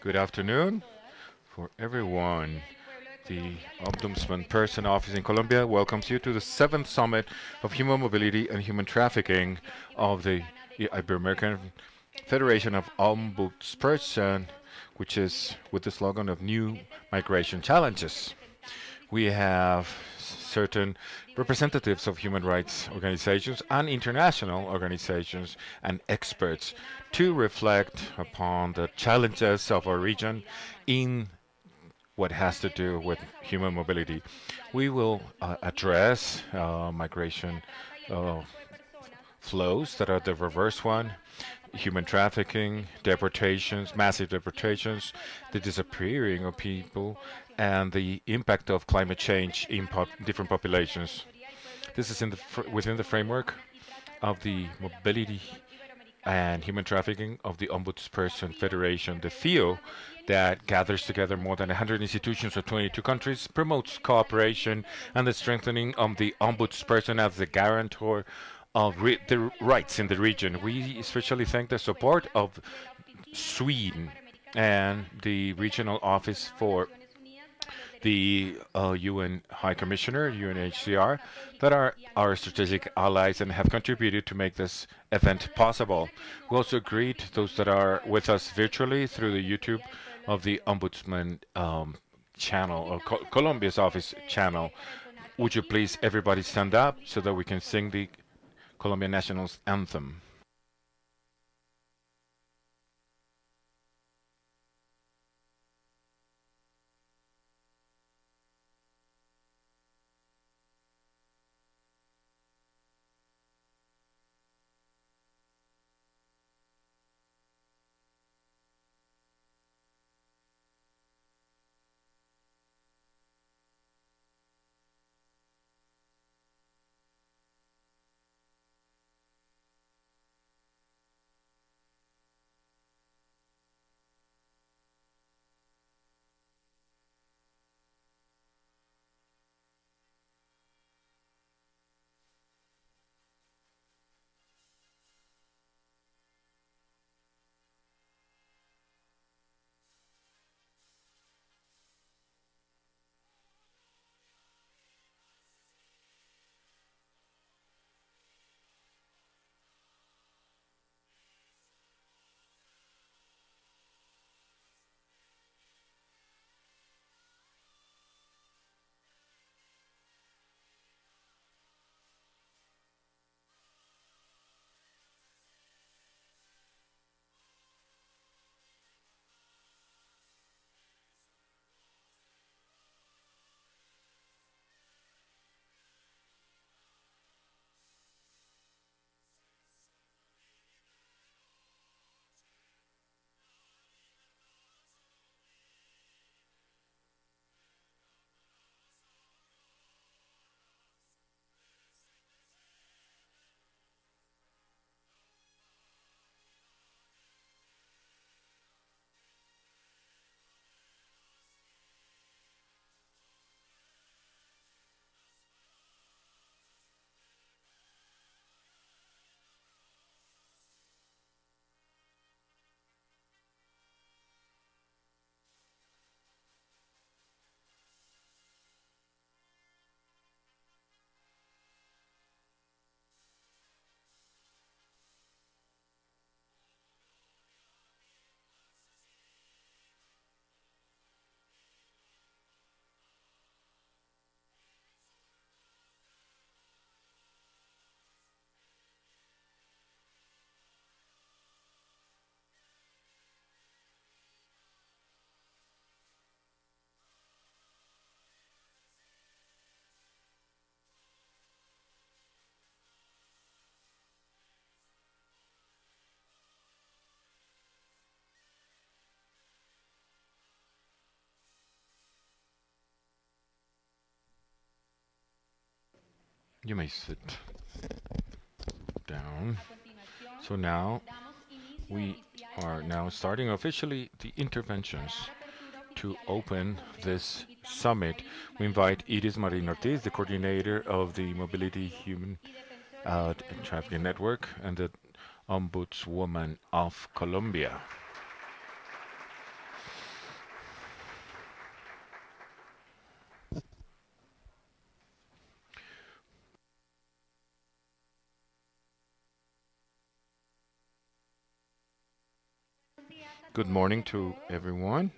Good afternoon for everyone. The Ombudsman Person Office in Colombia welcomes you to the seventh summit of human mobility and human trafficking of the Ibero-American Federation of Ombudsperson, which is with the slogan of New Migration Challenges. We have certain representatives of human rights organizations and international organizations and experts to reflect upon the challenges of our region in what has to do with human mobility. We will address migration uh, flows that are the reverse one, human trafficking, deportations, massive deportations, the disappearing of people, and the impact of climate change in different populations. This is within the framework of the mobility and human trafficking of the Ombudsperson Federation, the VIO, that gathers together more than 100 institutions of 22 countries, promotes cooperation and the strengthening of the Ombudsperson as the guarantor of the rights in the region. We especially thank the support of Sweden and the regional office for the UN High Commissioner, UNHCR, that are our strategic allies and have contributed to make this event possible. We also greet those that are with us virtually through the YouTube of the Ombudsman channel, or Colombia's office channel. Would you please everybody stand up so that we can sing the Colombian national anthem? You may sit down. So now we are now starting officially the interventions. To open this summit, we invite Iris Marin Ortiz, the coordinator of the Mobility Human Trafficking Network and the Ombudswoman of Colombia. Good morning to everyone.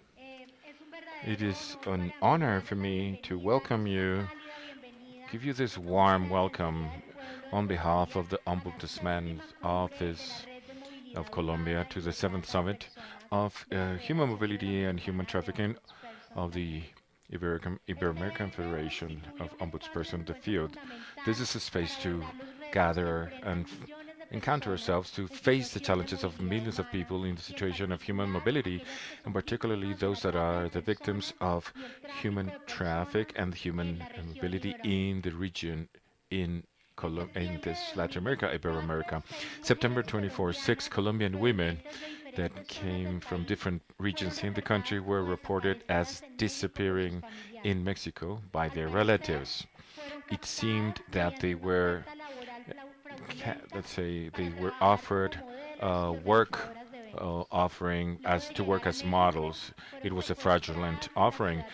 It is an honor for me to welcome you, give you this warm welcome on behalf of the Ombudsman's Office of Colombia to the seventh summit of human mobility and human trafficking of the Ibero-American Federation of Ombudsperson, the field. This is a space to gather and encounter ourselves to face the challenges of millions of people in the situation of human mobility, and particularly those that are the victims of human traffic and human mobility in the region in in this Latin America, Ibero-America. September 24, six Colombian women that came from different regions in the country were reported as disappearing in Mexico by their relatives. It seemed that they were, let's say, they were offered work offering as to work as models. It was a fraudulent offering.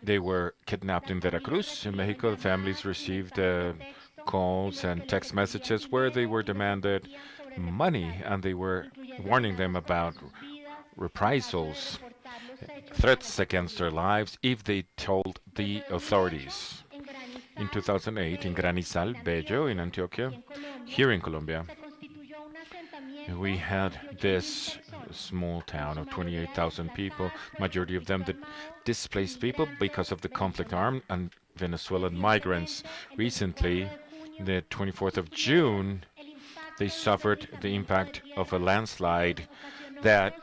They were kidnapped in Veracruz, in Mexico. The families received calls and text messages where they were demanded money and they were warning them about reprisals, threats against their lives if they told the authorities. In 2008, in Granizal, Bello, in Antioquia, here in Colombia, we had this small town of 28,000 people, majority of them the displaced people because of the conflict armed and Venezuelan migrants. Recently, the 24th of June, they suffered the impact of a landslide that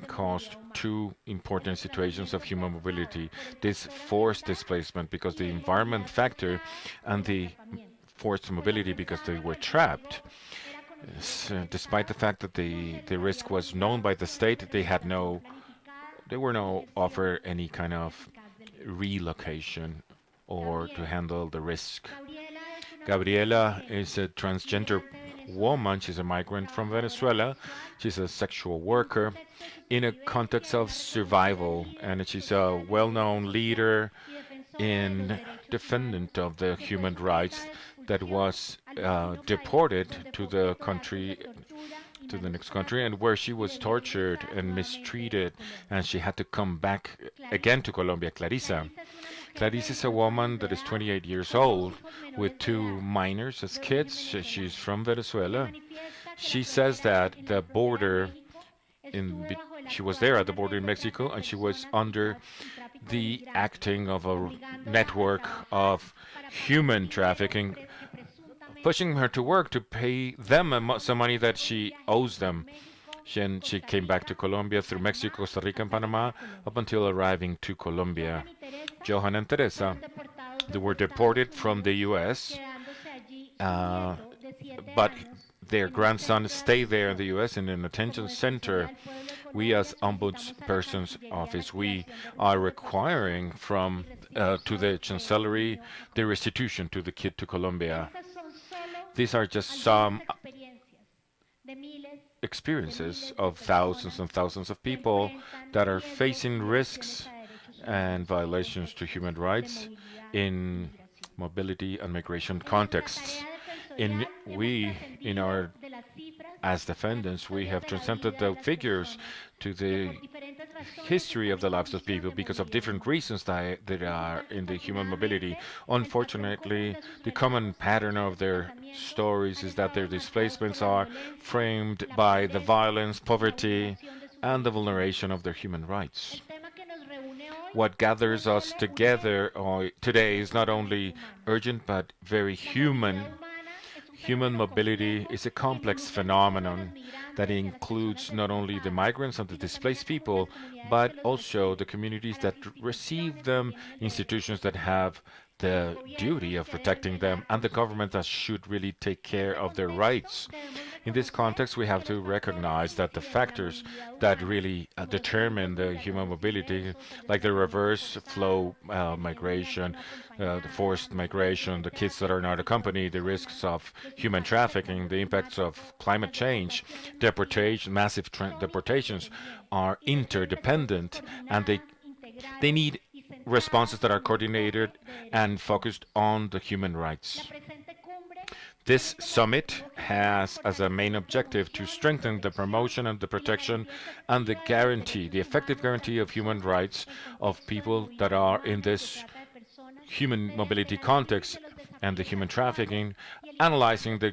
caused two important situations of human mobility. This forced displacement because the environment factor and the forced mobility because they were trapped. Despite the fact that the risk was known by the state, they were no offer any kind of relocation or to handle the risk. Gabriela is a transgender woman. She's a migrant from Venezuela. She's a sexual worker in a context of survival, and she's a well-known leader in defendant of the human rights that was deported to the country to the next country and where she was tortured and mistreated and she had to come back again to Colombia. Clarissa. Clarissa is a woman that is 28 years old with two minors as kids. She's from Venezuela. She says that the border she was there at the border in Mexico and she was under the acting of a network of human trafficking, pushing her to work to pay them some money that she owes them. She came back to Colombia through Mexico, Costa Rica, and Panama up until arriving to Colombia. Johan and Teresa, they were deported from the U.S., uh, but their grandson stayed there in the U.S. in an attention center. We, as Ombudsperson's office, we are requiring from to the Chancellery the restitution to the kid to Colombia. These are just some experiences of thousands and thousands of people that are facing risks and violations to human rights in mobility and migration contexts. In our as defendants, we have presented the figures to the history of the lives of people because of different reasons that are in the human mobility. Unfortunately, the common pattern of their stories is that their displacements are framed by the violence, poverty, and the vulneration of their human rights. What gathers us together today is not only urgent but very human. Human mobility is a complex phenomenon that includes not only the migrants and the displaced people, but also the communities that receive them, institutions that have the duty of protecting them, and the government that should really take care of their rights. In this context, we have to recognize that the factors that really determine the human mobility, like the reverse flow migration, the forced migration, the kids that are not accompanied, the risks of human trafficking, the impacts of climate change, deportation, massive deportations are interdependent, and they need responses that are coordinated and focused on the human rights. This summit has as a main objective to strengthen the promotion and the protection and the guarantee, the effective guarantee of human rights of people that are in this human mobility context and the human trafficking, analyzing the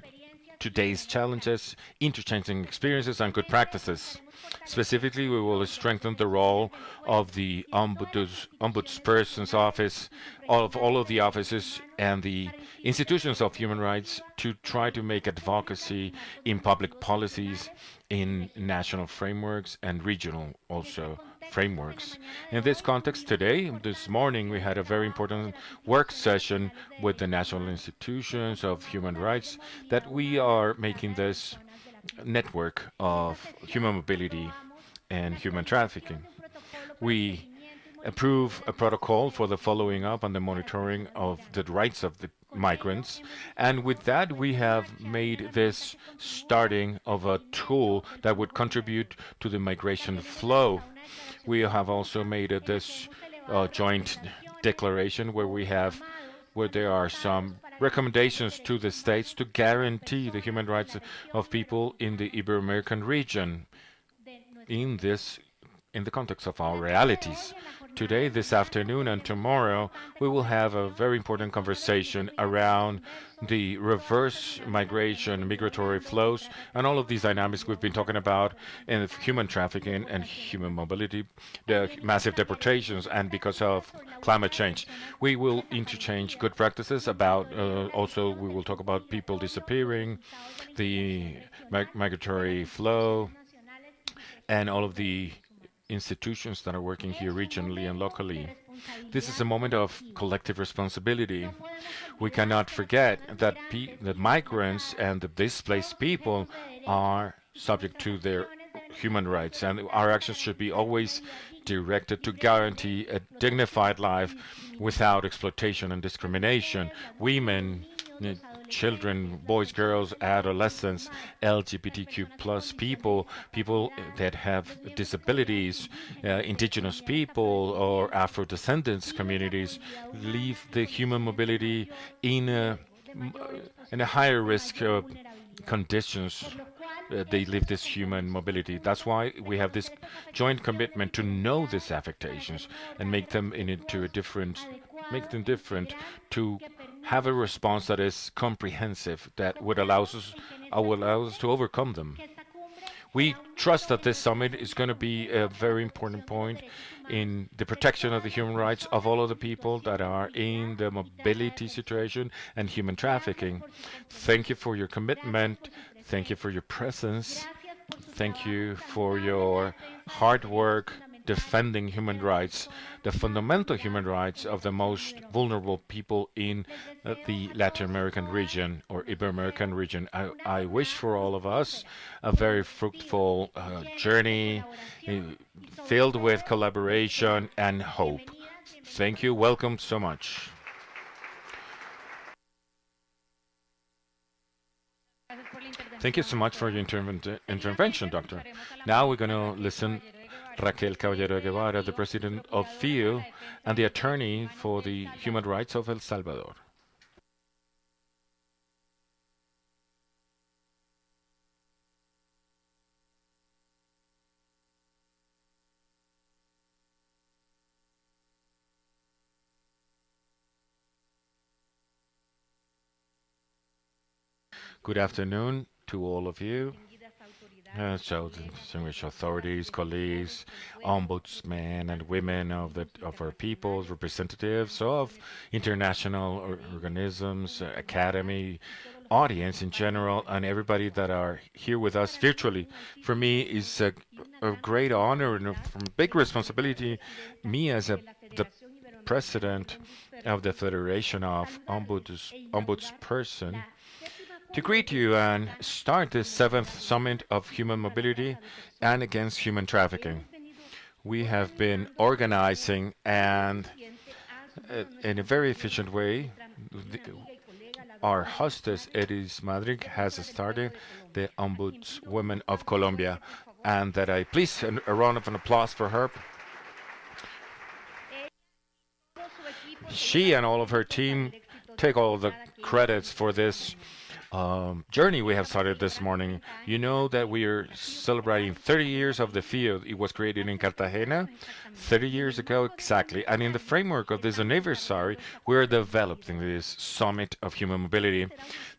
today's challenges, interchanging experiences and good practices. Specifically, we will strengthen the role of the Ombudsperson's office, of all of the offices and the institutions of human rights to try to make advocacy in public policies, in national frameworks and regional also frameworks. In this context today, this morning, we had a very important work session with the national institutions of human rights that we are making this network of human mobility and human trafficking. We approve a protocol for the following up and the monitoring of the rights of the migrants. And with that, we have made this starting of a tool that would contribute to the migration flow. We have also made this joint declaration where there are some recommendations to the states to guarantee the human rights of people in the Ibero-American region in this in the context of our realities. Today, this afternoon, and tomorrow, we will have a very important conversation around the reverse migration, migratory flows, and all of these dynamics we've been talking about in human trafficking and human mobility, the massive deportations, and because of climate change. We will interchange good practices about, also, we will talk about people disappearing, the migratory flow, and all of the institutions that are working here regionally and locally. This is a moment of collective responsibility. We cannot forget that the migrants and the displaced people are subject to their human rights, and our actions should be always directed to guarantee a dignified life without exploitation and discrimination. Women, children, boys, girls, adolescents, LGBTQ plus people, people that have disabilities, indigenous people or Afro-descendants communities leave the human mobility in a higher risk conditions. They live this human mobility. That's why we have this joint commitment to know these affectations and make them make them different, to have a response that is comprehensive, that would allow us to overcome them. We trust that this summit is going to be a very important point in the protection of the human rights of all of the people that are in the mobility situation and human trafficking. Thank you for your commitment. Thank you for your presence. Thank you for your hard work defending human rights, the fundamental human rights of the most vulnerable people in the Latin American region or Ibero-American region. I wish for all of us a very fruitful journey filled with collaboration and hope. Thank you. Welcome so much. Thank you so much for your intervention, Doctor. Now we're going to listen Raquel Caballero Guevara, the president of VII and the attorney for the human rights of El Salvador. Good afternoon to all of you. So, distinguished authorities, colleagues, ombudsmen, and women of our peoples, representatives of international organisms, academy, audience in general, and everybody that are here with us virtually. For me, is a great honor and a big responsibility. Me as the president of the Federation of Ombudsperson to greet you and start this 7th Summit of Human Mobility and Against Human Trafficking. We have been organizing and in a very efficient way. Our hostess, Edis Madrid, has started the Ombudswoman of Colombia, and that I please a round of applause for her. She and all of her team take all the credits for this journey we have started this morning. You know that we are celebrating 30 years of the field. It was created in Cartagena 30 years ago exactly. And in the framework of this anniversary, we're developing this Summit of Human Mobility.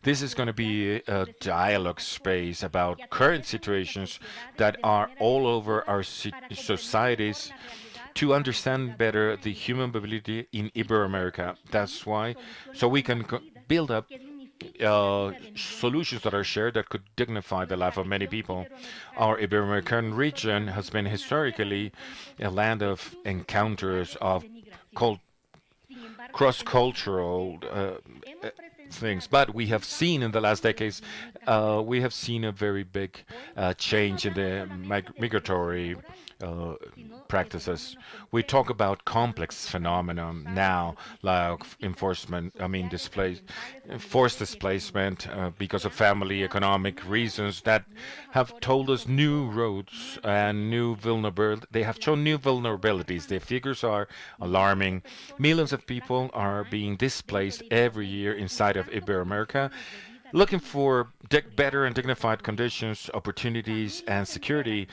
This is going to be a dialogue space about current situations that are all over our societies to understand better the human mobility in Iberoamerica. That's why, so we can build up solutions that are shared that could dignify the life of many people. Our Ibero-American region has been historically a land of encounters of cult cross-cultural things. But we have seen in the last decades, we have seen a very big change in the migratory uh, practices. We talk about complex phenomena now, like forced displacement because of family, economic reasons that have told us new roads and new vulnerability. They have shown new vulnerabilities. The figures are alarming. Millions of people are being displaced every year inside of Iberoamerica, looking for better and dignified conditions, opportunities, and security.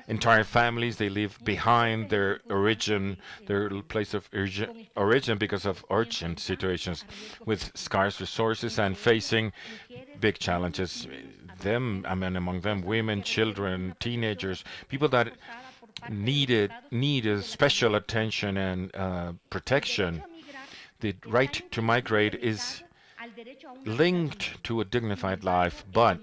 Entire families they leave behind their place of origin because of urgent situations, with scarce resources and facing big challenges. I mean, among them, women, children, teenagers, people that need special attention and protection. The right to migrate is linked to a dignified life, but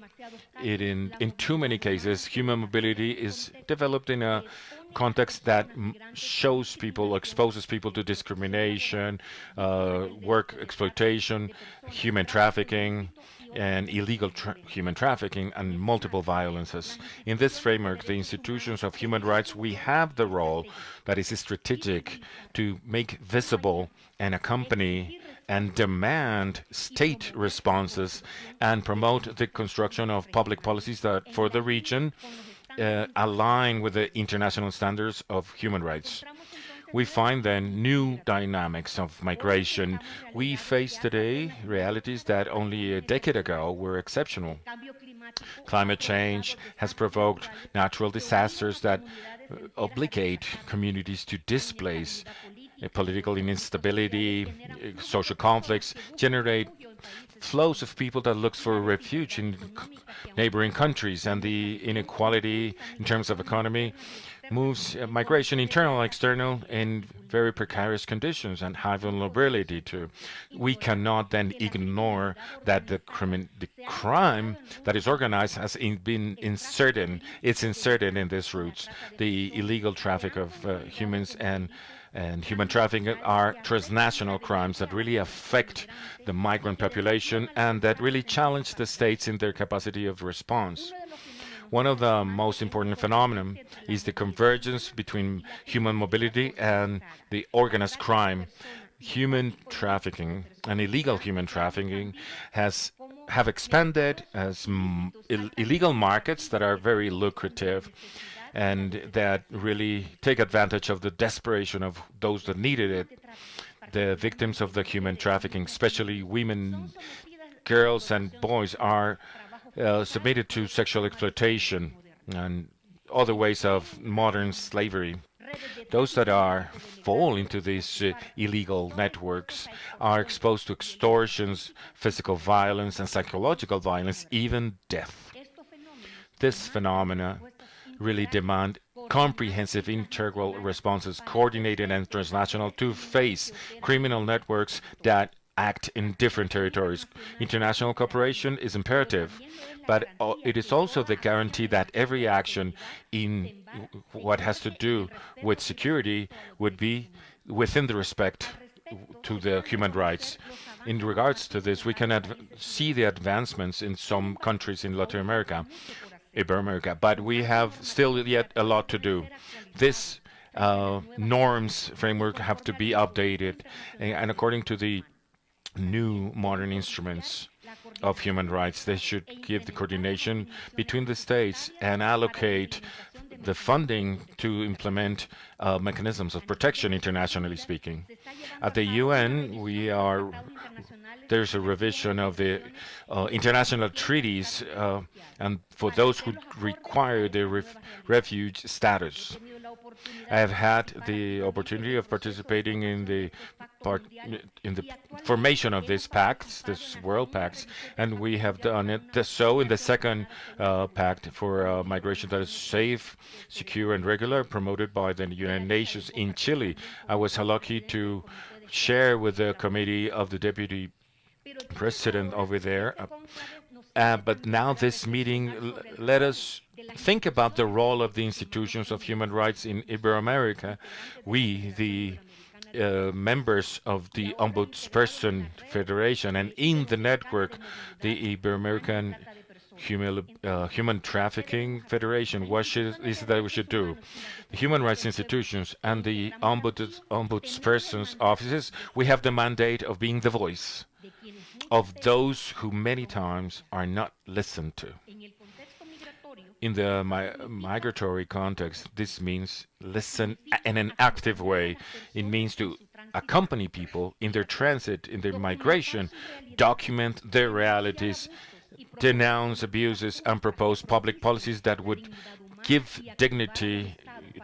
in too many cases, human mobility is developed in a context that exposes people to discrimination, work exploitation, human trafficking, and human trafficking and multiple violences. In this framework, the institutions of human rights, we have the role that is strategic to make visible and accompany and demand state responses and promote the construction of public policies that for the region align with the international standards of human rights. We find then new dynamics of migration. We face today realities that only a decade ago were exceptional. Climate change has provoked natural disasters that obligate communities to displace. Political instability, social conflicts generate flows of people that look for refuge in neighboring countries, and the inequality in terms of economy moves migration internal and external in very precarious conditions and high vulnerability to. We cannot then ignore that the crime that is organized has been it's inserted in these routes. The illegal traffic of humans and human trafficking are transnational crimes that really affect the migrant population and that really challenge the states in their capacity of response. One of the most important phenomena is the convergence between human mobility and the organized crime. Human trafficking and illegal human trafficking have expanded as illegal markets that are very lucrative and that really take advantage of the desperation of those that needed it. The victims of the human trafficking, especially women, girls, and boys, are submitted to sexual exploitation and other ways of modern slavery. Those that fall into these illegal networks are exposed to extortions, physical violence, and psychological violence, even death. This phenomena really demand comprehensive integral responses, coordinated and transnational, to face criminal networks that act in different territories. International cooperation is imperative, but it is also the guarantee that every action in what has to do with security would be within the respect to the human rights. In regards to this, we can see the advancements in some countries in Latin America, Iberoamerica, but we have still yet a lot to do. This norms framework have to be updated, and according to the new modern instruments of human rights, they should give the coordination between the states and allocate the funding to implement mechanisms of protection, internationally speaking. At the UN, there's a revision of the international treaties, and for those who require the refuge status. I have had the opportunity of participating in the part in the formation of these pacts, this world pacts, and we have done it so in the second pact for migration that is safe, secure, and regular, promoted by the United Nations in Chile. I was lucky to share with the committee of the deputy president over there. But now this meeting let us think about the role of the institutions of human rights in Iberoamerica. We, the members of the Ombudsperson Federation, and in the network, the Ibero-American Human Trafficking Federation, is it that we should do? The human rights institutions and the ombudsperson's offices, we have the mandate of being the voice of those who many times are not listened to. In the migratory context, this means listen in an active way. It means to accompany people in their transit, in their migration, document their realities, denounce abuses, and propose public policies that would give dignity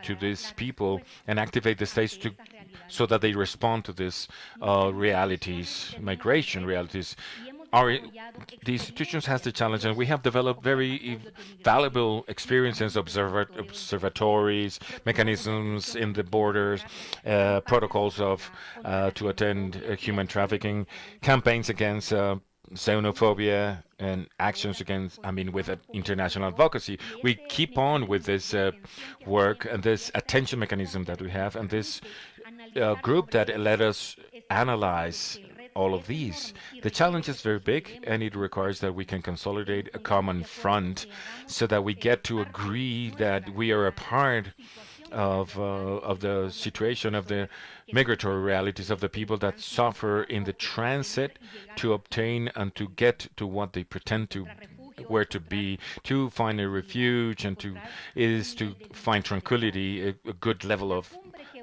to these people and activate the states so that they respond to these realities, migration realities. The institutions has the challenge, and we have developed very valuable experiences, observatories, mechanisms in the borders, protocols of to attend human trafficking, campaigns against xenophobia, and actions against, with international advocacy. We keep on with this work and this attention mechanism that we have, and this group that let us analyze all of these. The challenge is very big, and it requires that we can consolidate a common front so that we get to agree that we are a part of the situation of the migratory realities of the people that suffer in the transit to obtain and to get to what they pretend to where to be, to find a refuge, and to find tranquility, a good level of,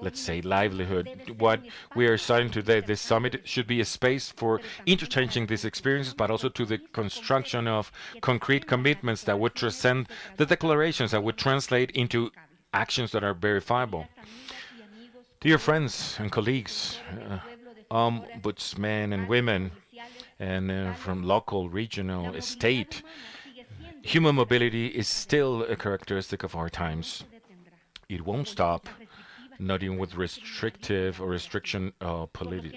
let's say, livelihood. What we are starting today, this summit should be a space for interchanging these experiences, but also to the construction of concrete commitments that would transcend the declarations, that would translate into actions that are verifiable. Dear friends and colleagues, ombudsmen and women, and from local, regional, state, human mobility is still a characteristic of our times. It won't stop, not even with restrictive or restriction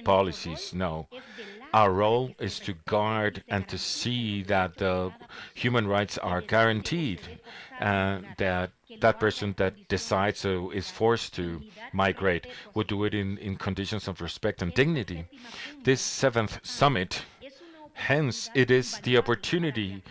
policies, no. Our role is to guard and to see that the human rights are guaranteed, and that person that decides or is forced to migrate will do it in conditions of respect and dignity. This seventh summit, hence, it is the opportunity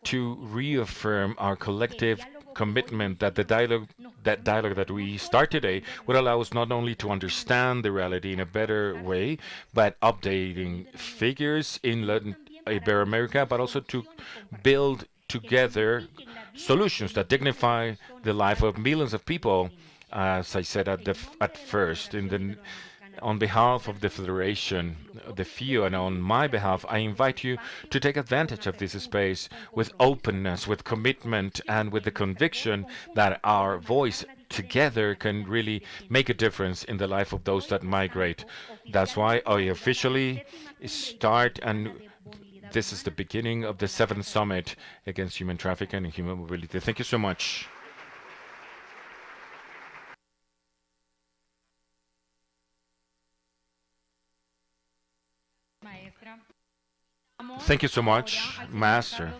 to reaffirm our collective commitment that that dialogue that we start today would allow us not only to understand the reality in a better way, but updating figures in Latin Ibero-America, but also to build together solutions that dignify the life of millions of people. As I said at first, on behalf of the Federation, the FIO, and on my behalf, I invite you to take advantage of this space with openness, with commitment, and with the conviction that our voice together can really make a difference in the life of those that migrate. That's why I officially start, and this is the beginning of the seventh summit against human trafficking and human mobility. Thank you so much. Thank you so much, Master.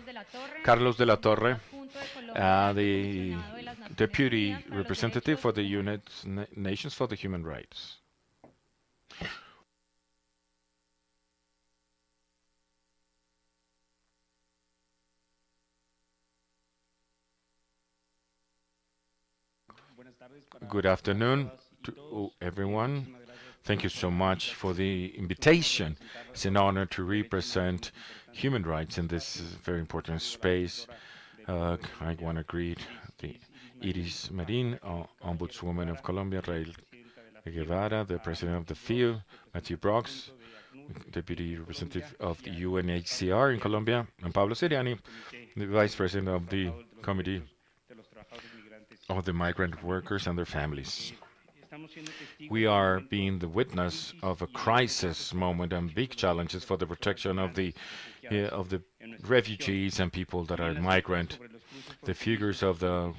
Carlos de la Torre, the Deputy Representative for the United Nations for the Human Rights. Good afternoon to everyone. Thank you so much for the invitation. It's an honor to represent human rights in this very important space. I want to greet the Iris Marin, Ombudswoman of Colombia, Rael Guevara, the President of the FIU, Matthew Brox, Deputy Representative of the UNHCR in Colombia, and Pablo Seriani, the Vice President of the Committee of the Migrant Workers and their families. We are being the witness of a crisis moment and big challenges for the protection of the refugees and people that are migrant. The figures of the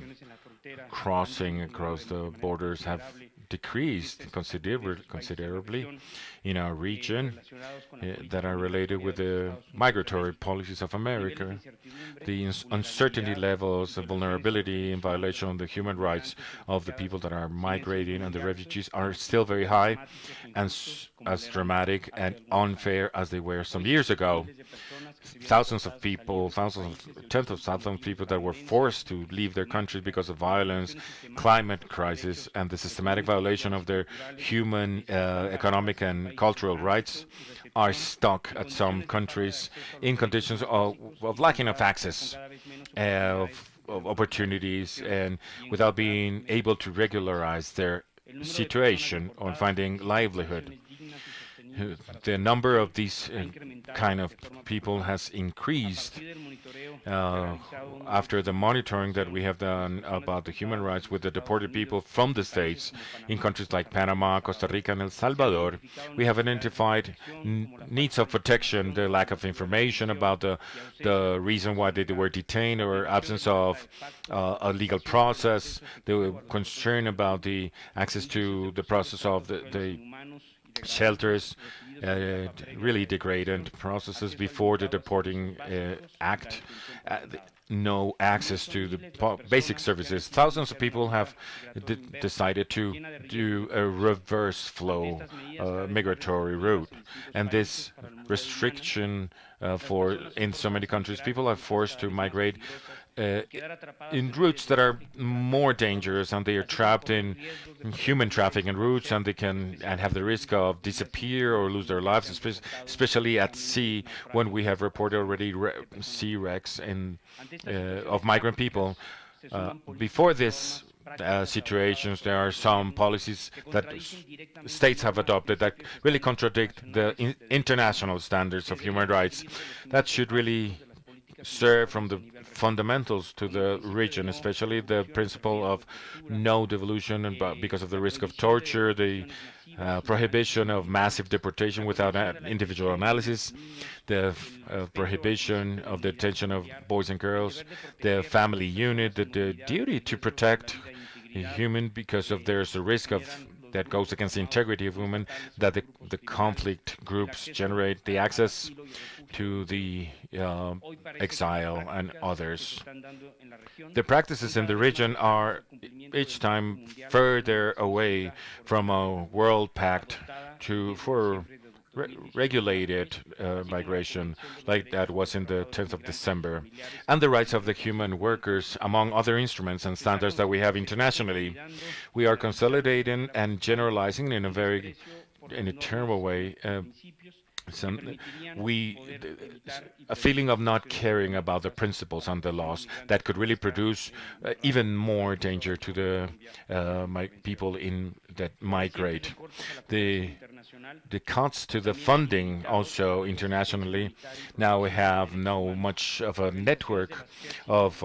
crossing across the borders have decreased considerably in our region that are related with the migratory policies of America. The uncertainty levels, the vulnerability and violation of the human rights of the people that are migrating and the refugees are still very high and as dramatic and unfair as they were some years ago. Thousands of people, tens of thousands of people that were forced to leave their countries because of violence, climate crisis, and the systematic violation of their human, economic, and cultural rights are stuck at some countries in conditions of lacking of access, of opportunities, and without being able to regularize their situation or finding livelihood. The number of these kind of people has increased after the monitoring that we have done about the human rights with the deported people from the States in countries like Panama, Costa Rica, and El Salvador. We have identified needs of protection, the lack of information about the reason why they were detained or absence of a legal process, the concern about the access to the process of the shelters, really degraded processes before the deporting act, no access to the basic services. Thousands of people have decided to do a reverse flow migratory route, and this restriction for in so many countries, people are forced to migrate in routes that are more dangerous, and they are trapped in human trafficking routes, and they can and have the risk of disappear or lose their lives, especially at sea, when we have reported already sea wrecks of migrant people. Before this situations, there are some policies that states have adopted that really contradict the international standards of human rights. That should really serve from the fundamentals to the region, especially the principle of no devolution, and because of the risk of torture, the prohibition of massive deportation without individual analysis, the prohibition of the detention of boys and girls, the family unit, the duty to protect a human because of there's a risk of that goes against the integrity of women, that the conflict groups generate the access to the exile and others. The practices in the region are each time further away from a world pact for regulated migration like that was in the 10th of December, and the rights of the human workers, among other instruments and standards that we have internationally. We are consolidating and generalizing in a terrible way some we a feeling of not caring about the principles and the laws that could really produce even more danger to the people that migrate. The cuts to the funding also internationally. Now we have no much of a network of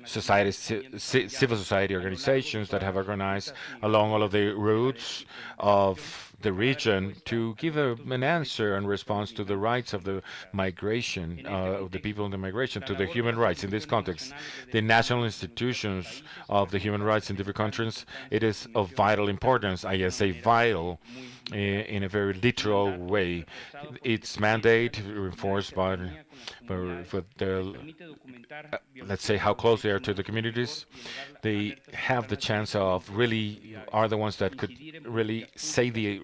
civil society organizations that have organized along all of the routes of the region to give an answer and response to the rights of the migration, of the people in the migration, to the human rights. In this context, the national institutions of the human rights in different countries, it is of vital importance. I say vital in a very literal way. Its mandate reinforced by for the let's say how close they are to the communities. They have the chance of really are the ones that could really say the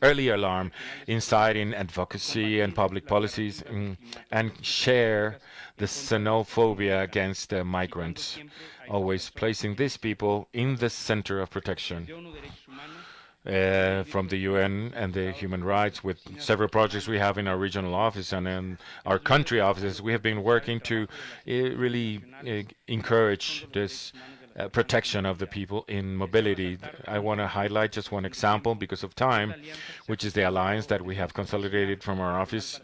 early alarm inside in advocacy and public policies, and share the xenophobia against migrants, always placing these people in the center of protection. from the UN and the human rights with several projects we have in our regional office and in our country offices. We have been working to really encourage this protection of the people in mobility. I want to highlight just one example because of time, which is the alliance that we have consolidated from our office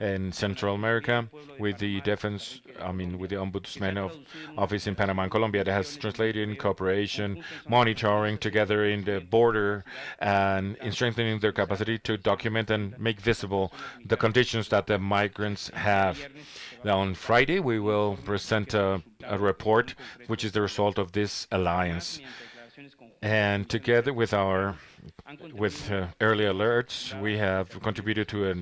in Central America with the with the Ombudsman of Office in Panama and Colombia that has translated in cooperation, monitoring together in the border, and in strengthening their capacity to document and make visible the conditions that the migrants have. Now, on Friday, we will present a report which is the result of this alliance. And together with our early alerts, we have contributed to a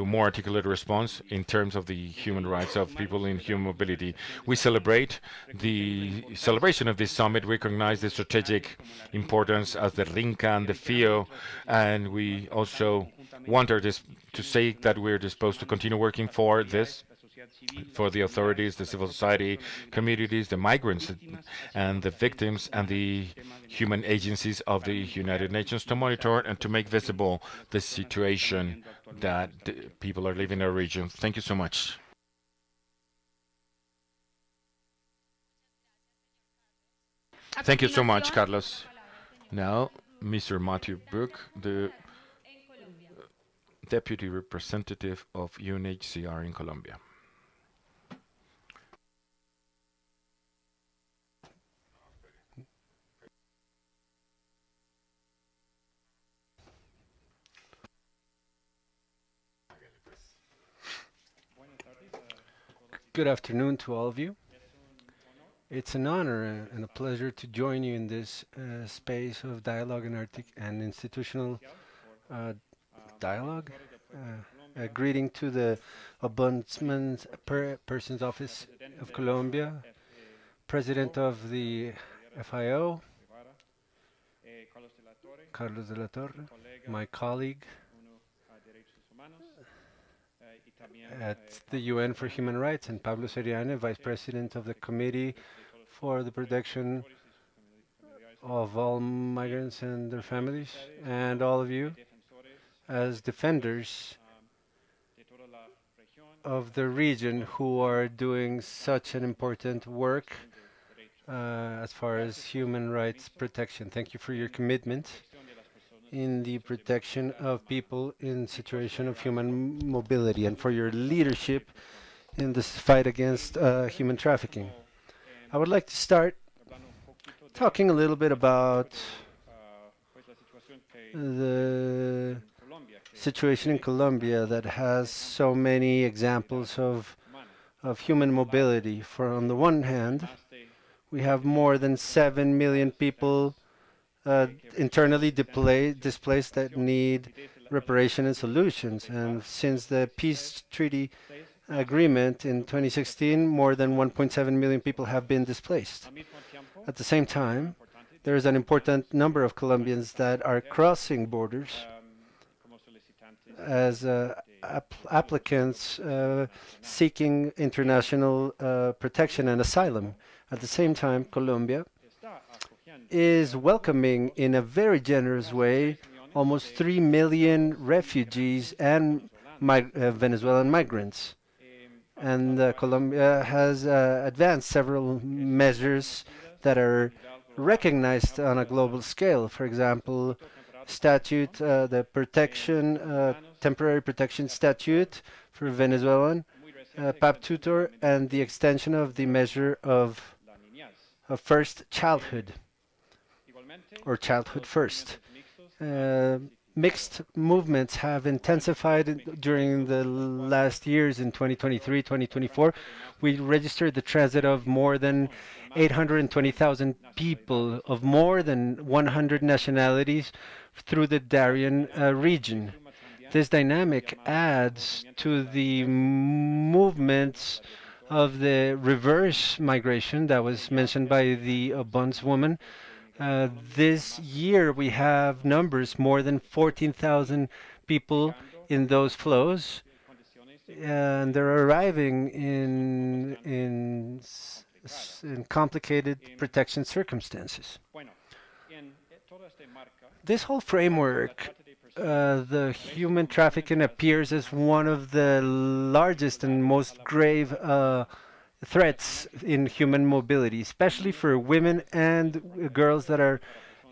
more articulate response in terms of the human rights of people in human mobility. We celebrate the celebration of this summit, recognize the strategic importance as the RINCA and the FIO, and we also want to say that we're disposed to continue working for this, for the authorities, the civil society, communities, the migrants, and the victims, and the human agencies of the United Nations to monitor and to make visible the situation that the people are living in our region. Thank you so much. Thank you so much, Carlos. Now, Mr. Matthew Brook, the Deputy Representative of UNHCR in Colombia. Good afternoon to all of you. It's an honor and a pleasure to join you in this space of dialogue and institutional uh, dialogue. A greeting to the Ombudsman's Person's Office of Colombia, President of the FIO, Carlos de la Torre, my colleague at the UN for Human Rights, and Pablo Seriane, Vice President of the Committee for the Protection of All Migrants and Their Families, and all of you as defenders of the region who are doing such an important work as far as human rights protection. Thank you for your commitment in the protection of people in situation of human mobility and for your leadership in this fight against human trafficking. I would like to start talking a little bit about the situation in Colombia that has so many examples of human mobility. For on the one hand, we have more than 7 million people internally displaced that need reparation and solutions. And since the peace treaty agreement in 2016, more than 1.7 million people have been displaced. At the same time, there is an important number of Colombians that are crossing borders as applicants seeking international protection and asylum. At the same time, Colombia is welcoming in a very generous way almost 3 million refugees and Venezuelan migrants. And Colombia has advanced several measures that are recognized on a global scale. For example, the temporary protection statute for Venezuelan, PAP tutor, and the extension of the measure of first childhood, or childhood first. Mixed movements have intensified during the last years. In 2023, 2024. We registered the transit of more than 820,000 people of more than 100 nationalities through the Darien region. This dynamic adds to the movements of the reverse migration that was mentioned by the bondswoman. This year we have numbers more than 14,000 people in those flows, and they're arriving in complicated protection circumstances. This whole framework, the human trafficking appears as one of the largest and most grave threats in human mobility, especially for women and girls that are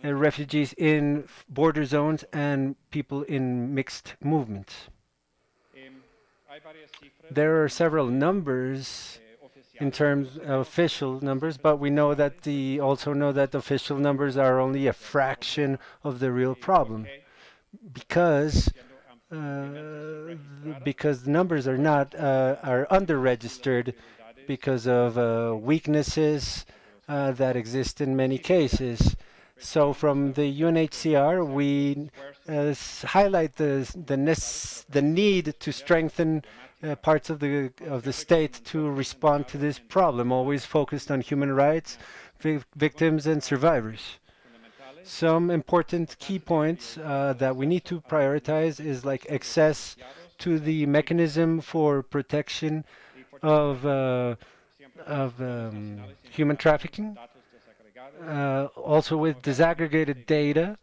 refugees in border zones and people in mixed movements. There are several numbers in terms of official numbers, but we know that also know that official numbers are only a fraction of the real problem because because the numbers are not are under-registered because of weaknesses that exist in many cases. So from the UNHCR, we highlight the need to strengthen parts of the state to respond to this problem, always focused on human rights, victims, and survivors. Some important key points that we need to prioritize is like access to the mechanism for protection of human trafficking, also with disaggregated data,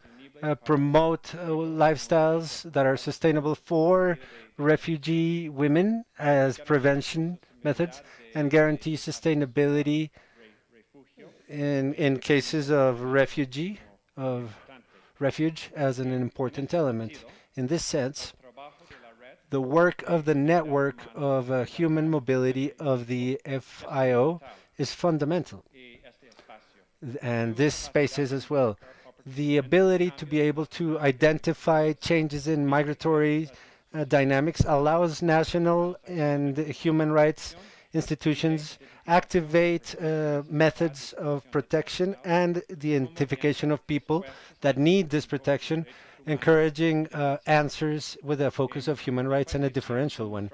promote lifestyles that are sustainable for refugee women as prevention methods, and guarantee sustainability in cases of refuge as an important element. In this sense, the work of the network of human mobility of the FIO is fundamental, and this space is as well. The ability to be able to identify changes in migratory dynamics allows national and human rights institutions activate methods of protection and the identification of people that need this protection, encouraging answers with a focus of human rights and a differential one.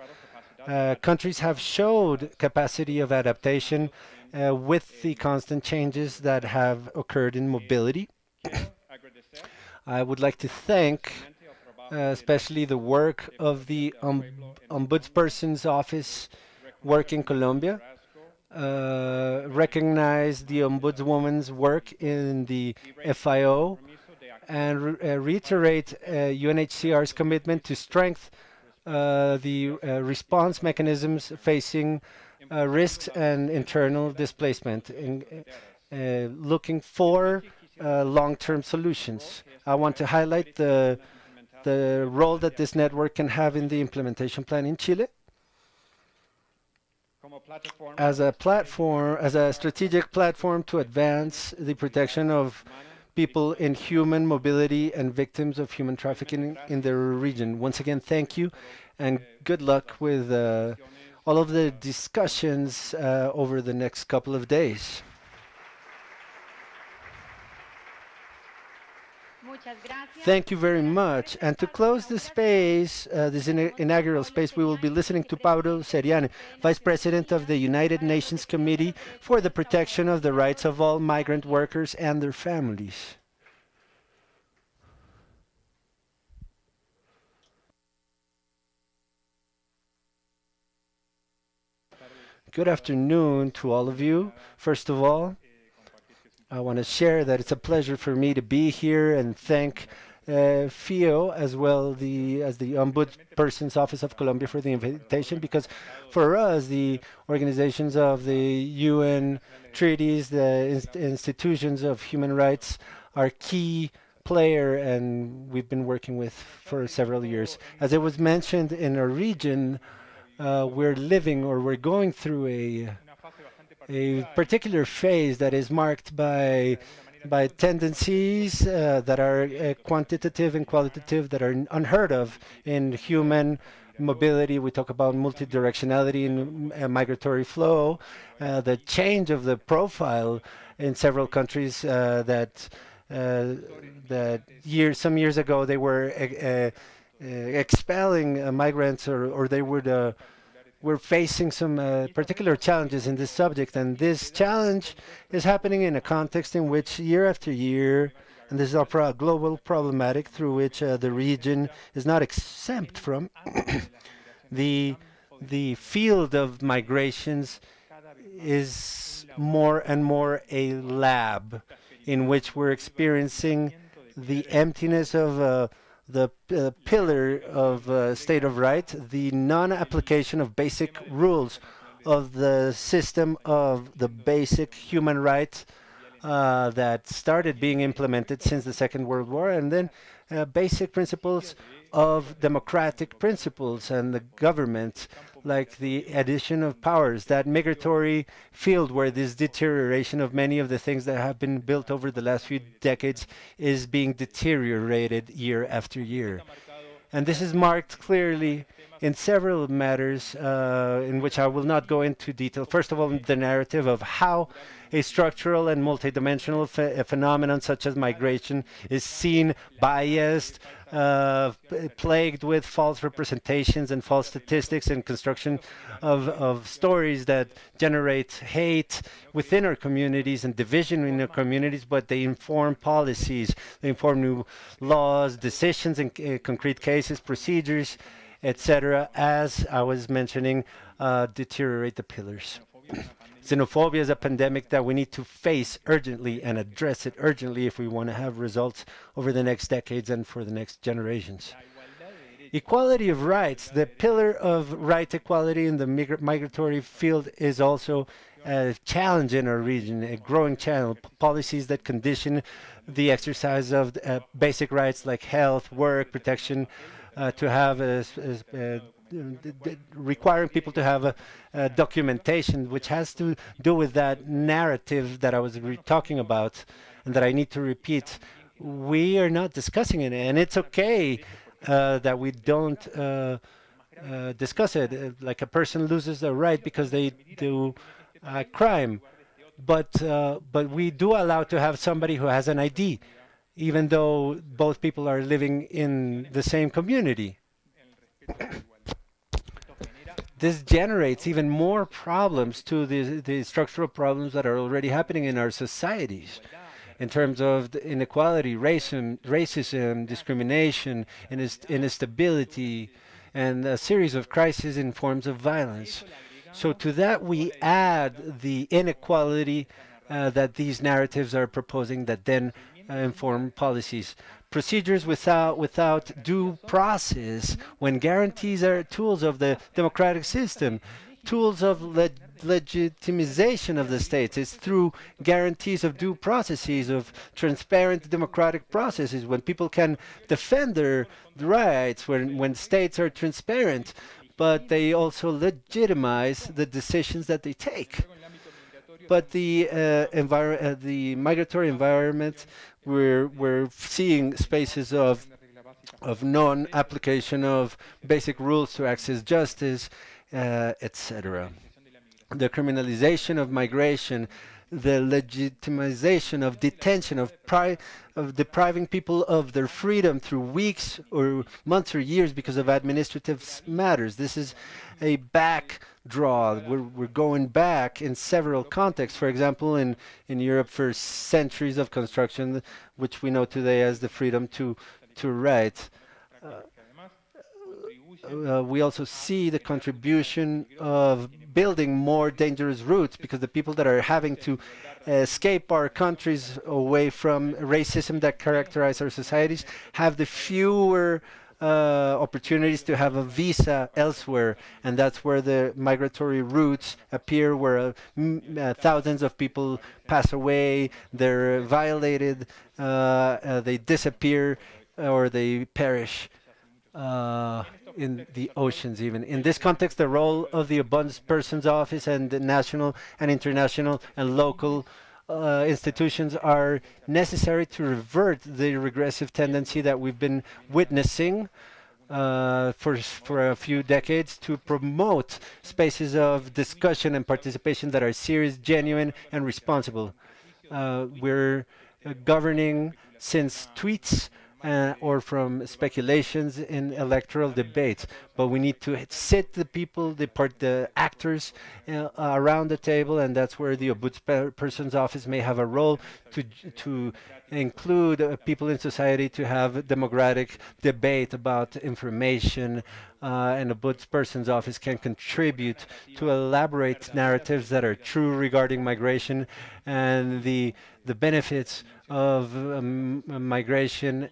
Countries have showed capacity of adaptation with the constant changes that have occurred in mobility. I would like to thank especially the work of the Ombudsperson's Office work in Colombia, recognize the Ombudswoman's work in the FIO, and reiterate UNHCR's commitment to strengthen the response mechanisms facing risks and internal displacement, looking for long-term solutions. I want to highlight the role that this network can have in the implementation plan in Chile. As a platform, as a strategic platform to advance the protection of people in human mobility and victims of human trafficking in their region. Once again, thank you and good luck with all of the discussions over the next couple of days. Thank you very much. And to close the space, this inaugural space, we will be listening to Pablo Seriane, Vice President of the United Nations Committee for the Protection of the Rights of All Migrant Workers and Their Families. Good afternoon to all of you. First of all, I want to share that it's a pleasure for me to be here and thank FIO as well as the Ombudsperson's Office of Colombia for the invitation, because for us, the organizations of the UN treaties, the institutions of human rights are key player, and we've been working with for several years. As it was mentioned in our region, we're living or we're going through a particular phase that is marked by tendencies that are quantitative and qualitative that are unheard of in human mobility. We talk about multidirectionality in migratory flow, the change of the profile in several countries that some years ago they were expelling migrants, or they would we're facing some particular challenges in this subject, and this challenge is happening in a context in which year after year, and this is a global problematic through which the region is not exempt from, the field of migrations is more and more a lab in which we're experiencing the emptiness of the pillar of state of right, the non-application of basic rules of the system of the basic human rights that started being implemented since the Second World War, and then basic principles of democratic principles and the government, like the addition of powers, that migratory field where this deterioration of many of the things that have been built over the last few decades is being deteriorated year after year. And this is marked clearly in several matters in which I will not go into detail. First of all, the narrative of how a structural and multidimensional phenomenon such as migration is seen, biased, plagued with false representations and false statistics and construction of stories that generate hate within our communities and division in our communities, but they inform policies, they inform new laws, decisions in concrete cases, procedures, etc., as I was mentioning, deteriorate the pillars. Xenophobia is a pandemic that we need to face urgently and address it urgently if we want to have results over the next decades and for the next generations. Equality of rights, the pillar of right equality in the migratory field is also a challenge in our region, a growing challenge. Policies that condition the exercise of basic rights like health, work, protection, to have requiring people to have a documentation, which has to do with that narrative that I was talking about and that I need to repeat. We are not discussing it, and it's okay that we don't discuss it. Like a person loses a right because they do a crime, but we do allow to have somebody who has an ID, even though both people are living in the same community. This generates even more problems to the structural problems that are already happening in our societies in terms of the inequality, racism, discrimination, instability, and a series of crises in forms of violence. So to that we add the inequality that these narratives are proposing that then inform policies. Procedures without due process, when guarantees are tools of the democratic system, tools of legitimization of the states. It's through guarantees of due processes, of transparent democratic processes, when people can defend their rights, when states are transparent, but they also legitimize the decisions that they take. But the migratory environment, we're seeing spaces of non-application of basic rules to access justice, etc. The criminalization of migration, the legitimization of detention, of depriving people of their freedom through weeks or months or years because of administrative matters. This is a backdraw. We're going back in several contexts. For example, in Europe, for centuries of construction, which we know today as the freedom to write. We also see the contribution of building more dangerous routes because the people that are having to escape our countries away from racism that characterize our societies have the fewer opportunities to have a visa elsewhere, and that's where the migratory routes appear, where thousands of people pass away, they're violated, they disappear, or they perish in the oceans even. In this context, the role of the Ombudsperson's Office and the national and international and local institutions are necessary to revert the regressive tendency that we've been witnessing for a few decades, to promote spaces of discussion and participation that are serious, genuine, and responsible. We're governing since tweets or from speculations in electoral debates, but we need to sit the people, the actors around the table, and that's where the Ombudsperson's Office may have a role to include people in society to have democratic debate about information, and the Ombudsperson's office can contribute to elaborate narratives that are true regarding migration and the benefits of migration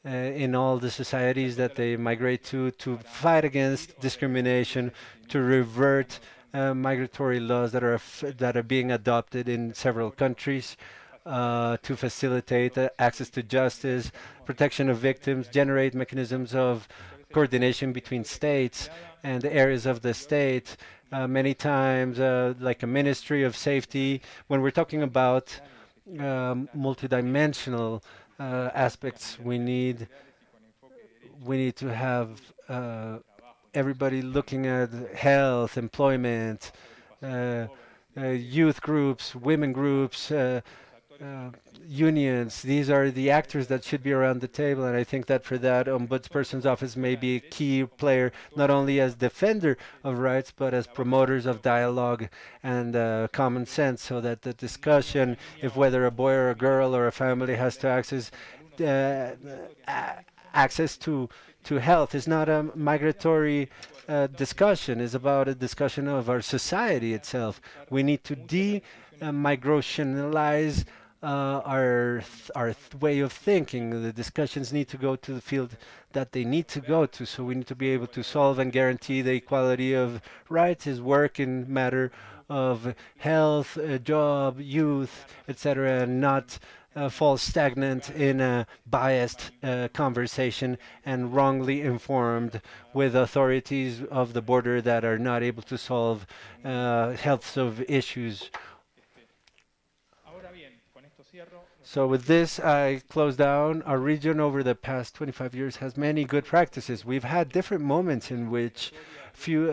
in all the societies that they migrate to fight against discrimination, to revert migratory laws that are being adopted in several countries, to facilitate access to justice, protection of victims, generate mechanisms of coordination between states and the areas of the state. Many times, like a Ministry of Safety, when we're talking about multidimensional aspects, we need to have everybody looking at health, employment, uh, youth groups, women groups, uh, unions. These are the actors that should be around the table, and I think that for that, Ombudsperson's office may be a key player, not only as defender of rights, but as promoters of dialogue and common sense, so that the discussion, if whether a boy or a girl or a family has to uh, access to health, is not a migratory discussion. Is about a discussion of our society itself. We need to migrationalize our way of thinking. The discussions need to go to the field that they need to go to. So we need to be able to solve and guarantee the equality of rights, is work in matter of health, job, youth, etc., and not fall stagnant in a biased conversation and wrongly informed with authorities of the border that are not able to solve health of issues. So with this, I close down. Our region over the past 25 years has many good practices. We've had different moments in which few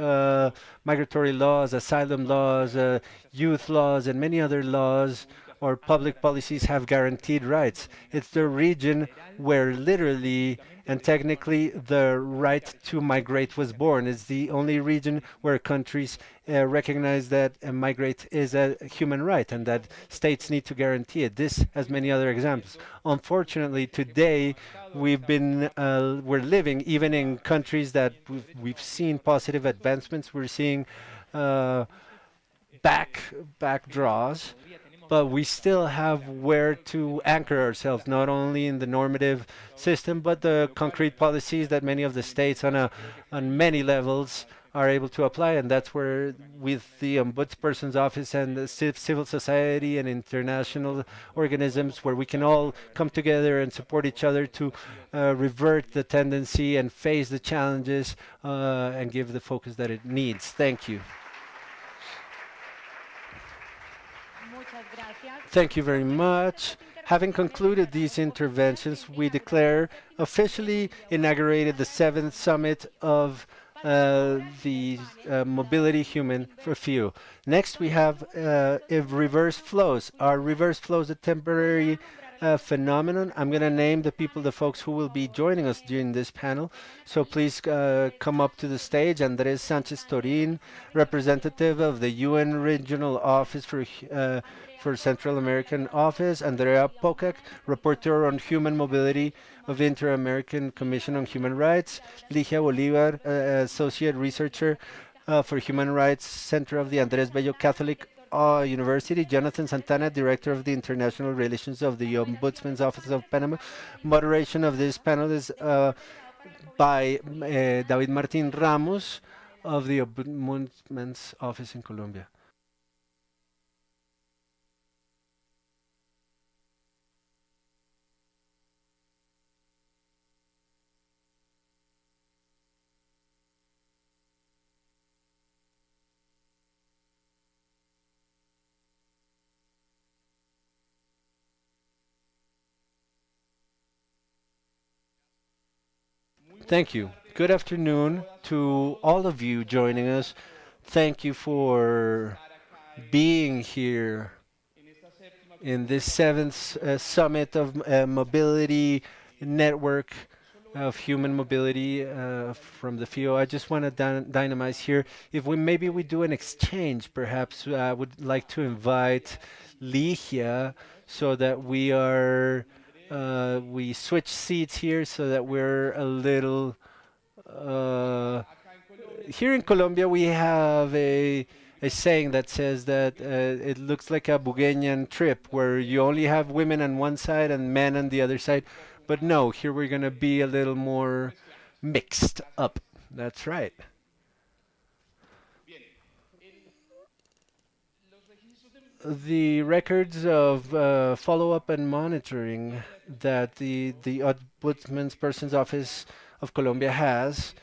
migratory laws, asylum laws, youth laws, and many other laws or public policies have guaranteed rights. It's the region where literally and technically the right to migrate was born. It's the only region where countries recognize that migrate is a human right and that states need to guarantee it. This has many other examples. Unfortunately, today we're living even in countries that we've seen positive advancements. We're seeing uh, back draws, but we still have where to anchor ourselves, not only in the normative system, but the concrete policies that many of the states on many levels are able to apply. And that's where, with the Ombudsperson's office and the civil society and international organisms, where we can all come together and support each other to revert the tendency and face the challenges and give the focus that it needs. Thank you. Thank you very much. Having concluded these interventions, we declare officially inaugurated the seventh summit of the Mobility Human for Few. Next, we have reverse flows. Are reverse flows a temporary phenomenon? I'm going to name the folks who will be joining us during this panel. So please come up to the stage. Andres Sanchez Torin, representative of the UN Regional Office for Central American Office. Andrea Pokak, reporter on human mobility of Inter-American Commission on Human Rights. Ligia Bolivar, associate researcher for Human Rights Center of the Andres Bello Catholic University. Jonathan Santana, director of the International Relations of the Ombudsman's Office of Panama. Moderation of this panel is by David Martin Ramos of the Ombudsman's Office in Colombia. Thank you. Good afternoon to all of you joining us. Thank you for being here in this seventh summit of mobility network of human mobility from the FIO. I just want to dynamize here. If we do an exchange, perhaps I would like to invite Ligia so that we switch seats here so that we're a little Uh, Here in Colombia, we have a saying that says that it looks like a Bugueñan trip where you only have women on one side and men on the other side. But no, here we're going to be a little more mixed up. That's right. The records of follow-up and monitoring that the Ombudsman Person's Office of Colombia has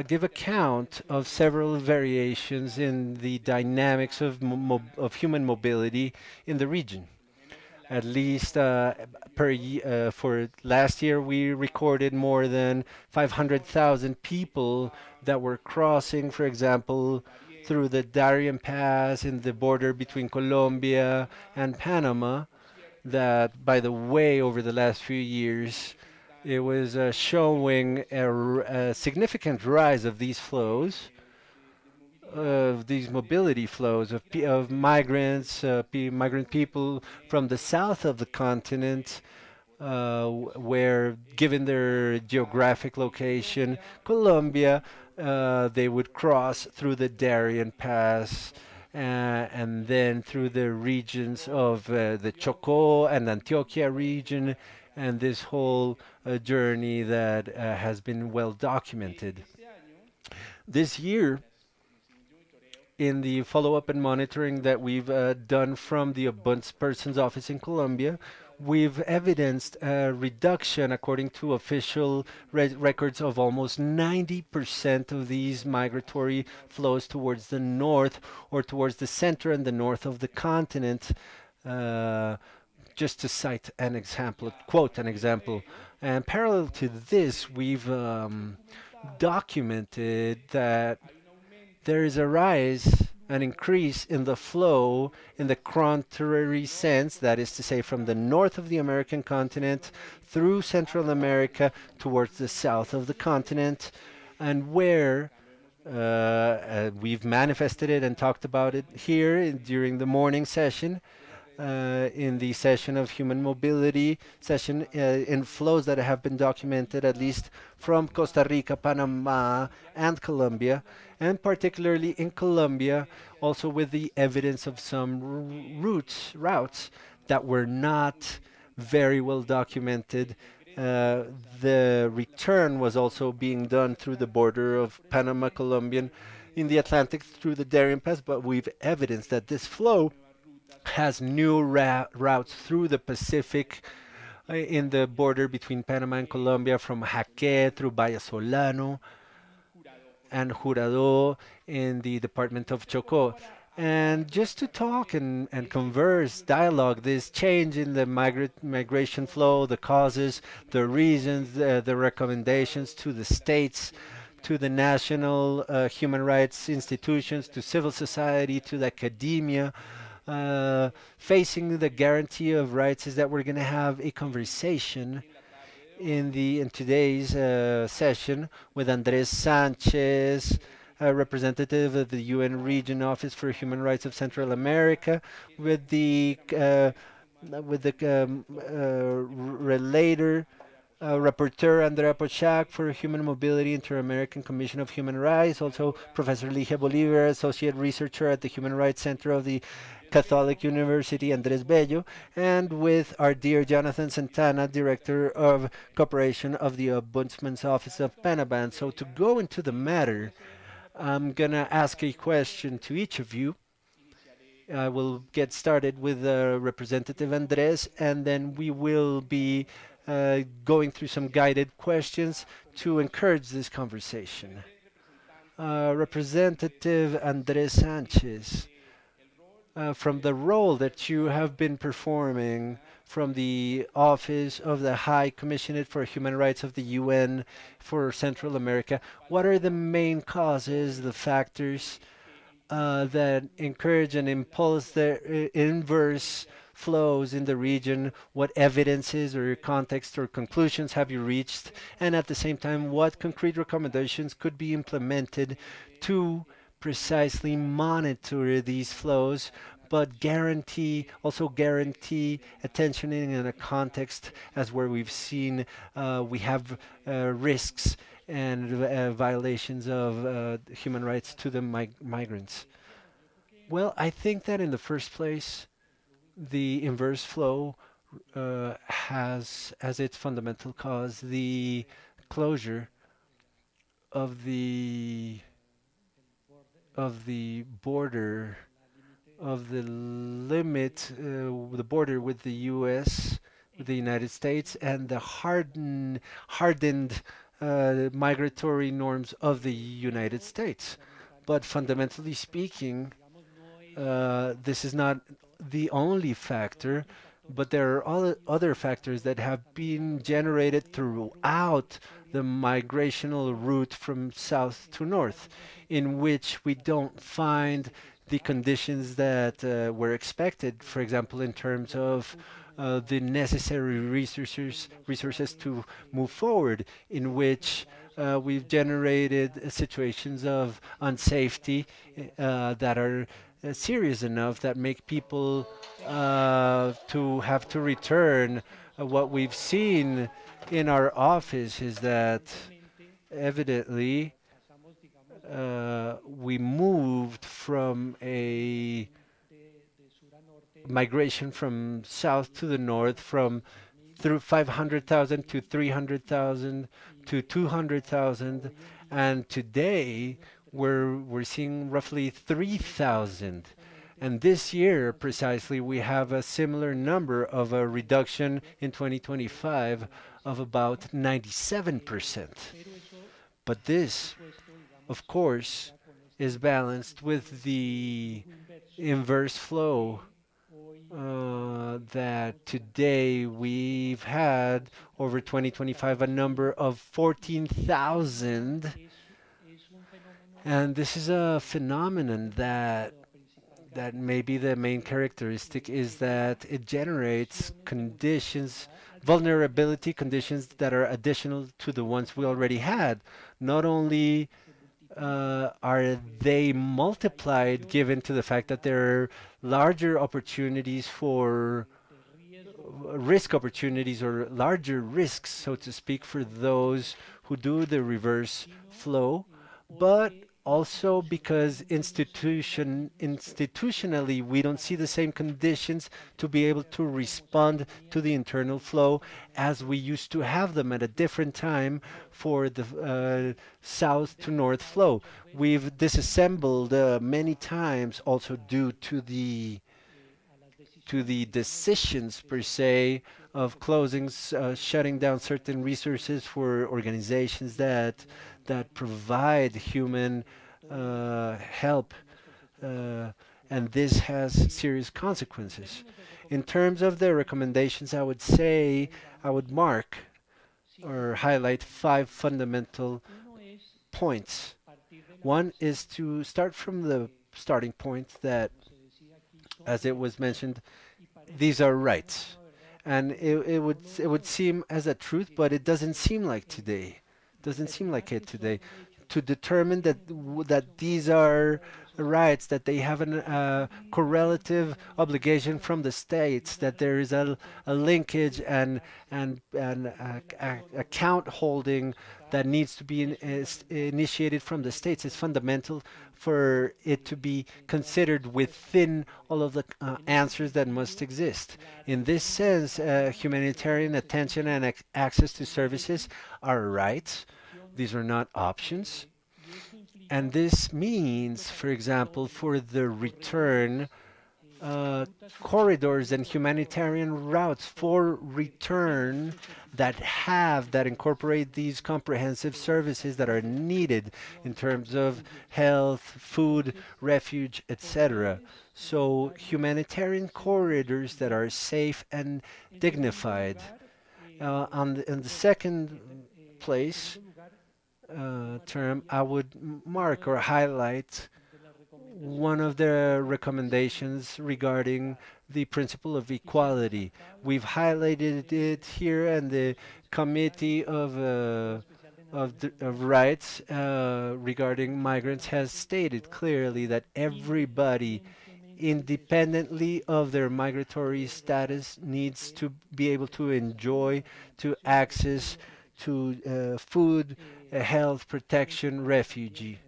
give account of several variations in the dynamics of, of human mobility in the region. At least for last year, we recorded more than 500,000 people that were crossing, for example, through the Darien Pass in the border between Colombia and Panama. That, by the way, over the last few years, it was showing a significant rise of these flows, of these mobility flows of migrants, migrant people from the south of the continent, where, given their geographic location, Colombia, they would cross through the Darien Pass. And then through the regions of the Chocó and Antioquia region, and this whole journey that has been well documented. This year, in the follow-up and monitoring that we've done from the Ombudsperson's office in Colombia, we've evidenced a reduction, according to official records, of almost 90% of these migratory flows towards the north or towards the center and the north of the continent. Uh, just to cite an example, quote an example. And parallel to this, we've documented that there is a rise, an increase in the flow in the contrary sense, that is to say, from the north of the American continent through Central America towards the south of the continent, and where we've manifested it and talked about it here during the morning session. In the session of human mobility session in flows that have been documented at least from Costa Rica, Panama, and Colombia, and particularly in Colombia, also with the evidence of some routes that were not very well documented. The return was also being done through the border of Panama, Colombian, in the Atlantic through the Darien Pass, but we've evidenced that this flow has new routes through the Pacific in the border between Panama and Colombia from Jaque through Valle Solano and Jurado in the department of Chocó. And just to talk and converse, dialogue, this change in the migration flow, the causes, the reasons, the recommendations to the states, to the national human rights institutions, to civil society, to the academia, facing the guarantee of rights, is that we're going to have a conversation in today's session with Andres Sanchez, a representative of the UN Region Office for Human Rights of Central America, with the relator, Rapporteur Andrea Pochak for Human Mobility, Inter-American Commission of Human Rights, also Professor Ligia Bolivar, Associate Researcher at the Human Rights Center of the Catholic University, Andres Bello, and with our dear Jonathan Santana, Director of Cooperation of the Ombudsman's Office of Panama. And so to go into the matter, I'm going to ask a question to each of you. I will get started with Representative Andres, and then we will be going through some guided questions to encourage this conversation. Representative Andres Sanchez, from the role that you have been performing from the Office of the High Commissioner for Human Rights of the UN for Central America, what are the main causes, the factors that encourage and impulse the inverse flows in the region? What evidences or context or conclusions have you reached? And at the same time, what concrete recommendations could be implemented to precisely monitor these flows, but also guarantee attention in a context as where we've seen we have risks and violations of human rights to the migrants? Well, I think that in the first place, the inverse flow has as its fundamental cause the closure of the border of the limit, the border with the U.S., with the United States, and the hardened migratory norms of the United States. But fundamentally speaking, this is not the only factor, but there are other factors that have been generated throughout the migrational route from south to north, in which we don't find the conditions that were expected, for example, in terms of the necessary resources to move forward, in which we've generated situations of unsafety that are serious enough that make people to have to return. What we've seen in our office is that evidently we moved from a migration from south to the north from through 500,000 to 300,000 to 200,000, and today we're seeing roughly 3,000. And this year, precisely, we have a similar number of a reduction in 2025 of about 97%. But this, of course, is balanced with the inverse flow that today we've had over 2025 a number of 14,000, and this is a phenomenon that maybe the main characteristic is that it generates conditions, vulnerability conditions that are additional to the ones we already had. Not only are they multiplied given to the fact that there are larger opportunities for risk opportunities or larger risks, so to speak, for those who do the reverse flow, but also because institutionally we don't see the same conditions to be able to respond to the internal flow as we used to have them at a different time for the south to north flow. We've disassembled many times also due to the decisions per se of closing, shutting down certain resources for organizations that provide human help, and this has serious consequences. In terms of the recommendations, I would say I would mark or highlight five fundamental points. One is to start from the starting point that, as it was mentioned, these are rights. And it would seem as a truth, but it doesn't seem like today. Doesn't seem like it today. To determine that these are rights, that they have a correlative obligation from the states, that there is a linkage and account holding that needs to be initiated from the states is fundamental for it to be considered within all of the answers that must exist. In this sense, humanitarian attention and access to services are rights. These are not options. And this means, for example, for the return uh, corridors and humanitarian routes for return that incorporate these comprehensive services that are needed in terms of health, food, refuge, etc. So humanitarian corridors that are safe and dignified. In the second place term, I would mark or highlight one of the recommendations regarding the principle of equality. We've highlighted it here, and the Committee of Rights regarding migrants has stated clearly that everybody, independently of their migratory status, needs to be able to enjoy, to access to food, health, protection, refugee.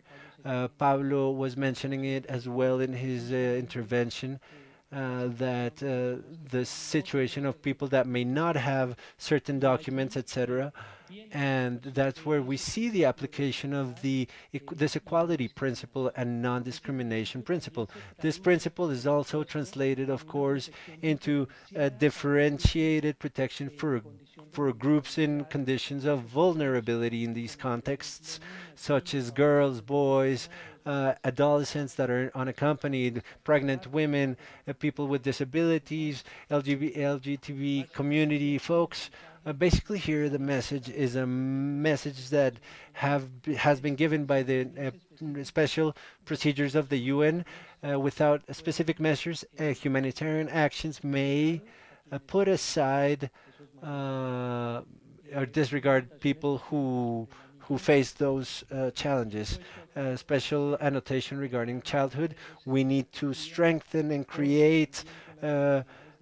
Pablo was mentioning it as well in his intervention, that the situation of people that may not have certain documents, etc., and that's where we see the application of this equality principle and non-discrimination principle. This principle is also translated, of course, into differentiated protection for groups in conditions of vulnerability in these contexts, such as girls, boys, adolescents that are unaccompanied, pregnant women, people with disabilities, LGBT community folks. Basically, here the message is a message that has been given by the special procedures of the UN. Without specific measures, humanitarian actions may put aside or disregard people who face those challenges. Special annotation regarding childhood. We need to strengthen and create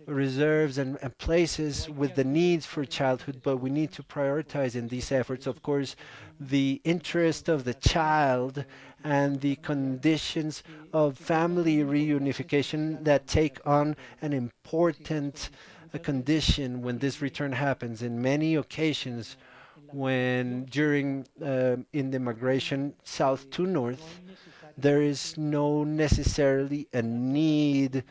reserves and places with the needs for childhood, but we need to prioritize in these efforts, of course, the interest of the child and the conditions of family reunification that take on an important condition when this return happens. In many occasions, when during in the migration south to north, there is no necessarily a need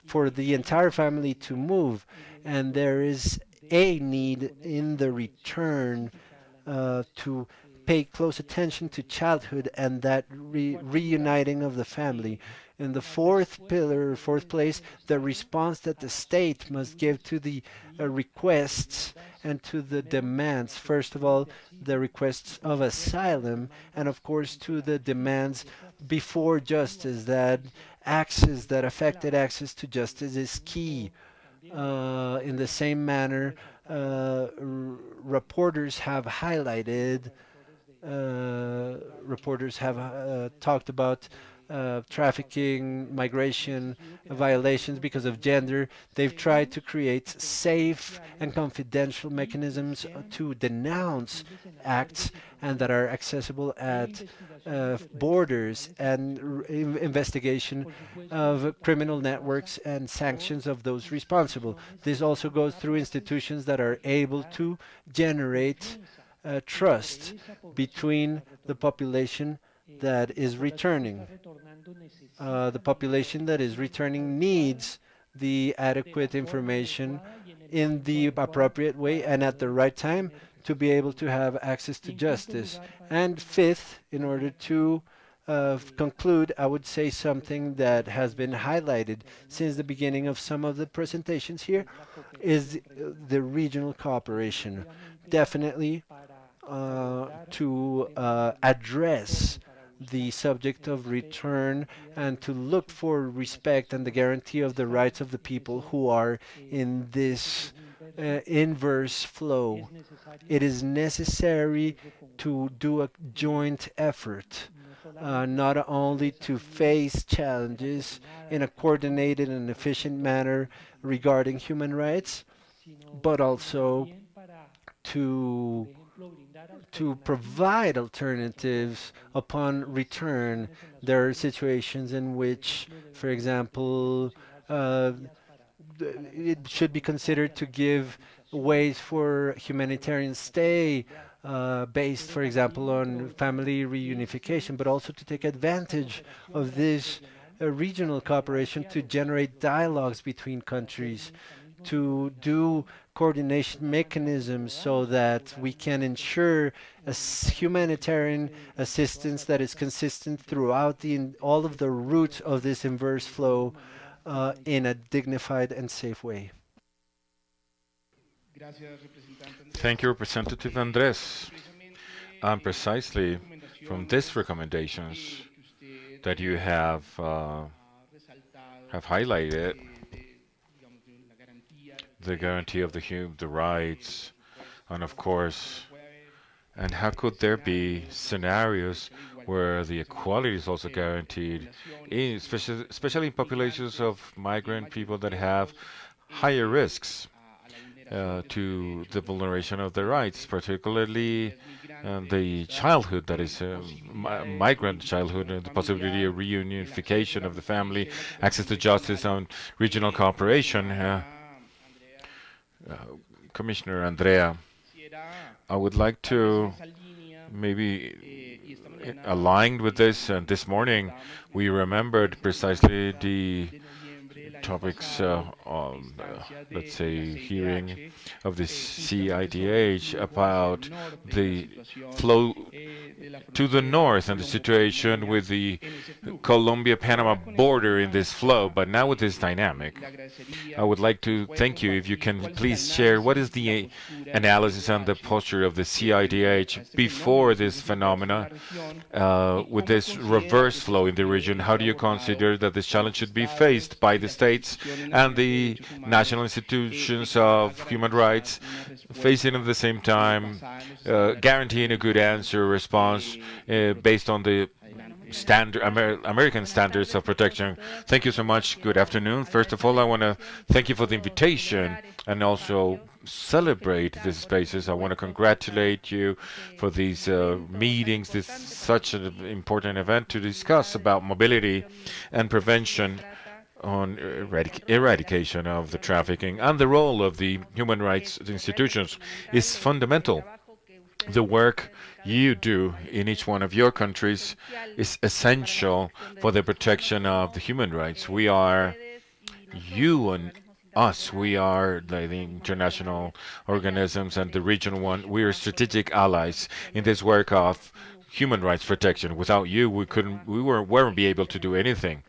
for the entire family to move, and there is a need in the return to pay close attention to childhood and that reuniting of the family. In the fourth pillar, fourth place, the response that the state must give to the requests and to the demands. First of all, the requests of asylum, and of course, to the demands before justice, that access, that affected access to justice is key. In the same manner, reporters have highlighted, reporters have talked about trafficking, migration, violations because of gender. They've tried to create safe and confidential mechanisms to denounce acts and that are accessible at borders and investigation of criminal networks and sanctions of those responsible. This also goes through institutions that are able to generate trust between the population that is returning. The population that is returning needs the adequate information in the appropriate way and at the right time to be able to have access to justice. And fifth, in order to conclude, I would say something that has been highlighted since the beginning of some of the presentations here is the regional cooperation. Definitely to address the subject of return and to look for respect and the guarantee of the rights of the people who are in this inverse flow. It is necessary to do a joint effort, not only to face challenges in a coordinated and efficient manner regarding human rights, but also to provide alternatives upon return. There are situations in which, for example, it should be considered to give ways for humanitarian stay based, for example, on family reunification, but also to take advantage of this regional cooperation to generate dialogues between countries, to do coordination mechanisms so that we can ensure humanitarian assistance that is consistent throughout all of the routes of this inverse flow in a dignified and safe way. Thank you, Representative Andres. And precisely from these recommendations that you have highlighted, the guarantee of the rights, and of course, and how could there be scenarios where the equality is also guaranteed, especially in populations of migrant people that have higher risks to the vulneration of their rights, particularly the childhood, that is migrant childhood, and the possibility of reunification of the family, access to justice, and regional cooperation. Uh, Commissioner Andrea, I would like to maybe aligned with this, and this morning we remembered precisely the topics on, let's say, hearing of the CIDH about the flow to the north and the situation with the Colombia-Panama border in this flow. But now with this dynamic, I would like to thank you if you can please share what is the analysis and the posture of the CIDH before this phenomena with this reverse flow in the region. How do you consider that this challenge should be faced by the states and the national institutions of human rights, facing at the same time, guaranteeing a good answer, response based on the American standards of protection? Thank you so much. Good afternoon. First of all, I want to thank you for the invitation and also celebrate these spaces. I want to congratulate you for these meetings, this such an important event to discuss about mobility and prevention on eradication of the trafficking, and the role of the human rights institutions is fundamental. The work you do in each one of your countries is essential for the protection of the human rights. We are, you and us, we are the international organisms and the regional one. We are strategic allies in this work of human rights protection. Without you, weren't be able to do anything.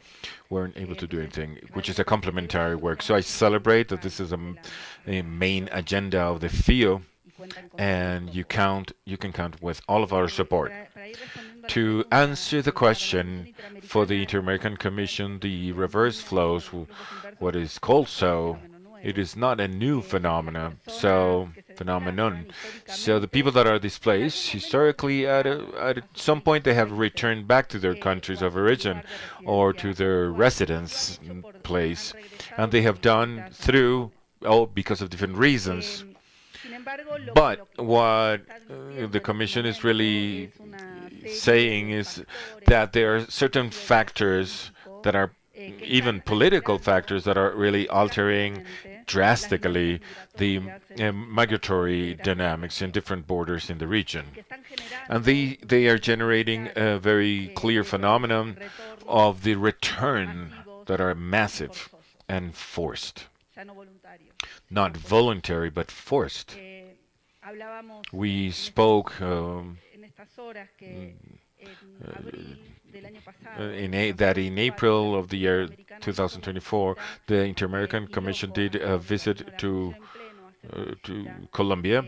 Weren't able to do anything, which is a complementary work. So I celebrate that this is a main agenda of the FIO, and you can count with all of our support. To answer the question for the Inter-American Commission, the reverse flows, what is called so, it is not a new phenomenon. So the people that are displaced, historically, at some point, they have returned back to their countries of origin or to their residence place, and they have done through, because of different reasons. But what the Commission is really saying is that there are certain factors that are even political factors that are really altering drastically the migratory dynamics in different borders in the region. And they are generating a very clear phenomenon of the return that are massive and forced. Not voluntary, but forced. We spoke that in April of the year 2024, the Inter-American Commission did a visit to Colombia.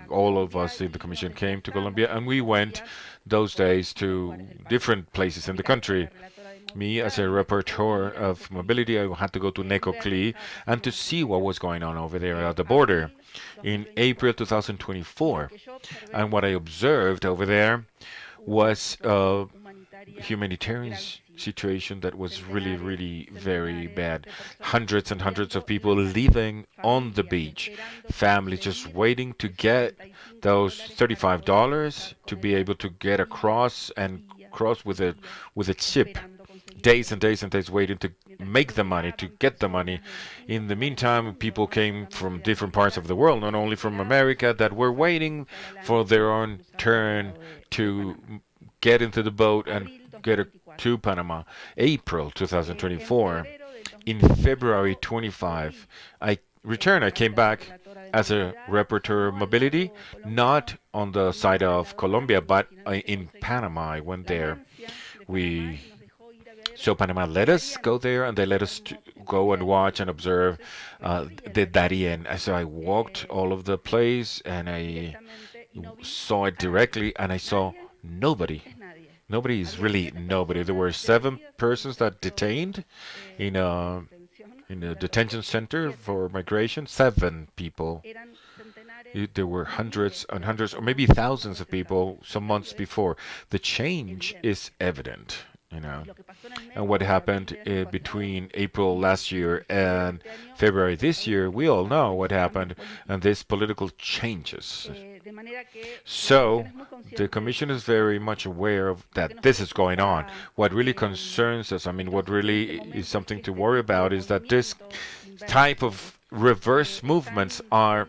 All of us in the Commission came to Colombia, and we went those days to different places in the country. Me, as a rapporteur of mobility, I had to go to Necoclí and to see what was going on over there at the border in April 2024. And what I observed over there was a humanitarian situation that was really, really very bad. Hundreds and hundreds of people living on the beach, families just waiting to get those $35 to be able to get across and cross with a ship. Days and days and days waiting to make the money, to get the money. In the meantime, people came from different parts of the world, not only from America, that were waiting for their own turn to get into the boat and get to Panama. April 2024. In February 25, I came back as a rapporteur of mobility, not on the side of Colombia, but in Panama. I went there. So Panama let us go there, and they let us go and watch and observe the Darien. So I walked all of the place, and I saw it directly, and I saw nobody. Nobody is really nobody. There were 7 persons that detained in a detention center for migration. 7 people. There were hundreds and hundreds, or maybe thousands of people some months before. The change is evident. you know. And what happened between April last year and February this year, we all know what happened, and this political changes. So the Commission is very much aware of that this is going on. What really concerns us, I mean, what really is something to worry about is that this type of reverse movements are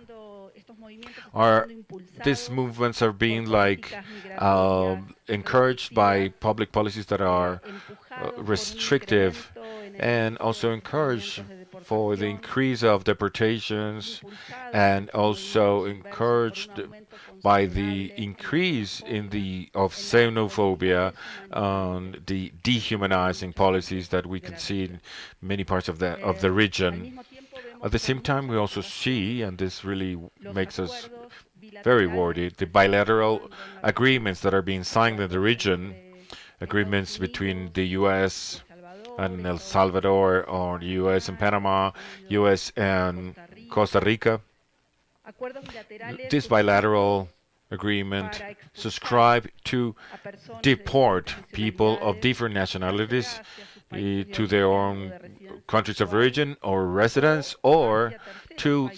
these movements are being like encouraged by public policies that are restrictive and also encouraged for the increase of deportations and also encouraged by the increase in the of xenophobia and the dehumanizing policies that we can see in many parts of the region. At the same time, we also see, and this really makes us very worried, the bilateral agreements that are being signed in the region, agreements between the U.S. and El Salvador, or the U.S. and Panama, U.S. and Costa Rica. This bilateral agreement subscribe to deport people of different nationalities to their own countries of origin or residence, or to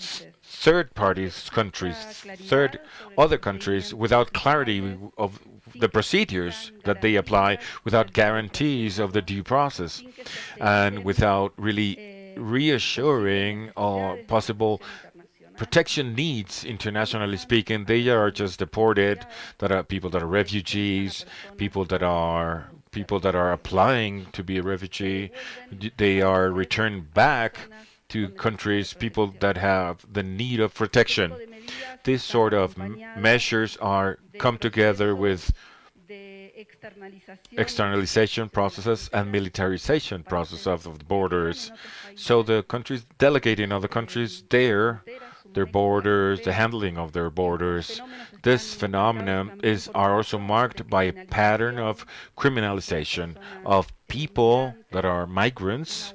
third parties countries, third other countries, without clarity of the procedures that they apply, without guarantees of the due process, and without really reassuring or possible protection needs, internationally speaking. They are just deported, that are people that are refugees, people that are applying to be a refugee. They are returned back to countries, people that have the need of protection. These sort of measures are come together with externalization processes and militarization process of the borders. So the countries delegate in other countries their borders, the handling of their borders. This phenomenon are also marked by a pattern of criminalization of people that are migrants,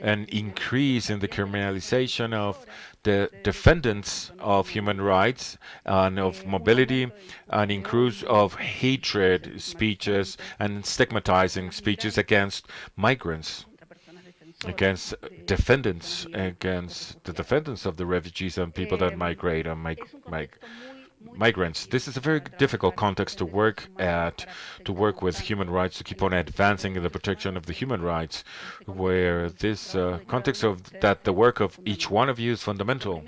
an increase in the criminalization of the defendants of human rights and of mobility, an increase of hatred speeches and stigmatizing speeches against migrants, against against the defendants of the refugees and people that migrate and migrants. This is a very difficult context to work with human rights, to keep on advancing in the protection of the human rights, where this context of that the work of each one of you is fundamental.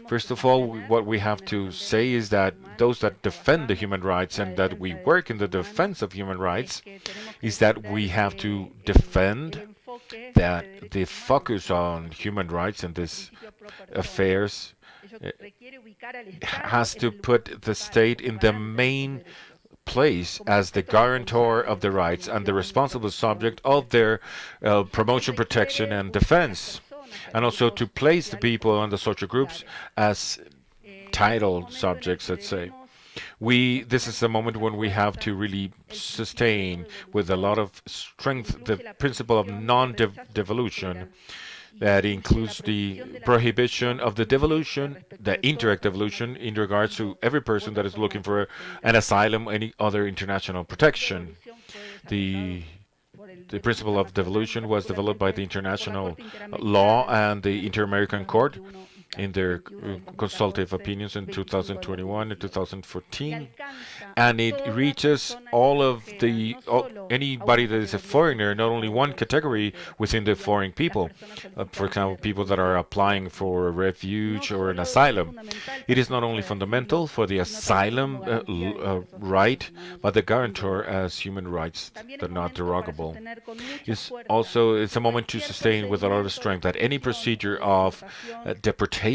First of all, what we have to say is that those that defend the human rights and that we work in the defense of human rights is that we have to defend that the focus on human rights and these affairs has to put the state in the main place as the guarantor of the rights and the responsible subject of their promotion, protection, and defense. And also to place the people and the social groups as title subjects, let's say. This is a moment when we have to really sustain with a lot of strength the principle of non-devolution. That includes the prohibition of the devolution, the indirect devolution, in regards to every person that is looking for an asylum, any other international protection. The principle of devolution was developed by the international law and the Inter-American Court in their consultative opinions in 2021 and 2014, and it reaches anybody that is a foreigner, not only one category within the foreign people. For example, people that are applying for a refuge or an asylum. It is not only fundamental for the asylum right, but the guarantor as human rights that are not derogable. It's a moment to sustain with a lot of strength that any procedure of deportation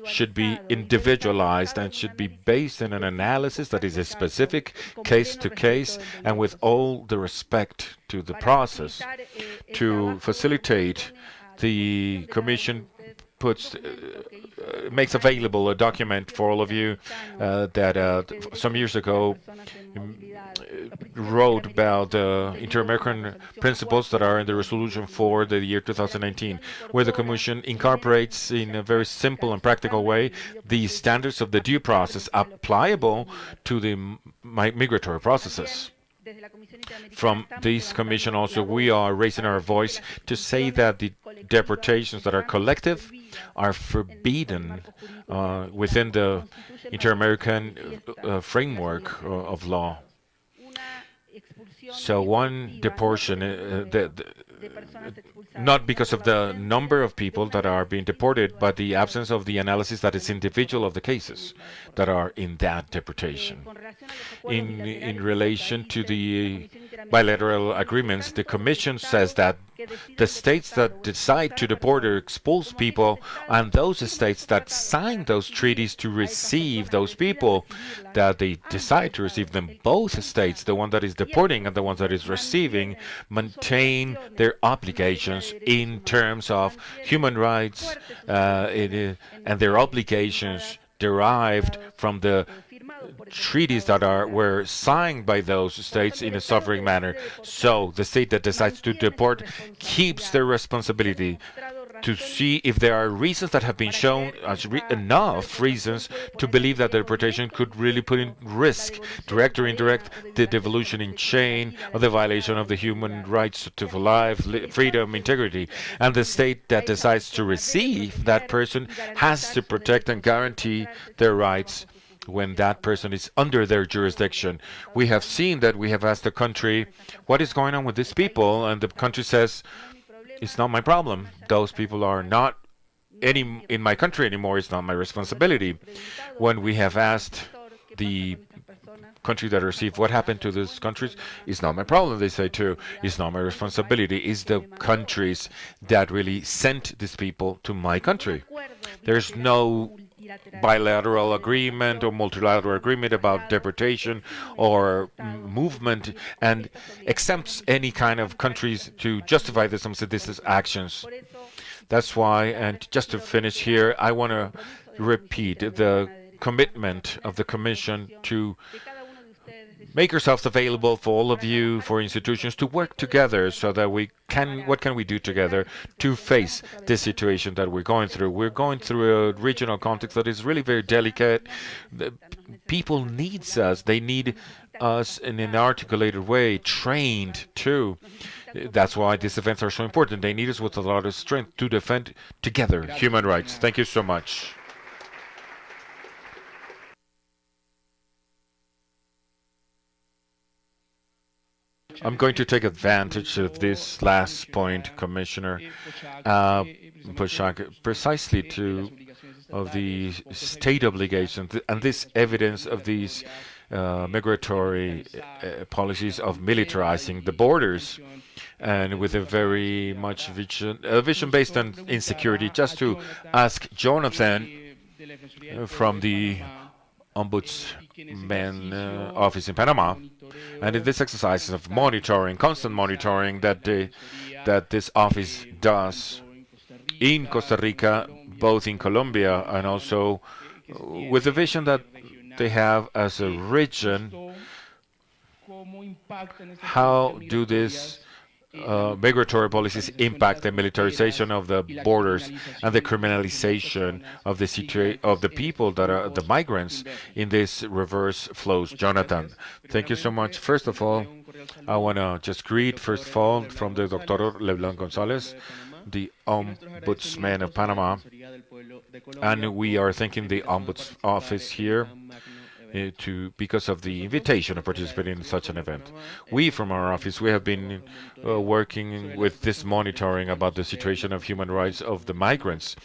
should be individualized and should be based on an analysis that is a specific case to case and with all the respect to the process. To facilitate, the Commission makes available a document for all of you that some years ago wrote about inter-American principles that are in the resolution for the year 2019, where the Commission incorporates in a very simple and practical way the standards of the due process applicable to the migratory processes. From this commission also, we are raising our voice to say that the deportations that are collective are forbidden within the inter-American framework of law. So one deportation, not because of the number of people that are being deported, but the absence of the analysis that is individual of the cases that are in that deportation. In relation to the bilateral agreements, the Commission says that the states that decide to deport or expulse people and those states that sign those treaties to receive those people, that they decide to receive them, both states, the one that is deporting and the one that is receiving, maintain their obligations in terms of human rights and their obligations derived from the treaties that were signed by those states in a sovereign manner. So the state that decides to deport keeps their responsibility to see if there are reasons that have been shown as enough reasons to believe that the deportation could really put in risk, direct or indirect, the devolution in chain or the violation of the human rights to life, freedom, integrity. And the state that decides to receive that person has to protect and guarantee their rights when that person is under their jurisdiction. We have seen that we have asked the country, what is going on with these people? And the country says, it's not my problem. Those people are not in my country anymore. It's not my responsibility. When we have asked the country that received what happened to these countries, it's not my problem, they say too. It's not my responsibility. It's the countries that really sent these people to my country. There's no bilateral agreement or multilateral agreement about deportation or movement and exempts any kind of countries to justify this and these actions. That's why, and just to finish here, I want to repeat the commitment of the Commission to make yourselves available for all of you, for institutions to work together so that what can we do together to face this situation that we're going through? We're going through a regional context that is really very delicate. The people needs us. They need us in an articulated way, trained too. That's why these events are so important. They need us with a lot of strength to defend together human rights. Thank you so much. I'm going to take advantage of this last point, Commissioner Pochak, precisely of the state obligations and this evidence of these migratory policies of militarizing the borders, and with a very much vision based on insecurity. Just to ask Jonathan from the Ombudsman office in Panama, and in this exercise of monitoring, constant monitoring that this office does in Costa Rica, both in Colombia and also with the vision that they have as a region, how do these migratory policies impact the militarization of the borders and the criminalization of the people that are the migrants in these reverse flows? Jonathan, thank you so much. First of all, I want to just greet, first of all, from the Dr. Leblanc Gonzalez, the Ombudsman of Panama, and we are thanking the Ombuds office here because of the invitation to participate in such an event. We, from our office, we have been working with this monitoring about the situation of human rights of the migrants.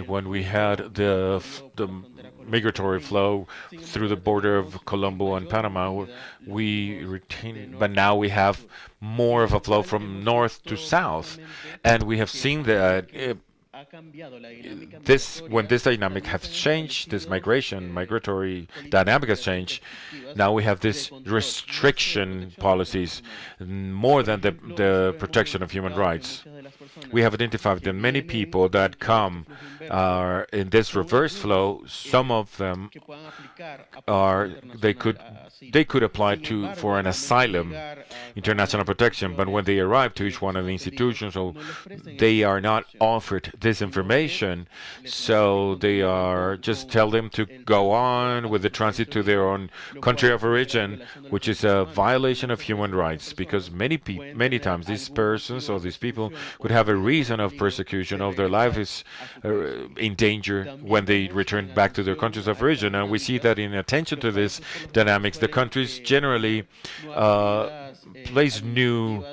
When we had the migratory flow through the border of Colombo and Panama, we retained, but now we have more of a flow from north to south, and we have seen that when this dynamic has changed, this migratory dynamic has changed. Now we have this restriction policies more than the protection of human rights. we have identified that many people that come are in this reverse flow. Some of them are they could apply to for an asylum, international protection, but when they arrive to each one of the institutions, so they are not offered this information, so they are just tell them to go on with the transit to their own country of origin, which is a violation of human rights, because many times these persons or these people could have a reason of persecution, of their life is in danger when they return back to their countries of origin. And we see that in attention to this dynamics, the countries generally place new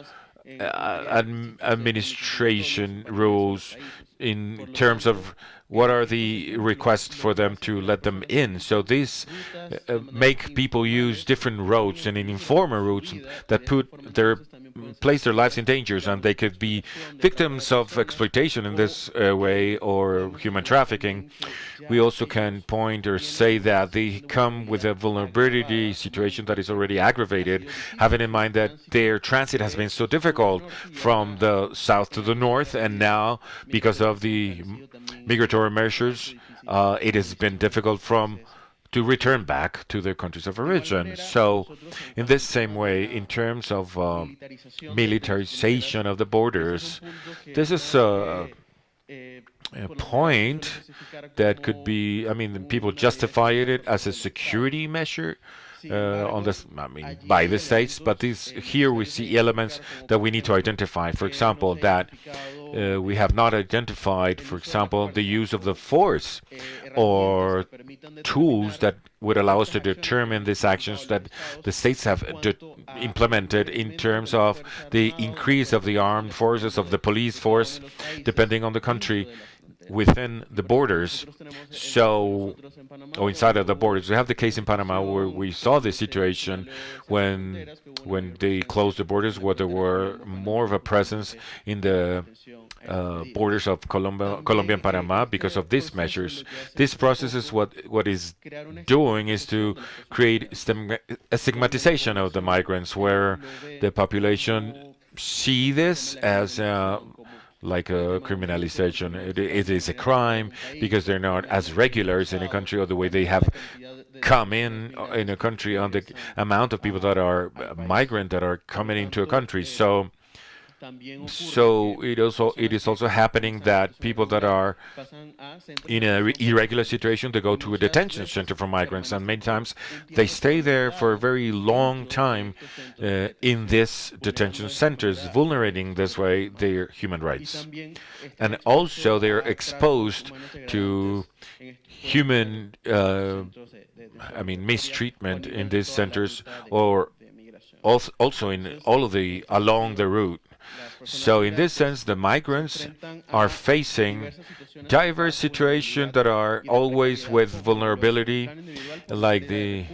administration rules in terms of what are the requests for them to let them in. So these make people use different routes and informal routes that put their place their lives in dangers, and they could be victims of exploitation in this way or human trafficking. We also can point or say that they come with a vulnerability situation that is already aggravated, having in mind that their transit has been so difficult from the south to the north, and now because of the migratory measures, it has been difficult to return back to their countries of origin. So, in this same way, in terms of militarization of the borders, this is a point that could be, I mean, people justify it as a security measure on this, I mean, by the states, but here we see elements that we need to identify. For example, that we have not identified, for example, the use of the force or tools that would allow us to determine these actions that the states have implemented in terms of the increase of the armed forces of the police force, depending on the country within the borders, so or inside of the borders. We have the case in Panama where we saw this situation when they closed the borders, where there were more of a presence in the borders of Colombia and Panama because of these measures. This process is what is doing is to create a stigmatization of the migrants, where the population see this as like a criminalization. It is a crime because they're not as regulars in a country, or the way they have come in a country, on the amount of people that are migrant that are coming into a country. So it is also happening that people that are in an irregular situation, they go to a detention center for migrants, and many times they stay there for a very long time in these detention centers, vulnerating this way their human rights. And also they are exposed to human, I mean, mistreatment in these centers, or also in all of the along the route. So in this sense, the migrants are facing diverse situations that are always with vulnerability, like the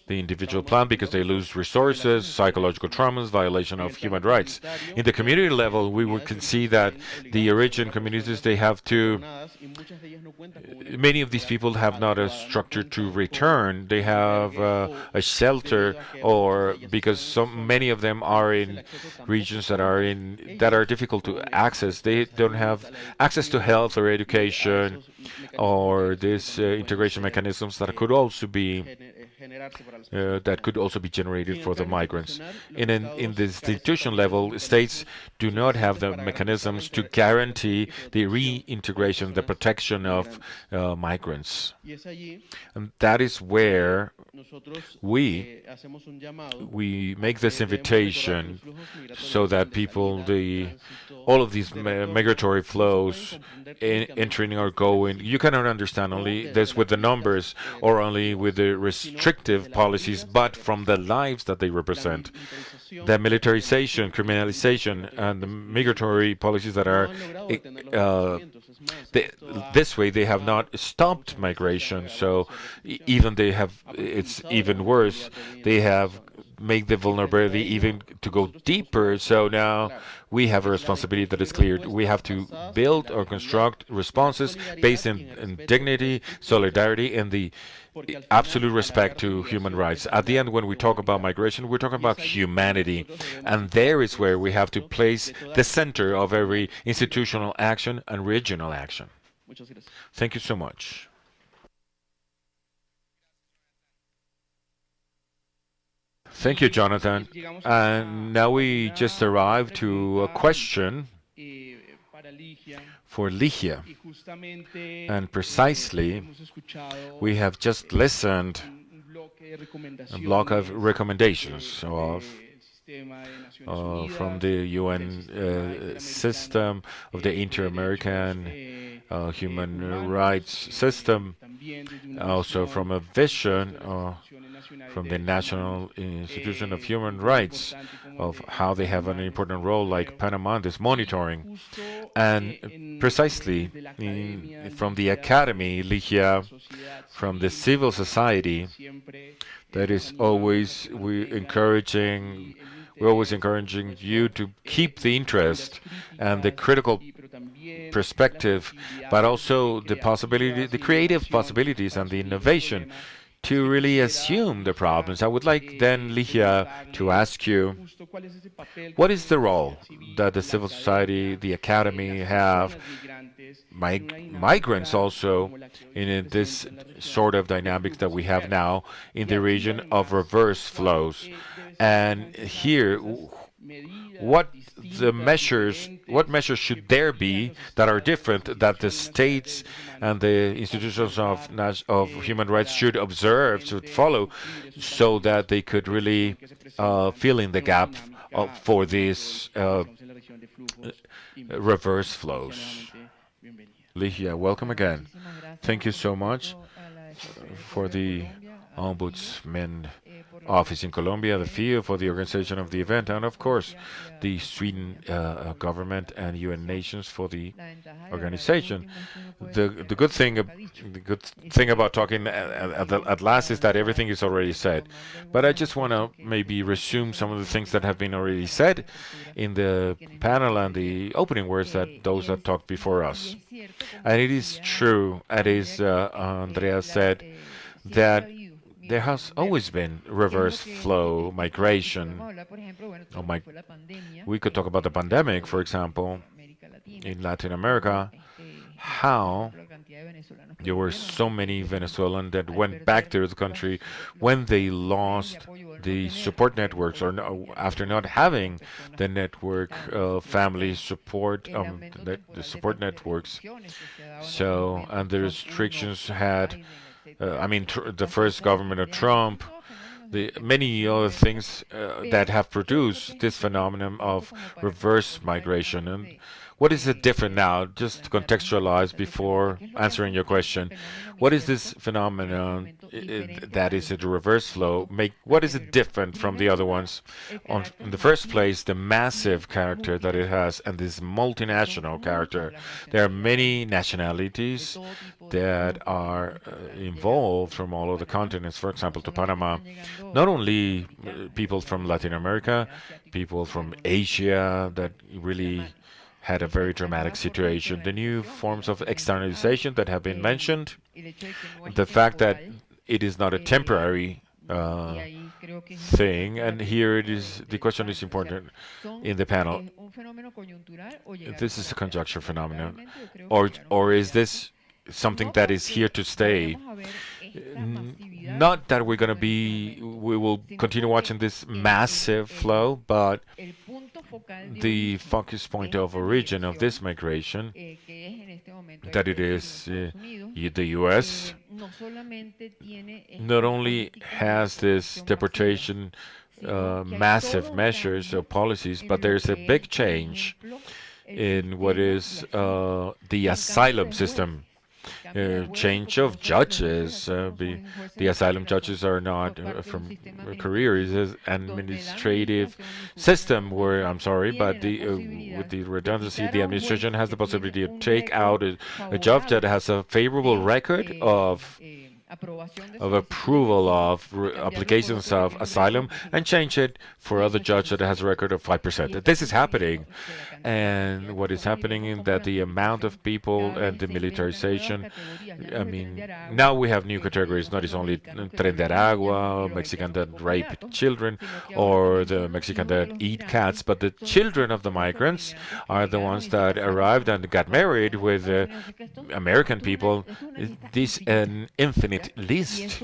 individual plan, because they lose resources, psychological traumas, violation of human rights. In the community level, can see that the origin communities, they have to, many of these people have not a structure to return. They have a shelter, or because many of them are in regions that are difficult to access. They don't have access to health or education, or these integration mechanisms that could also be generated for the migrants. In the institution level, states do not have the mechanisms to guarantee the reintegration, the protection of migrants. And that is where we make this invitation, so that people, all of these migratory flows entering or going, you cannot understand only this with the numbers or only with the restrictive policies, but from the lives that they represent. The militarization, criminalization, and the migratory policies that are this way, they have not stopped migration. So even it's even worse. They have make the vulnerability even to go deeper. So now we have a responsibility that is clear. We have to build or construct responses based in dignity, solidarity, and the absolute respect to human rights. At the end, when we talk about migration, we're talking about humanity. And there is where we have to place the center of every institutional action and regional action. Thank you so much. Thank you, Jonathan. And now we just arrived to a question for Ligia. And precisely, we have just listened a block of recommendations from the UN system, of the Inter-American human rights system, also from a vision from the National Institution of Human Rights of how they have an important role, like Panama, this monitoring. And precisely from the academy, Ligia, from the civil society, that is always we're always encouraging you to keep the interest and the critical perspective, but also the possibility, the creative possibilities and the innovation to really assume the problems. I would like then, Ligia, to ask you, what is the role that the civil society, the academy have, migrants also, in this sort of dynamics that we have now in the region of reverse flows? And here, what measures should there be that are different that the states and the institutions of human rights should observe, should follow, so that they could really fill in the gap for these reverse flows? Ligia, welcome again. Thank you so much for the Ombudsman office in Colombia, the FIO, for the organization of the event, and of course, the Sweden government and UN nations for the organization. The good thing about talking at last is that everything is already said. But I just want to maybe resume some of the things that have been already said in the panel and the opening words that those that talked before us. And it is true, as Andrea said, that there has always been reverse flow migration. We could talk about the pandemic, for example, in Latin America, how there were so many Venezuelans that went back to the country when they lost the support networks, or after not having the network, family support, the support networks. So, and the restrictions had the first government of Trump, the many other things that have produced this phenomenon of reverse migration. And what is it different now? Just to contextualize before answering your question, what is this phenomenon that is a reverse flow? What is it different from the other ones? In the first place, the massive character that it has and this multinational character. There are many nationalities that are involved from all of the continents. For example, to Panama, not only people from Latin America, people from Asia that really had a very dramatic situation. The new forms of externalization that have been mentioned, the fact that it is not a temporary thing, and here the question is important in the panel. This is a conjecture phenomenon, or is this something that is here to stay? Not that we will continue watching this massive flow, but the focus point of origin of this migration, that it is the US, not only has this deportation massive measures or policies, but there's a big change in what is the asylum system. Change of judges. The asylum judges are not from careers, it's an administrative system where, I'm sorry, but with the redundancy, the administration has the possibility to take out a judge that has a favorable record of of approval of applications of asylum and change it for other judge that has a record of 5%. This is happening. And what is happening is that the amount of people and the militarization, I mean, now we have new categories, not it's only Tren de Aragua, Mexican that rape children, or the Mexican that eat cats, but the children of the migrants are the ones that arrived and got married with American people. This an infinite list.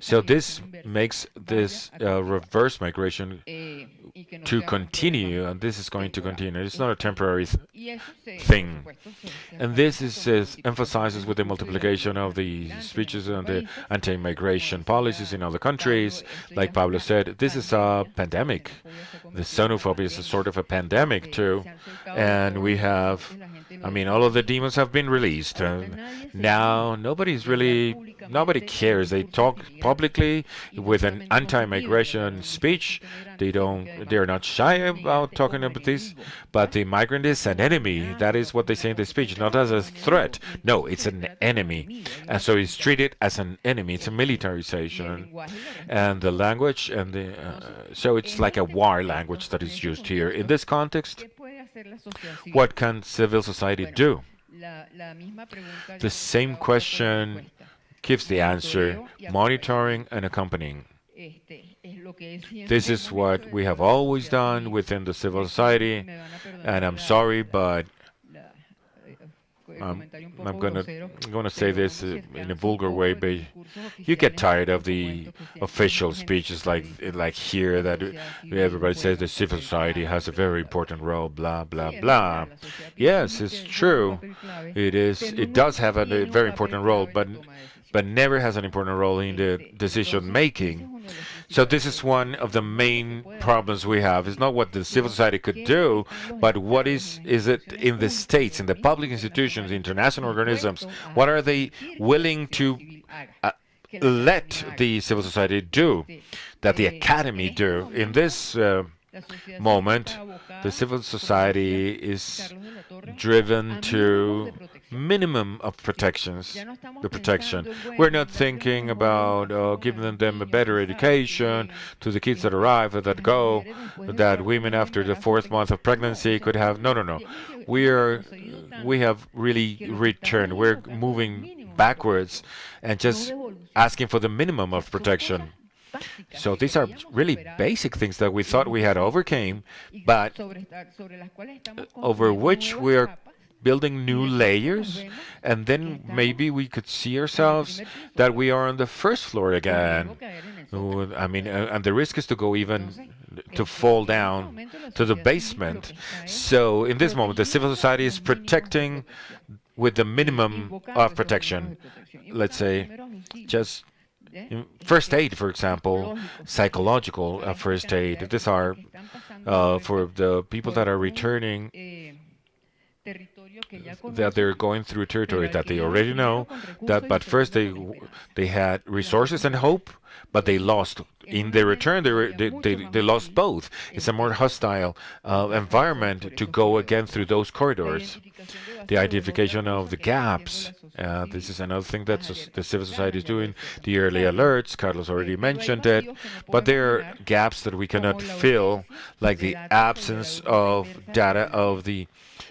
So this makes this reverse migration to continue, and this is going to continue. It's not a temporary thing. And this is emphasizes with the multiplication of the speeches and the anti-migration policies in other countries. Like Pablo said, this is a pandemic. The xenophobia is a sort of a pandemic too. And we have, I mean, all of the demons have been released. And now nobody cares. They talk publicly with an anti-migration speech. They're not shy about talking about this, but the migrant is an enemy. That is what they say in the speech, not as a threat. No, it's an enemy. And so it's treated as an enemy. It's a militarization. And the language, and so it's like a war language that is used here. In this context, what can civil society do? The same question gives the answer: monitoring and accompanying. This is what we have always done within the civil society, and I'm sorry, but I'm gonna say this in a vulgar way, but you get tired of the official speeches like here that everybody says the civil society has a very important role, blah blah blah. Yes, it's true. It is. It does have a very important role, but never has an important role in the decision making. So this is one of the main problems we have. It's not what the civil society could do, but what is it in the states, in the public institutions, international organisms? What are they willing to let the civil society do, that the academy do? In this moment, the civil society is driven to minimum of protections, the protection. We're not thinking about giving them a better education to the kids that arrive or that go, that women after the 4th month of pregnancy could have. No, no, no. We have really returned. We're moving backwards and just asking for the minimum of protection. So these are really basic things that we thought we had overcame, but over which we are building new layers, and then maybe we could see ourselves that we are on the first floor again. I mean, and the risk is to go even to fall down to the basement. So in this moment, the civil society is protecting with the minimum of protection. Let's say just first aid, for example, psychological first aid. These are for the people that are returning, that they're going through territory that they already know, that but first they had resources and hope, but they lost in their return. They lost both. It's a more hostile environment to go again through those corridors. The identification of the gaps. This is another thing that the civil society is doing. The early alerts, Carlos already mentioned it, but there are gaps that we cannot fill, like the absence of data of the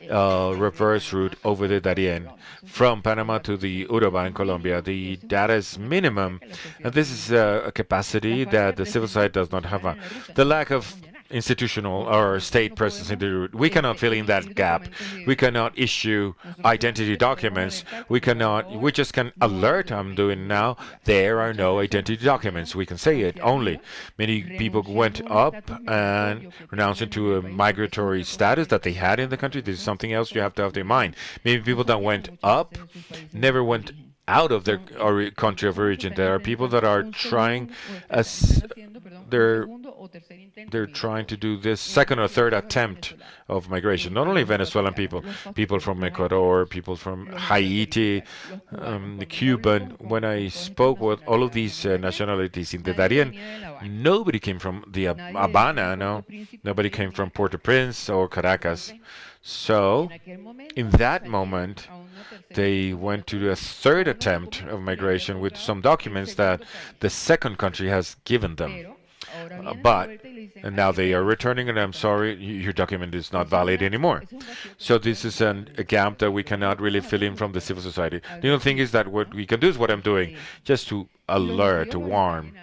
reverse route over the Darien from Panama to the Urabá in Colombia. The data is minimum, and this is a capacity that the civil society does not have. The lack of institutional or state presence in the route. We cannot fill in that gap. We cannot issue identity documents. We just can alert. I'm doing now. There are no identity documents. We can say it only. Many people went up and renounced into a migratory status that they had in the country. This is something else you have to have in mind. Many people that went up never went out of their country of origin. There are people that are trying they're trying to do this second or third attempt of migration. Not only Venezuelan people, people from Ecuador, people from Haiti, Cuban. When I spoke with all of these nationalities in the Darien, nobody came from the Habana, no. Nobody came from Port-au-Prince or Caracas. So, in that moment, they went to a third attempt of migration with some documents that the second country has given them. But and now they are returning, and I'm sorry, your document is not valid anymore. So this is a gap that we cannot really fill in from the civil society. The only thing is that what we can do is what I'm doing, just to alert, to warn.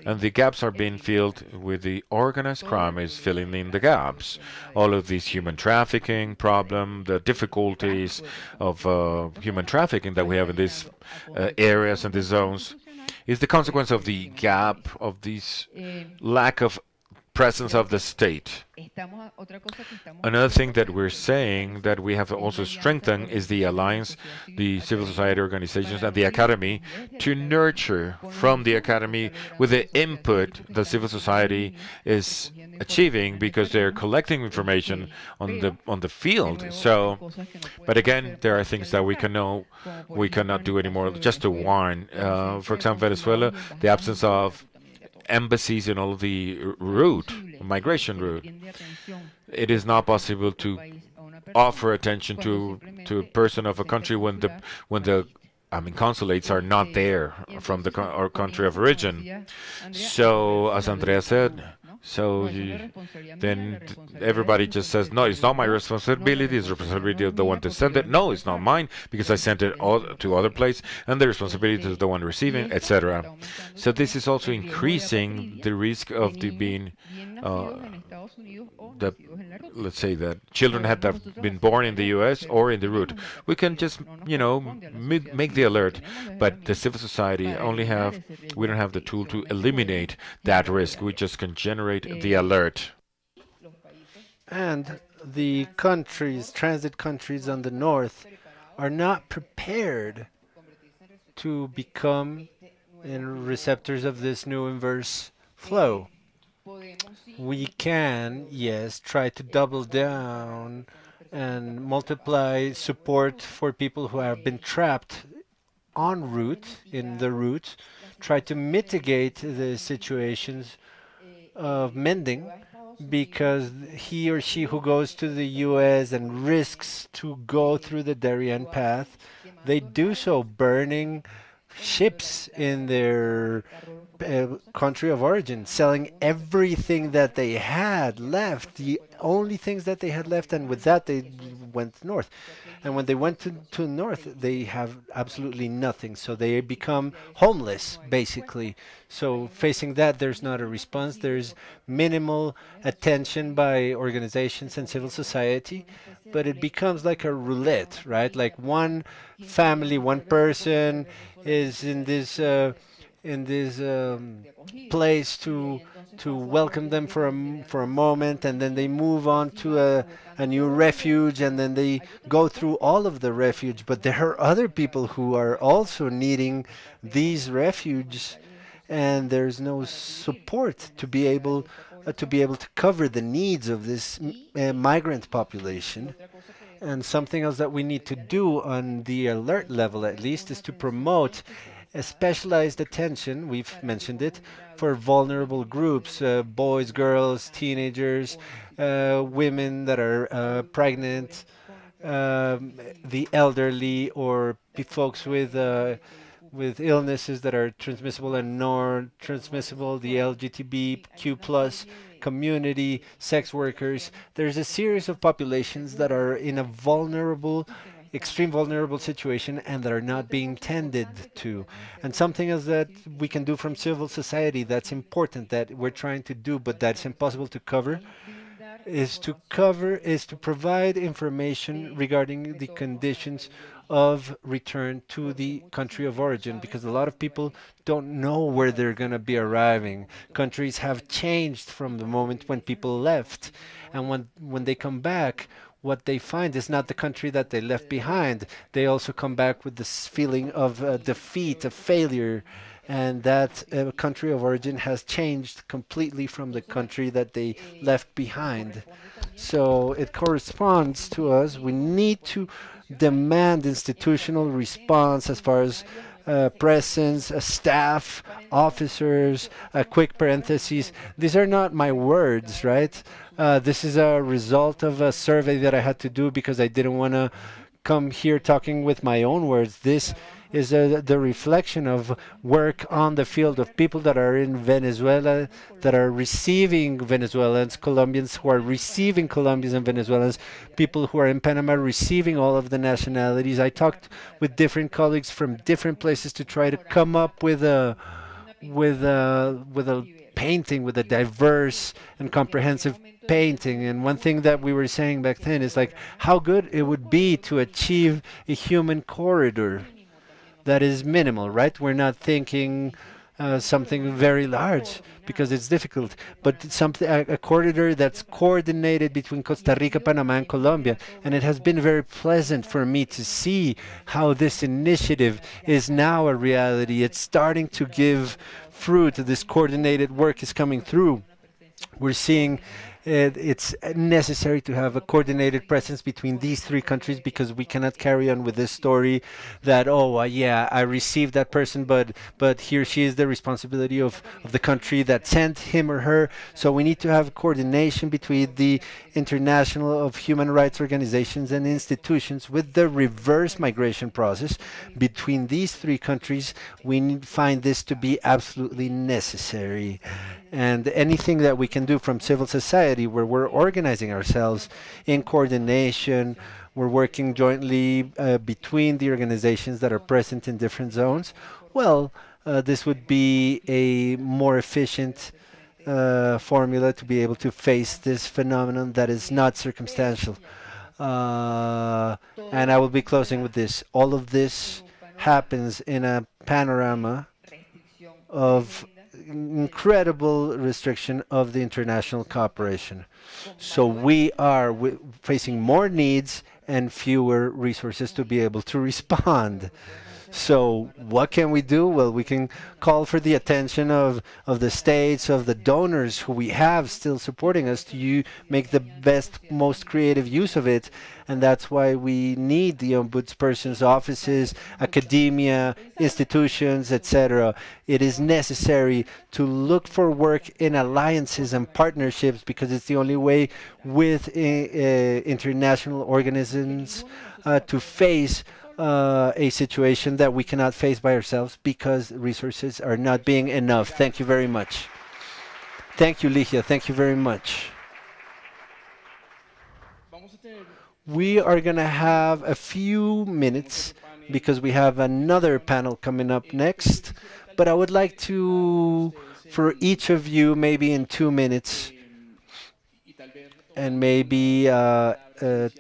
And the gaps are being filled with the organized crime is filling in the gaps. All of these human trafficking problem, the difficulties of human trafficking that we have in these areas and these zones is the consequence of the gap of this lack of presence of the state. Another thing that we're saying that we have also strengthened is the alliance, the civil society organizations, and the academy to nurture from the academy with the input the civil society is achieving because they're collecting information on the field. So, but again, there are things that we cannot do anymore. Just to warn, for example, Venezuela, the absence of embassies in all the migration route. It is not possible to offer attention to a person of a country when the I mean consulates are not there from our country of origin. So as Andrea said, then everybody just says, no, it's not my responsibility. It's the responsibility of the one to send it. No, it's not mine because I sent it all to other place, and the responsibility is the one receiving, etc. So this is also increasing the risk of the being that let's say that children had to have been born in the U.S. or in the route. We can just make the alert, but the civil society we don't have the tool to eliminate that risk. We just can generate the alert. And the countries, transit countries on the north, are not prepared to become receptors of this new inverse flow. We can, yes, try to double down and multiply support for people who have been trapped en route, in the route, try to mitigate the situations of mending because he or she who goes to the US and risks to go through the Darien path, they do so burning ships in their country of origin, selling everything that they had left, the only things that they had left, and with that they went north. And when they went to north, they have absolutely nothing. So they become homeless, basically. So facing that, there's not a response. There's minimal attention by organizations and civil society, but it becomes like a roulette, right? Like one family, one person is in this place to welcome them for a moment, and then they move on to a new refuge, and then they go through all of the refuge. But there are other people who are also needing these refuges, and there's no support to be able to cover the needs of this migrant population. And something else that we need to do on the alert level, at least, is to promote a specialized attention, we've mentioned it, for vulnerable groups, boys, girls, teenagers, women that are pregnant, the elderly, or folks with illnesses that are transmissible and non-transmissible, the LGBTQ plus community, sex workers. There's a series of populations that are in a extreme vulnerable situation and that are not being tended to. And something else that we can do from civil society that's important that we're trying to do, but that's impossible to cover, is to provide information regarding the conditions of return to the country of origin, because a lot of people don't know where they're going to be arriving. Countries have changed from the moment when people left, and when they come back, what they find is not the country that they left behind. They also come back with this feeling of defeat, of failure, and that country of origin has changed completely from the country that they left behind. So it corresponds to us. We need to demand institutional response as far as presence, staff, officers, a quick parentheses. These are not my words, right? This is a result of a survey that I had to do because I didn't want to come here talking with my own words. This is the reflection of work on the field of people that are in Venezuela, that are receiving Venezuelans, Colombians who are receiving Colombians and Venezuelans, people who are in Panama receiving all of the nationalities. I talked with different colleagues from different places to try to come up with a painting, with a diverse and comprehensive painting. And one thing that we were saying back then is like how good it would be to achieve a human corridor that is minimal, right? We're not thinking something very large because it's difficult, but something a corridor that's coordinated between Costa Rica, Panama, and Colombia. And it has been very pleasant for me to see how this initiative is now a reality. It's starting to give fruit. This coordinated work is coming through. We're seeing it's necessary to have a coordinated presence between these three countries because we cannot carry on with this story that yeah, I received that person, but here she is the responsibility of the country that sent him or her. So we need to have coordination between the international of human rights organizations and institutions with the reverse migration process between these three countries. Find this to be absolutely necessary. And anything that we can do from civil society, where we're organizing ourselves in coordination, we're working jointly between the organizations that are present in different zones, well, this would be a more efficient formula to be able to face this phenomenon that is not circumstantial. And I will be closing with this. All of this happens in a panorama of incredible restriction of the international cooperation. So we are facing more needs and fewer resources to be able to respond. So what can we do? Well, we can call for the attention of the states, of the donors who we have still supporting us to make the best, most creative use of it. And that's why we need the ombudsperson's offices, academia, institutions, etc. It is necessary to look for work in alliances and partnerships because it's the only way with international organisms to face a situation that we cannot face by ourselves because resources are not being enough. Thank you very much. Thank you, Ligia. Thank you very much. We are going to have a few minutes because we have another panel coming up next. But I would like to, for each of you, maybe in 2 minutes, and maybe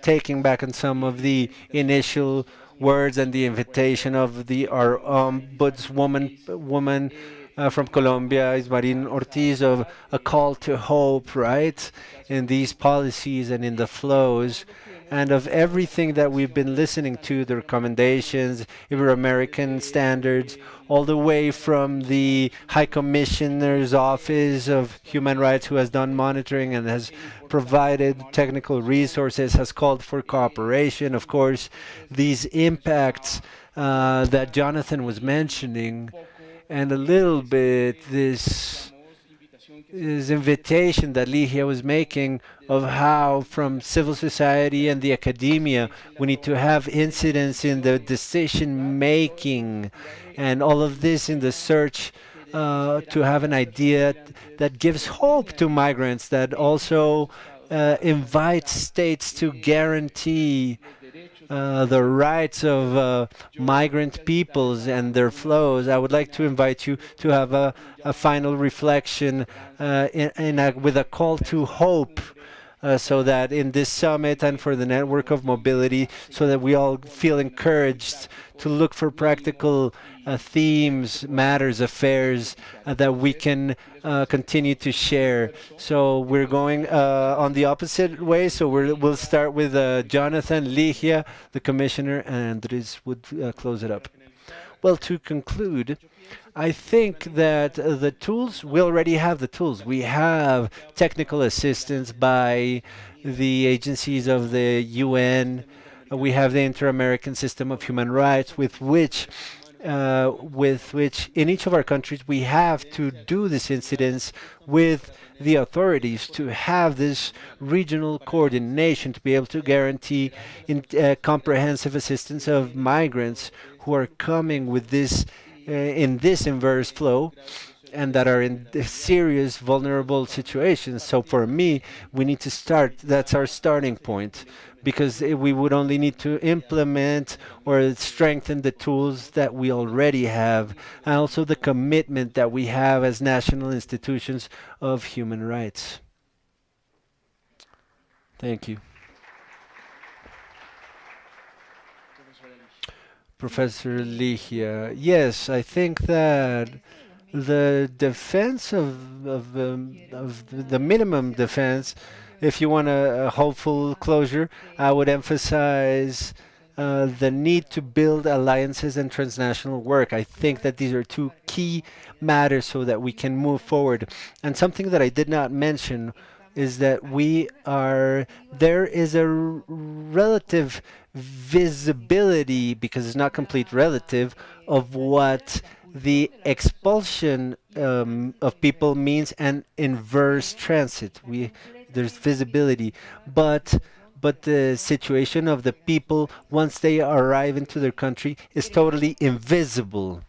taking back on some of the initial words and the invitation of our woman from Colombia, Ismarin Ortiz, of a call to hope, right, in these policies and in the flows, and of everything that we've been listening to, the recommendations, Ibero-American standards, all the way from the High Commissioner's Office of Human Rights, who has done monitoring and has provided technical resources, has called for cooperation. Of course, these impacts that Jonathan was mentioning, and a little bit this invitation that Ligia was making of how from civil society and the academia we need to have incidence in the decision making and all of this in the search to have an idea that gives hope to migrants, that also invites states to guarantee the rights of migrant peoples and their flows. I would like to invite you to have a final reflection with a call to hope, so that in this summit and for the network of mobility, so that we all feel encouraged to look for practical themes, matters, affairs that we can continue to share. So we're going on the opposite way. So we'll start with Jonathan, Ligia, the commissioner, and Andres would close it up. Well, to conclude, I think that the tools, we already have the tools. We have technical assistance by the agencies of the UN. We have the Inter-American System of Human Rights, with which with which in each of our countries we have to do this incidence with the authorities to have this regional coordination to be able to guarantee comprehensive assistance of migrants who are coming with this in this inverse flow and that are in serious vulnerable situations. So for me, we need to start. That's our starting point, because we would only need to implement or strengthen the tools that we already have, and also the commitment that we have as national institutions of human rights. Thank you. Professor Ligia. Yes, I think that the defense of the minimum defense, if you want a hopeful closure, I would emphasize the need to build alliances and transnational work. I think that these are two key matters so that we can move forward. And something that I did not mention is that there is a relative visibility, because it's not complete relative, of what the expulsion of people means and inverse transit. There's visibility, but the situation of the people once they arrive into their country is totally invisible.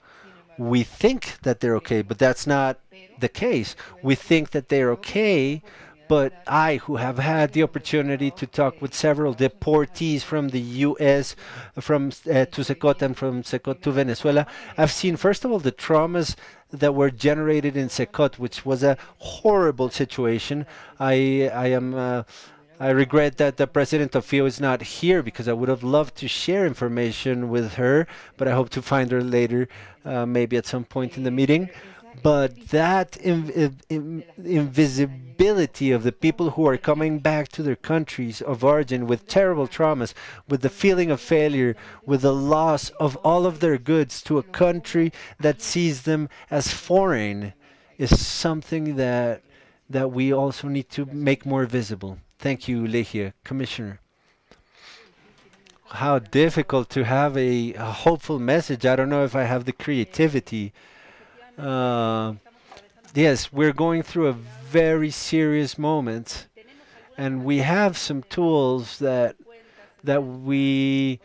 We think that they're okay, but that's not the case. We think that they're okay, but I, who have had the opportunity to talk with several deportees from the U.S., to Secot and from Secot to Venezuela, I've seen, first of all, the traumas that were generated in Secot, which was a horrible situation. I regret that the president of FIO is not here, because I would have loved to share information with her, but I hope to find her later, maybe at some point in the meeting. But that invisibility of the people who are coming back to their countries of origin with terrible traumas, with the feeling of failure, with the loss of all of their goods to a country that sees them as foreign, is something that we also need to make more visible. Thank you, Legia. Commissioner. How difficult to have a hopeful message. I don't know if I have the creativity. Uh, yes, we're going through a very serious moment, and we have some tools that we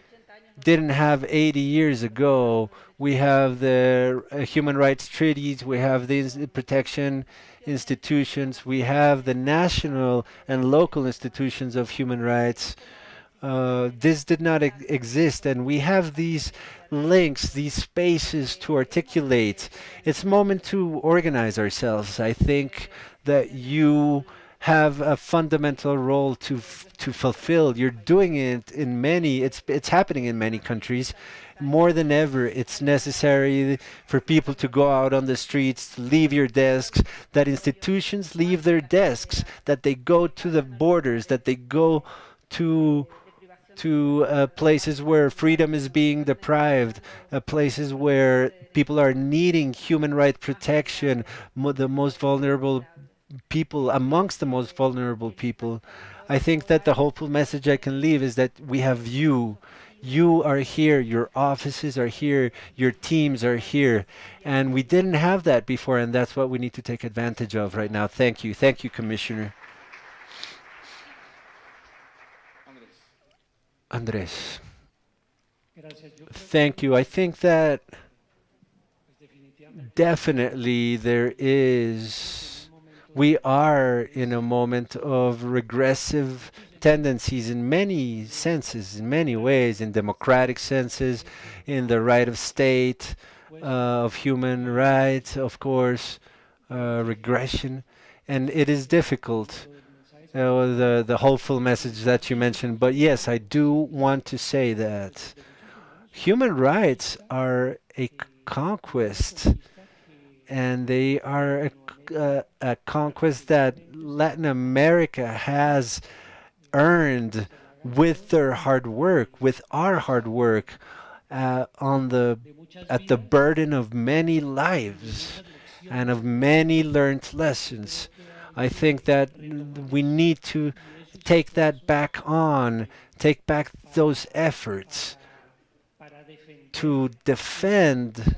didn't have 80 years ago. We have the human rights treaties, we have the protection institutions, we have the national and local institutions of human rights. This did not exist, and we have these links, these spaces to articulate. It's a moment to organize ourselves. I think that you have a fundamental role to fulfill. You're doing it in many. It's happening in many countries. More than ever, it's necessary for people to go out on the streets, leave your desks, that institutions leave their desks, that they go to the borders, that they go to places where freedom is being deprived, places where people are needing human right protection, the most vulnerable people, amongst the most vulnerable people. I think that the hopeful message I can leave is that we have you. You are here, your offices are here, your teams are here. And we didn't have that before, and that's what we need to take advantage of right now. Thank you. Thank you, Commissioner. Andres. Thank you. I think that definitely we are in a moment of regressive tendencies in many senses, in many ways, in democratic senses, in the right of state, of human rights, of course, regression. And it is difficult, the hopeful message that you mentioned. But yes, I do want to say that human rights are a conquest, and they are a conquest that Latin America has earned with their hard work, with our hard work, at the burden of many lives and of many learned lessons. I think that we need to take that back on, take back those efforts to defend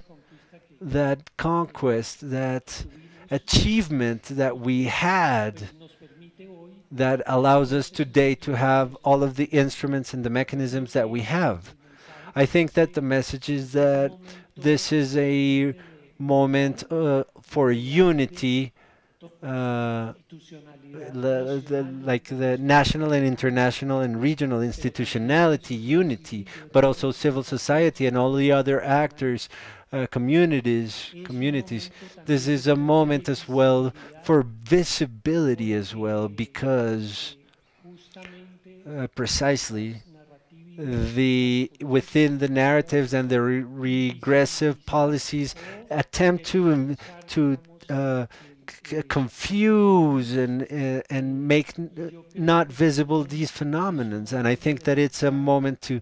that conquest, that achievement that we had that allows us today to have all of the instruments and the mechanisms that we have. I think that the message is that this is a moment for unity, like the national and international and regional institutionality, unity, but also civil society and all the other actors, communities. This is a moment as well for visibility as well, because precisely the within the narratives and the regressive policies attempt to confuse and make not visible these phenomenons. And I think that it's a moment to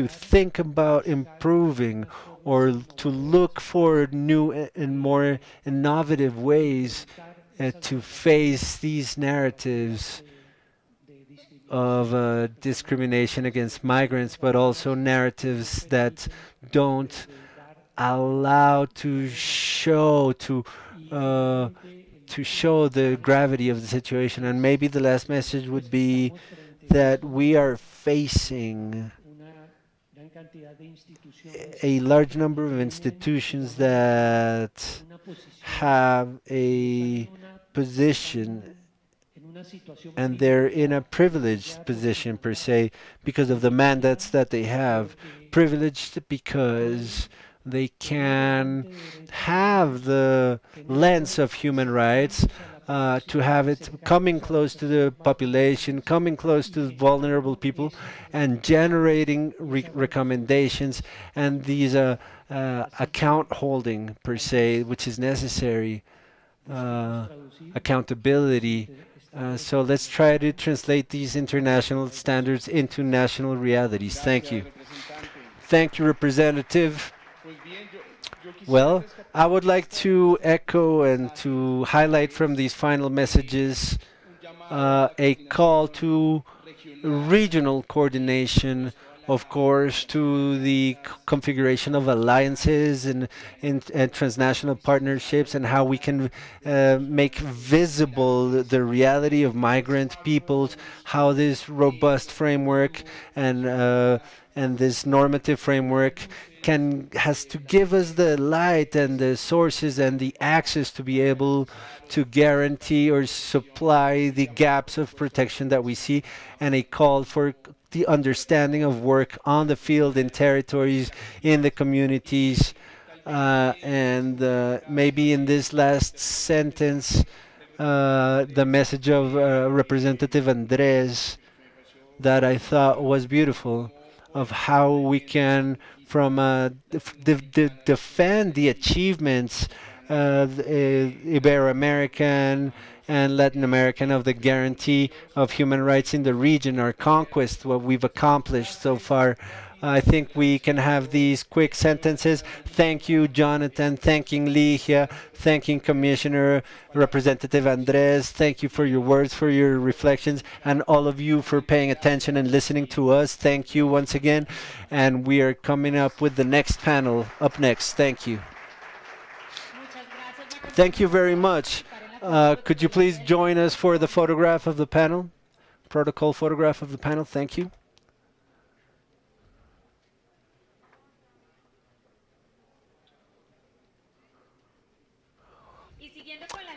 think about improving or to look for new and more innovative ways to face these narratives of discrimination against migrants, but also narratives that don't allow to show the gravity of the situation. And maybe the last message would be that we are facing a large number of institutions that have a position, and they're in a privileged position per se because of the mandates that they have. Privileged because they can have the lens of human rights, to have it coming close to the population, coming close to vulnerable people, and generating recommendations and these account holding per se, which is necessary, accountability. So let's try to translate these international standards into national realities. Thank you. Thank you, Representative. Well, I would like to echo and to highlight from these final messages a call to regional coordination, of course, to the configuration of alliances and transnational partnerships, and how we can make visible the reality of migrant peoples, how this robust framework and this normative framework has to give us the light and the sources and the access to be able to guarantee or supply the gaps of protection that we see, and a call for the understanding of work on the field, in territories, in the communities. And maybe in this last sentence, the message of Representative Andres that I thought was beautiful, of how we can defend the achievements of Ibero-American and Latin American of the guarantee of human rights in the region, our conquest, what we've accomplished so far. I think we can have these quick sentences. Thank you, Jonathan. Thanking Ligia. Thanking Commissioner Representative Andres. Thank you for your words, for your reflections, and all of you for paying attention and listening to us. Thank you once again. And we are coming up with the next panel up next. Thank you. Thank you very much. Could you please join us for the photograph of the panel? Protocol photograph of the panel. Thank you.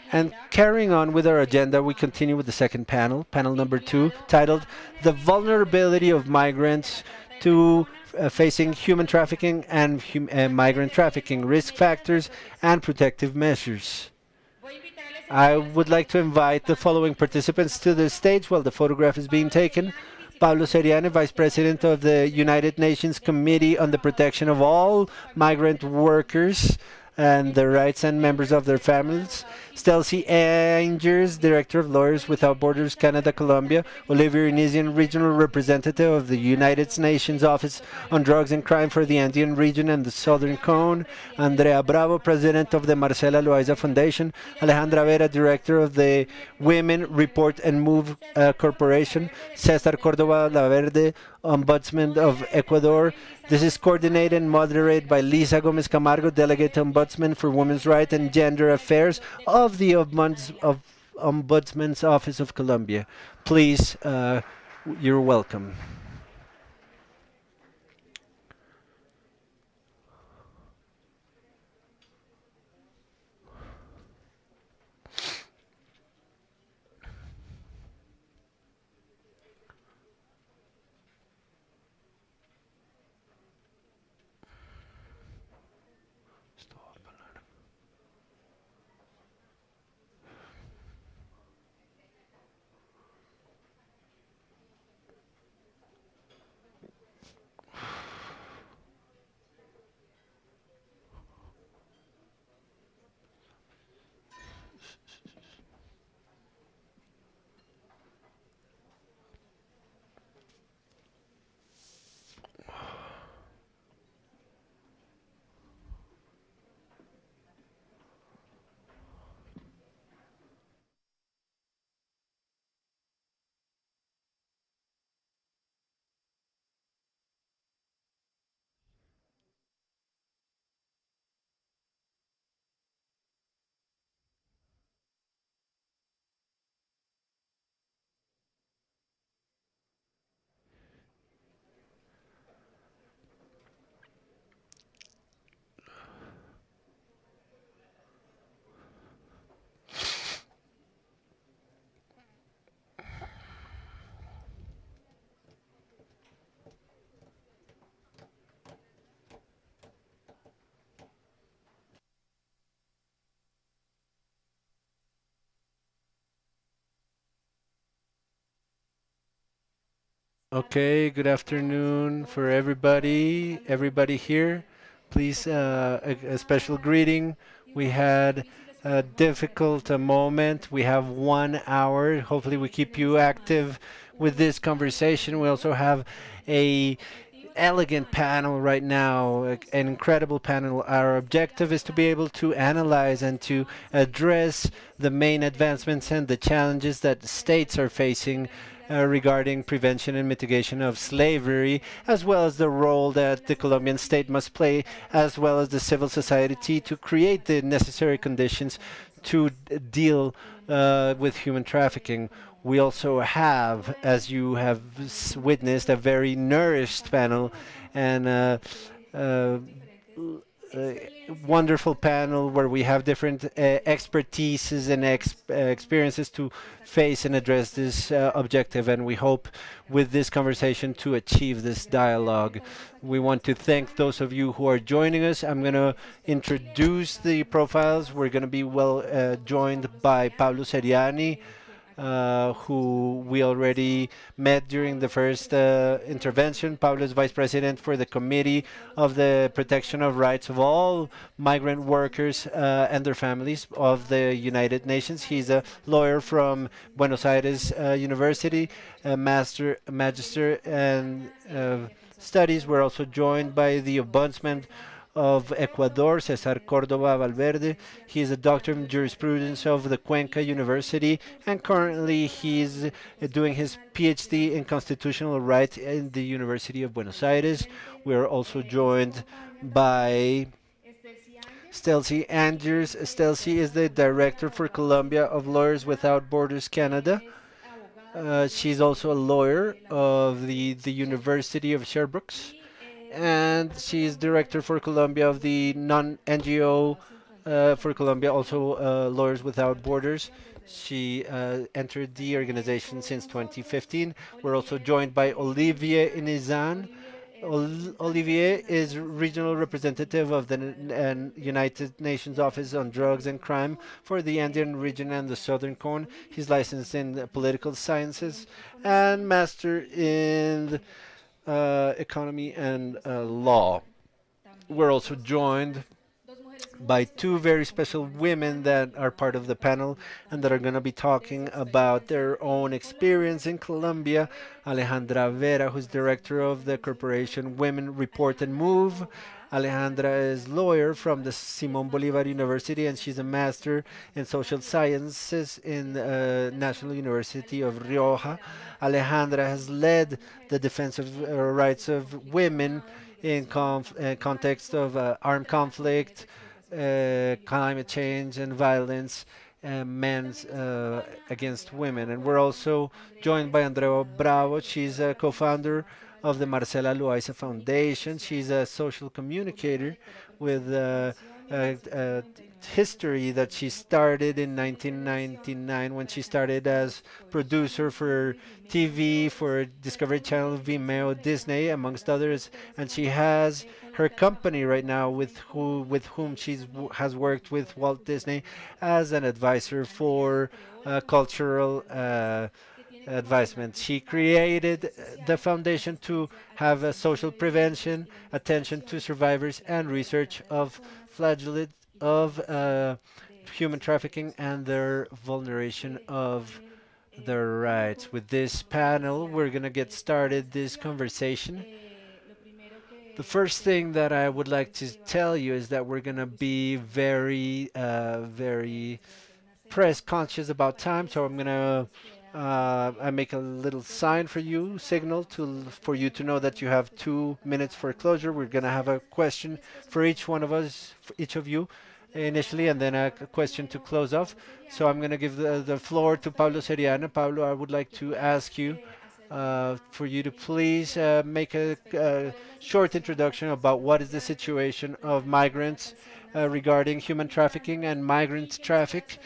And carrying on with our agenda, we continue with the second panel, panel number 2, titled The Vulnerability of Migrants to Facing Human Trafficking and Migrant Trafficking, Risk Factors and Protective Measures. I would like to invite the following participants to the stage while the photograph is being taken. Pablo Seriane, Vice President of the United Nations Committee on the Protection of All Migrant Workers and the Rights and Members of Their Families. Stelcy Angers, Director of Lawyers Without Borders Canada, Colombia. Olivier Inisian, Regional Representative of the United Nations Office on Drugs and Crime for the Andean region and the Southern Cone. Andrea Bravo, President of the Marcela Loaiza Foundation. Alejandra Vera, Director of the Women Report and Move Corporation. Cesar Córdoba Laverde, Ombudsman of Ecuador. This is coordinated and moderated by Lisa Gomez Camargo, Delegate Ombudsman for Women's Rights and Gender Affairs of the Ombudsman's Office of Colombia. Please, you're welcome. Okay, good afternoon for everybody here. Please, a special greeting. We had a difficult moment. We have 1 hour. Hopefully, we keep you active with this conversation. We also have a elegant panel right now, an incredible panel. Our objective is to be able to analyze and to address the main advancements and the challenges that states are facing regarding prevention and mitigation of slavery, as well as the role that the Colombian state must play, as well as the civil society to create the necessary conditions to deal with human trafficking. We also have, as you have witnessed, a very nourished panel and uh, uh, wonderful panel where we have different expertises and experiences to face and address this objective. And we hope with this conversation to achieve this dialogue. We want to thank those of you who are joining us. I'm going to introduce the profiles. We're going to be joined by Pablo Seriani, who we already met during the first intervention. Pablo is Vice President for the Committee of the Protection of Rights of All Migrant Workers and their Families of the United Nations. He's a lawyer from Buenos Aires University, a magister and studies. We're also joined by the Ombudsman of Ecuador, Cesar Córdoba Valverde. He is a doctor in jurisprudence of the Cuenca University, and currently he's doing his PhD in constitutional rights in the University of Buenos Aires. We are also joined by Stelcy Andrews. Stelcy is the director for Colombia of Lawyers Without Borders Canada. She's also a lawyer of the University of Sherbrooke, and she is director for Colombia of the non-NGO for Colombia, also Lawyers Without Borders. She entered the organization since 2015. We're also joined by Olivier Inizan. Olivier is regional representative of the United Nations Office on Drugs and Crime for the Andean region and the Southern Cone. He's licensed in political sciences and master in economy and law. We're also joined by two very special women that are part of the panel and that are going to be talking about their own experience in Colombia. Alejandra Vera, who's director of the corporation Women Report and Move, Alejandra is lawyer from the Simon Bolivar University, and she's a master in social sciences in National University of Rioja. Alejandra has led the defense of rights of women in context of armed conflict, climate change, and violence. Men against women. And we're also joined by Andrea Bravo. She's a co founder of the Marcela Loaiza Foundation. She's a social communicator with a history that she started in 1999 when she started as producer for TV for Discovery Channel, Vimeo, Disney, amongst others. And she has her company right now with whom has worked with Walt Disney as an advisor for cultural advisement. She created the foundation to have a social prevention, attention to survivors, and research of flagellate of human trafficking and their vulneration of their rights. With this panel, we're going to get started this conversation. The first thing that I would like to tell you is that we're going to be very press conscious about time, so I'm gonna I make a little sign for you, signal for you to know that you have 2 minutes for closure. We're gonna have a question for each one of us, for each of you, initially, and then a question to close off. So I'm gonna give the floor to Pablo Seriana. Pablo, I would like to ask you for you to please make a short introduction about what is the situation of migrants regarding human trafficking and migrant traffic,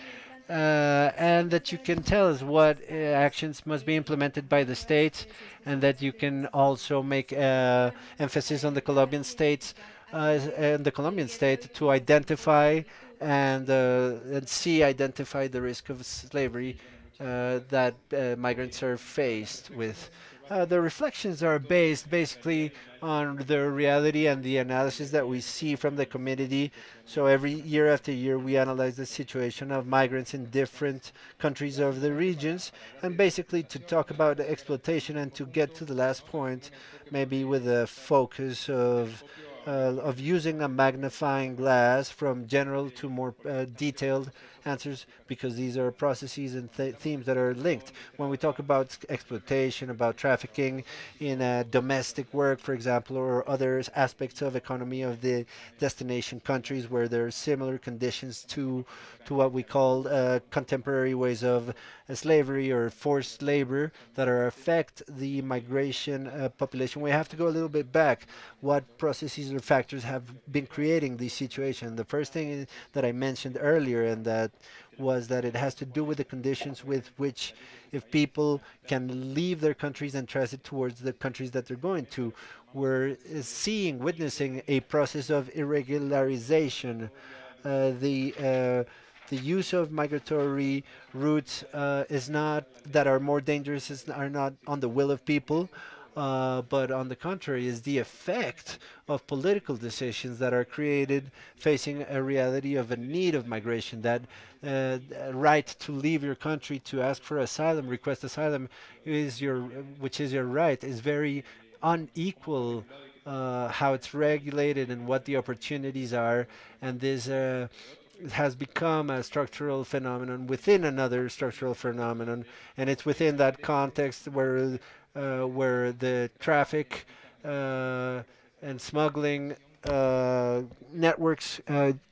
and that you can tell us what actions must be implemented by the states, and that you can also make emphasis on the Colombian states and the Colombian state to identify and identify the risk of slavery that migrants are faced with. The reflections are based basically on the reality and the analysis that we see from the community. So every year after year, we analyze the situation of migrants in different countries of the regions, and basically to talk about the exploitation and to get to the last point, maybe with a focus of using a magnifying glass from general to more detailed answers, because these are processes and themes that are linked. When we talk about exploitation, about trafficking in domestic work, for example, or other aspects of economy of the destination countries where there are similar conditions to what we call contemporary ways of slavery or forced labor that are affect the migration population. We have to go a little bit back. What processes or factors have been creating this situation? The first thing that I mentioned earlier, and that was that it has to do with the conditions with which, if people can leave their countries and transit towards the countries that they're going to, we're witnessing a process of irregularization. The use of migratory routes is not that are more dangerous, are not on the will of people, but on the contrary, is the effect of political decisions that are created facing a reality of a need of migration. That right to leave your country to ask for asylum, request asylum, which is your right, is very unequal. How it's regulated and what the opportunities are, and this has become a structural phenomenon within another structural phenomenon, and it's within that context where the traffic and smuggling networks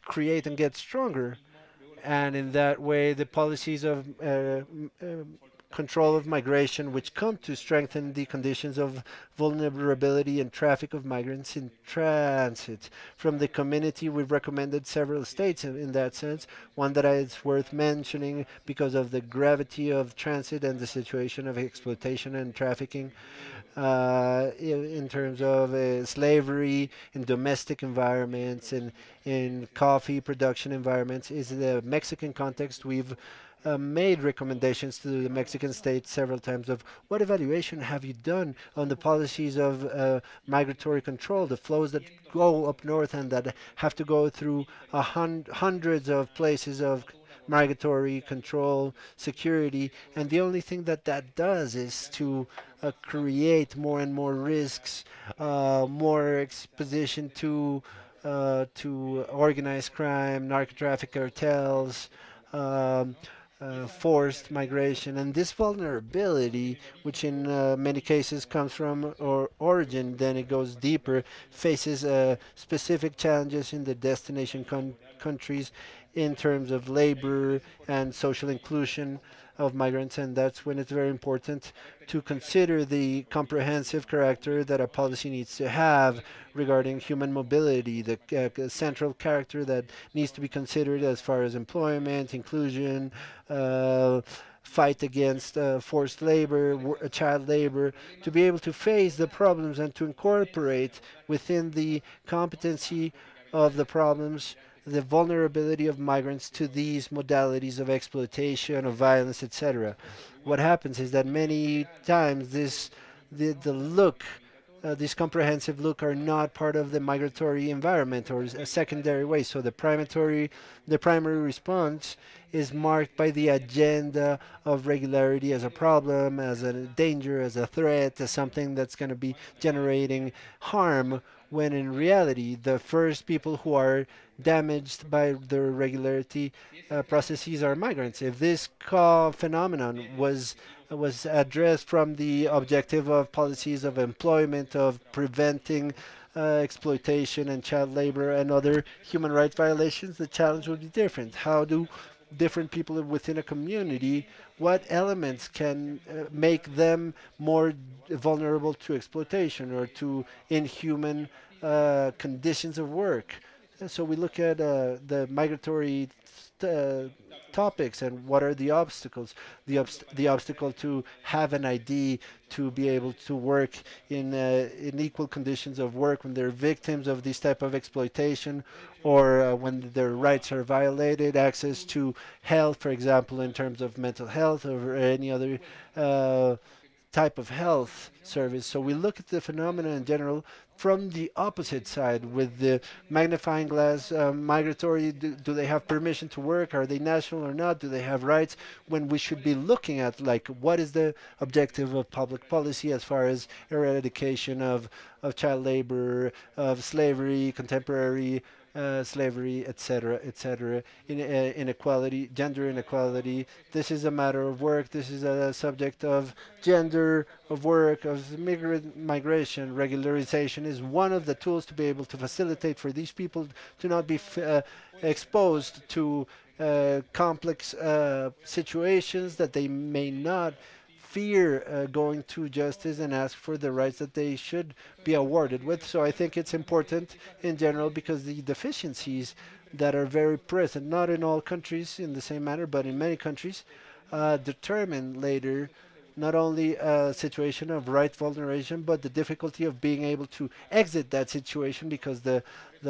create and get stronger, and in that way the policies of control of migration, which come to strengthen the conditions of vulnerability and traffic of migrants in transit. From the community, we've recommended several states in that sense. One that is worth mentioning because of the gravity of transit and the situation of exploitation and trafficking in terms of slavery in domestic environments and in coffee production environments is the Mexican context. We've made recommendations to the Mexican state several times of what evaluation have you done on the policies of migratory control, the flows that go up north and that have to go through hundreds of places of migratory control, security, and the only thing that that does is to create more and more risks, more exposition to organized crime, narco traffic cartels, um, forced migration, and this vulnerability, which in many cases comes from or origin, then it goes deeper, faces specific challenges in the destination countries in terms of labor and social inclusion of migrants, and that's when it's very important to consider the comprehensive character that a policy needs to have regarding human mobility, the central character that needs to be considered as far as employment, inclusion, uh, fight against forced labor, child labor, to be able to face the problems and to incorporate within the competency of the problems the vulnerability of migrants to these modalities of exploitation, of violence, etc. What happens is that many times the look this comprehensive look are not part of the migratory environment or a secondary way. So the primary response is marked by the agenda of regularity as a problem, as a danger, as a threat, as something that's going to be generating harm, when in reality, the first people who are damaged by the irregularity processes are migrants. If this phenomenon was addressed from the objective of policies of employment, of preventing exploitation and child labor and other human rights violations, the challenge would be different. How do different people within a community, what elements can make them more vulnerable to exploitation or to inhuman conditions of work? So we look at the migratory uh, topics and what are the obstacles. The obstacle to have an ID, to be able to work in equal conditions of work when they're victims of this type of exploitation, or when their rights are violated, access to health, for example, in terms of mental health or any other uh, type of health service. So we look at the phenomena in general from the opposite side with the magnifying glass. Migratory, do they have permission to work? Are they national or not? Do they have rights? When we should be looking at like what is the objective of public policy as far as eradication of child labor, of slavery, contemporary slavery, etc., etc., inequality, gender inequality. This is a matter of work. This is a subject of gender, of work, of migration. Regularization is one of the tools to be able to facilitate for these people to not be exposed to complex situations that they may not fear going to justice and ask for the rights that they should be awarded with. So I think it's important in general because the deficiencies that are very present, not in all countries in the same manner, but in many countries, determine later not only a situation of right vulneration, but the difficulty of being able to exit that situation because the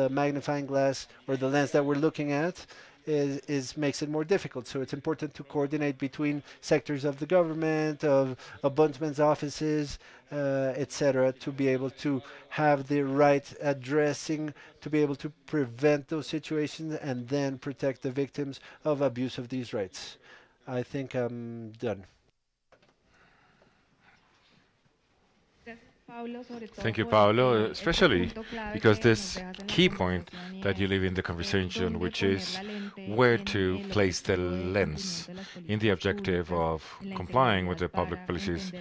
magnifying glass or the lens that we're looking at is makes it more difficult. So it's important to coordinate between sectors of the government, of ombudsman's offices, etc., to be able to have the right addressing, to be able to prevent those situations and then protect the victims of abuse of these rights. I think I'm done. Thank you, Paolo, especially because this key point that you leave in the conversation, which is where to place the lens in the objective of complying with the public policies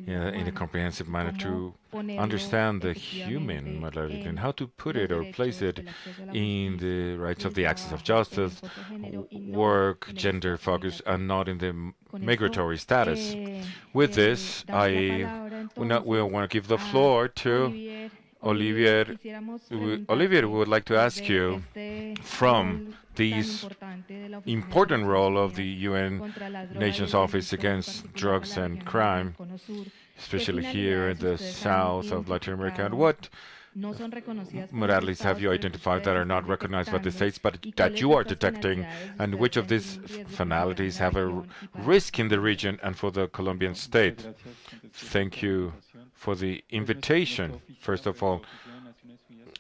in a comprehensive manner to understand the human modality and how to put it or place it in the rights of the access of justice, work, gender focus, and not in the migratory status. With this, we want to give the floor to Olivier. Olivier, we would like to ask you from this important role of the UN Nations Office against drugs and crime, especially here in the south of Latin America, and what modalities have you identified that are not recognized by the states but that you are detecting, and which of these finalities have a risk in the region and for the Colombian state? Thank you for the invitation. First of all,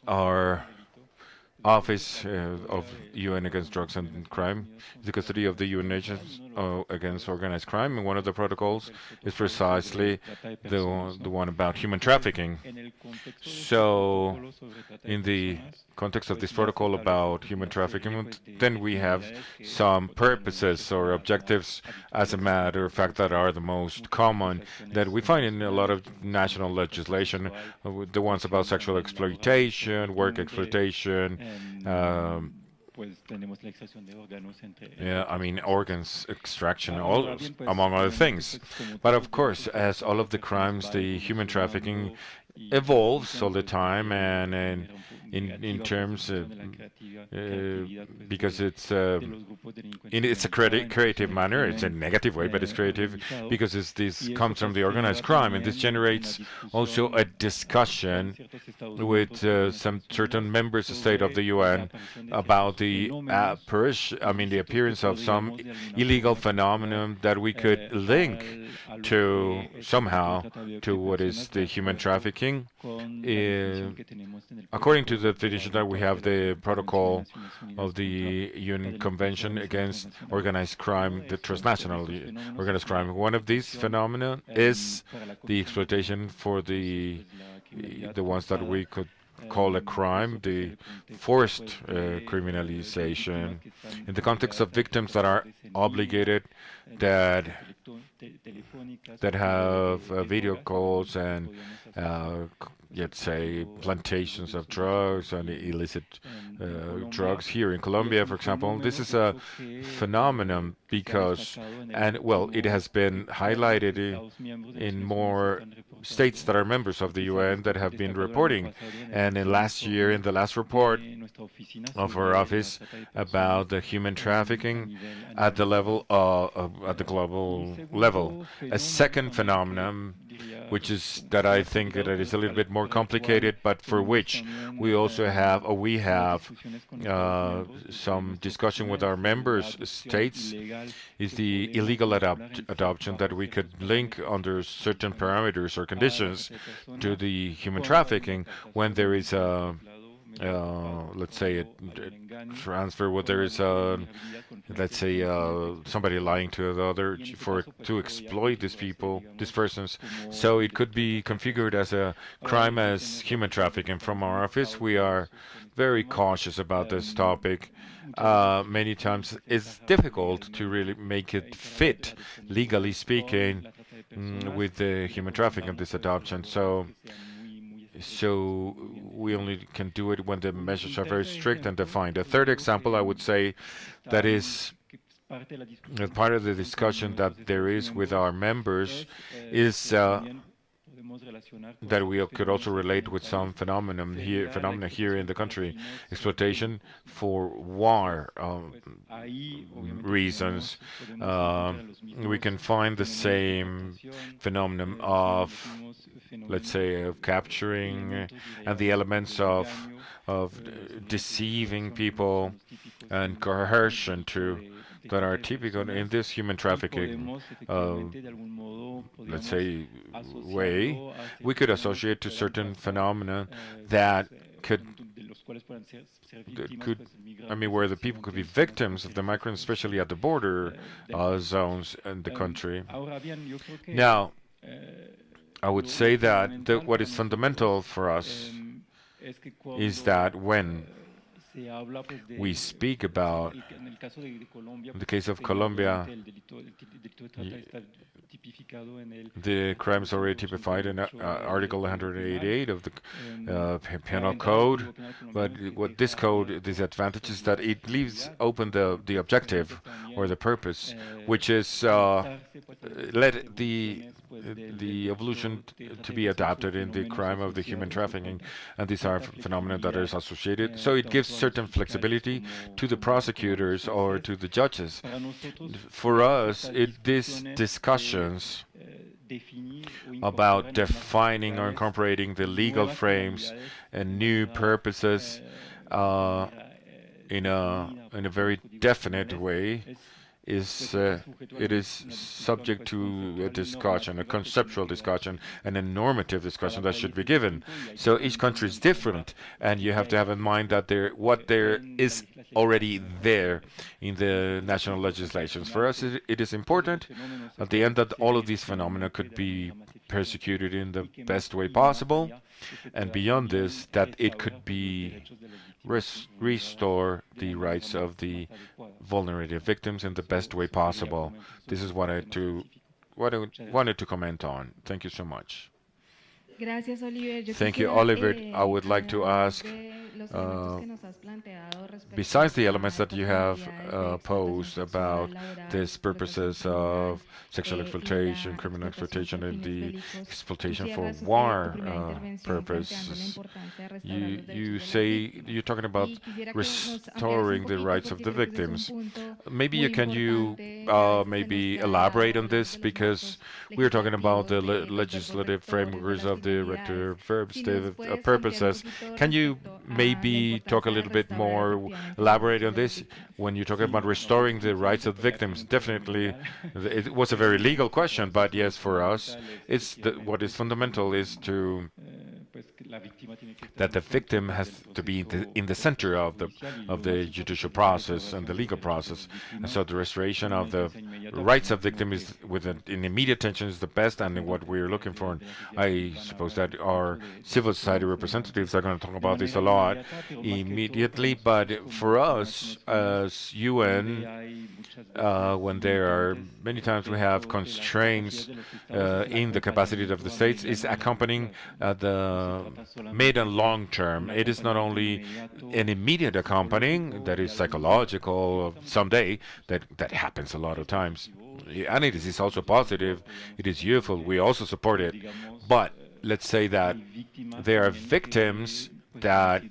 our Office of UN against drugs and crime, the custody of the UN Nations against organized crime, and one of the protocols is precisely the one about human trafficking. So, in the context of this protocol about human trafficking, then we have some purposes or objectives, as a matter of fact, that are the most common that we find in a lot of national legislation, the ones about sexual exploitation, work exploitation, um, yeah, I mean organs extraction, all among other things. But of course, as all of the crimes, the human trafficking evolves all the time, and in terms because it's a creative manner. It's a negative way, but it's creative because this comes from the organized crime, and this generates also a discussion with some certain members of state of the UN about the appearance of some illegal phenomenon that we could link to somehow to what is the human trafficking. According to the definition that we have, the protocol of the UN Convention against organized crime, the transnational organized crime. One of these phenomena is the exploitation for the ones that we could call a crime, the forced criminalization. In the context of victims that are obligated, that have video calls and let's say plantations of drugs and illicit drugs here in Colombia, for example. This is a phenomenon because, and well, it has been highlighted in more states that are members of the UN that have been reporting. And in last year, in the last report of our office about the human trafficking at the level at the global level, a second phenomenon, which is that I think that it is a little bit more complicated, but for which we also have, or we have some discussion with our members states, is the illegal adoption that we could link under certain parameters or conditions to the human trafficking when there is a let's say a transfer where there is let's say somebody lying to the other to exploit these persons. So it could be configured as a crime as human trafficking. From our office, we are very cautious about this topic. Many times it's difficult to really make it fit, legally speaking, with the human trafficking and this adoption. So we only can do it when the measures are very strict and defined. A third example, I would say, that is part of the discussion that there is with our members is that we could also relate with some phenomena here in the country, exploitation for war reasons. We can find the same phenomenon of, let's say, of capturing and the elements of deceiving people and coercion that are typical in this human trafficking, let's say, way. We could associate to certain phenomena that where the people could be victims of the migrants, especially at the border zones in the country. Now, I would say that what is fundamental for us is that when we speak about, in the case of Colombia, the crime is already typified in Article 188 of the Penal Code. But what this code, this advantage is that it leaves open the objective or the purpose, which is let the evolution to be adapted in the crime of the human trafficking, and these are phenomena that is associated. So it gives certain flexibility to the prosecutors or to the judges. For us, these discussions about defining or incorporating the legal frames and new purposes in a very definite way is it is subject to a discussion, a conceptual discussion, and a normative discussion that should be given. So each country is different, and you have to have in mind that what there is already there in the national legislations. For us, it is important at the end that all of these phenomena could be persecuted in the best way possible, and beyond this, that it could be restore the rights of the vulnerable victims in the best way possible. This is what I wanted to comment on. Thank you so much. Gracias, Oliver. Yo Thank you, quisiera, Oliver. I would like to además ask, de los elementos uh, que nos has planteado respecto besides the elements a that you estas have modalidades de explotación posed about sexual, laboral, these explotación purposes criminal of sexual y exploitation, la criminal explotación exploitation, por and fines the bélicos, tú exploitation for cierras tu war primera intervención planteando la purposes. importancia de restaurar You los derechos you de las say you're víctimas. talking about Y quisiera que nos ampliaras un restoring the poquito rights of porque the creo que ese es un victims. punto Maybe muy you can you importante que a veces se nos maybe queda de lado elaborate a on través this de los because marcos we're talking about the legislativos de los verbos legislative rectores, de frameworks las of the finalidades. Si nos representative puedes ampliar un purposes. poquito Can you respecto a la maybe talk a importancia de little bit restaurar more, efectivamente los elaborate derechos on de las this víctimas? when you're talking about restoring the rights of victims? Definitely, it was a very legal question, but yes, for us, what is fundamental is to that the victim has to be in the center of the judicial process and the legal process, and so the restoration of the rights of victim is with an immediate attention is the best, and what we're looking for. I suppose that our civil society representatives are going to talk about this a lot immediately, but for us as UN, when there are many times we have constraints in the capacity of the states, is accompanying the mid and long term. It is not only an immediate accompanying that is psychological someday, that happens a lot of times. And it is also positive, it is useful, we also support it. But let's say that there are victims that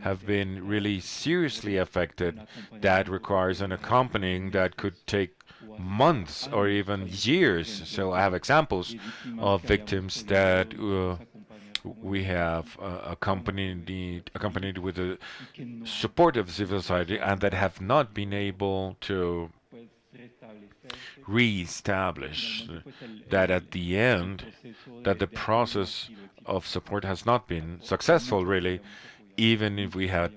have been really seriously affected that requires an accompanying that could take months or even years. So I have examples of victims that we have accompanied with the support of civil society and that have not been able to re-establish that at the end that the process of support has not been successful really, even if we have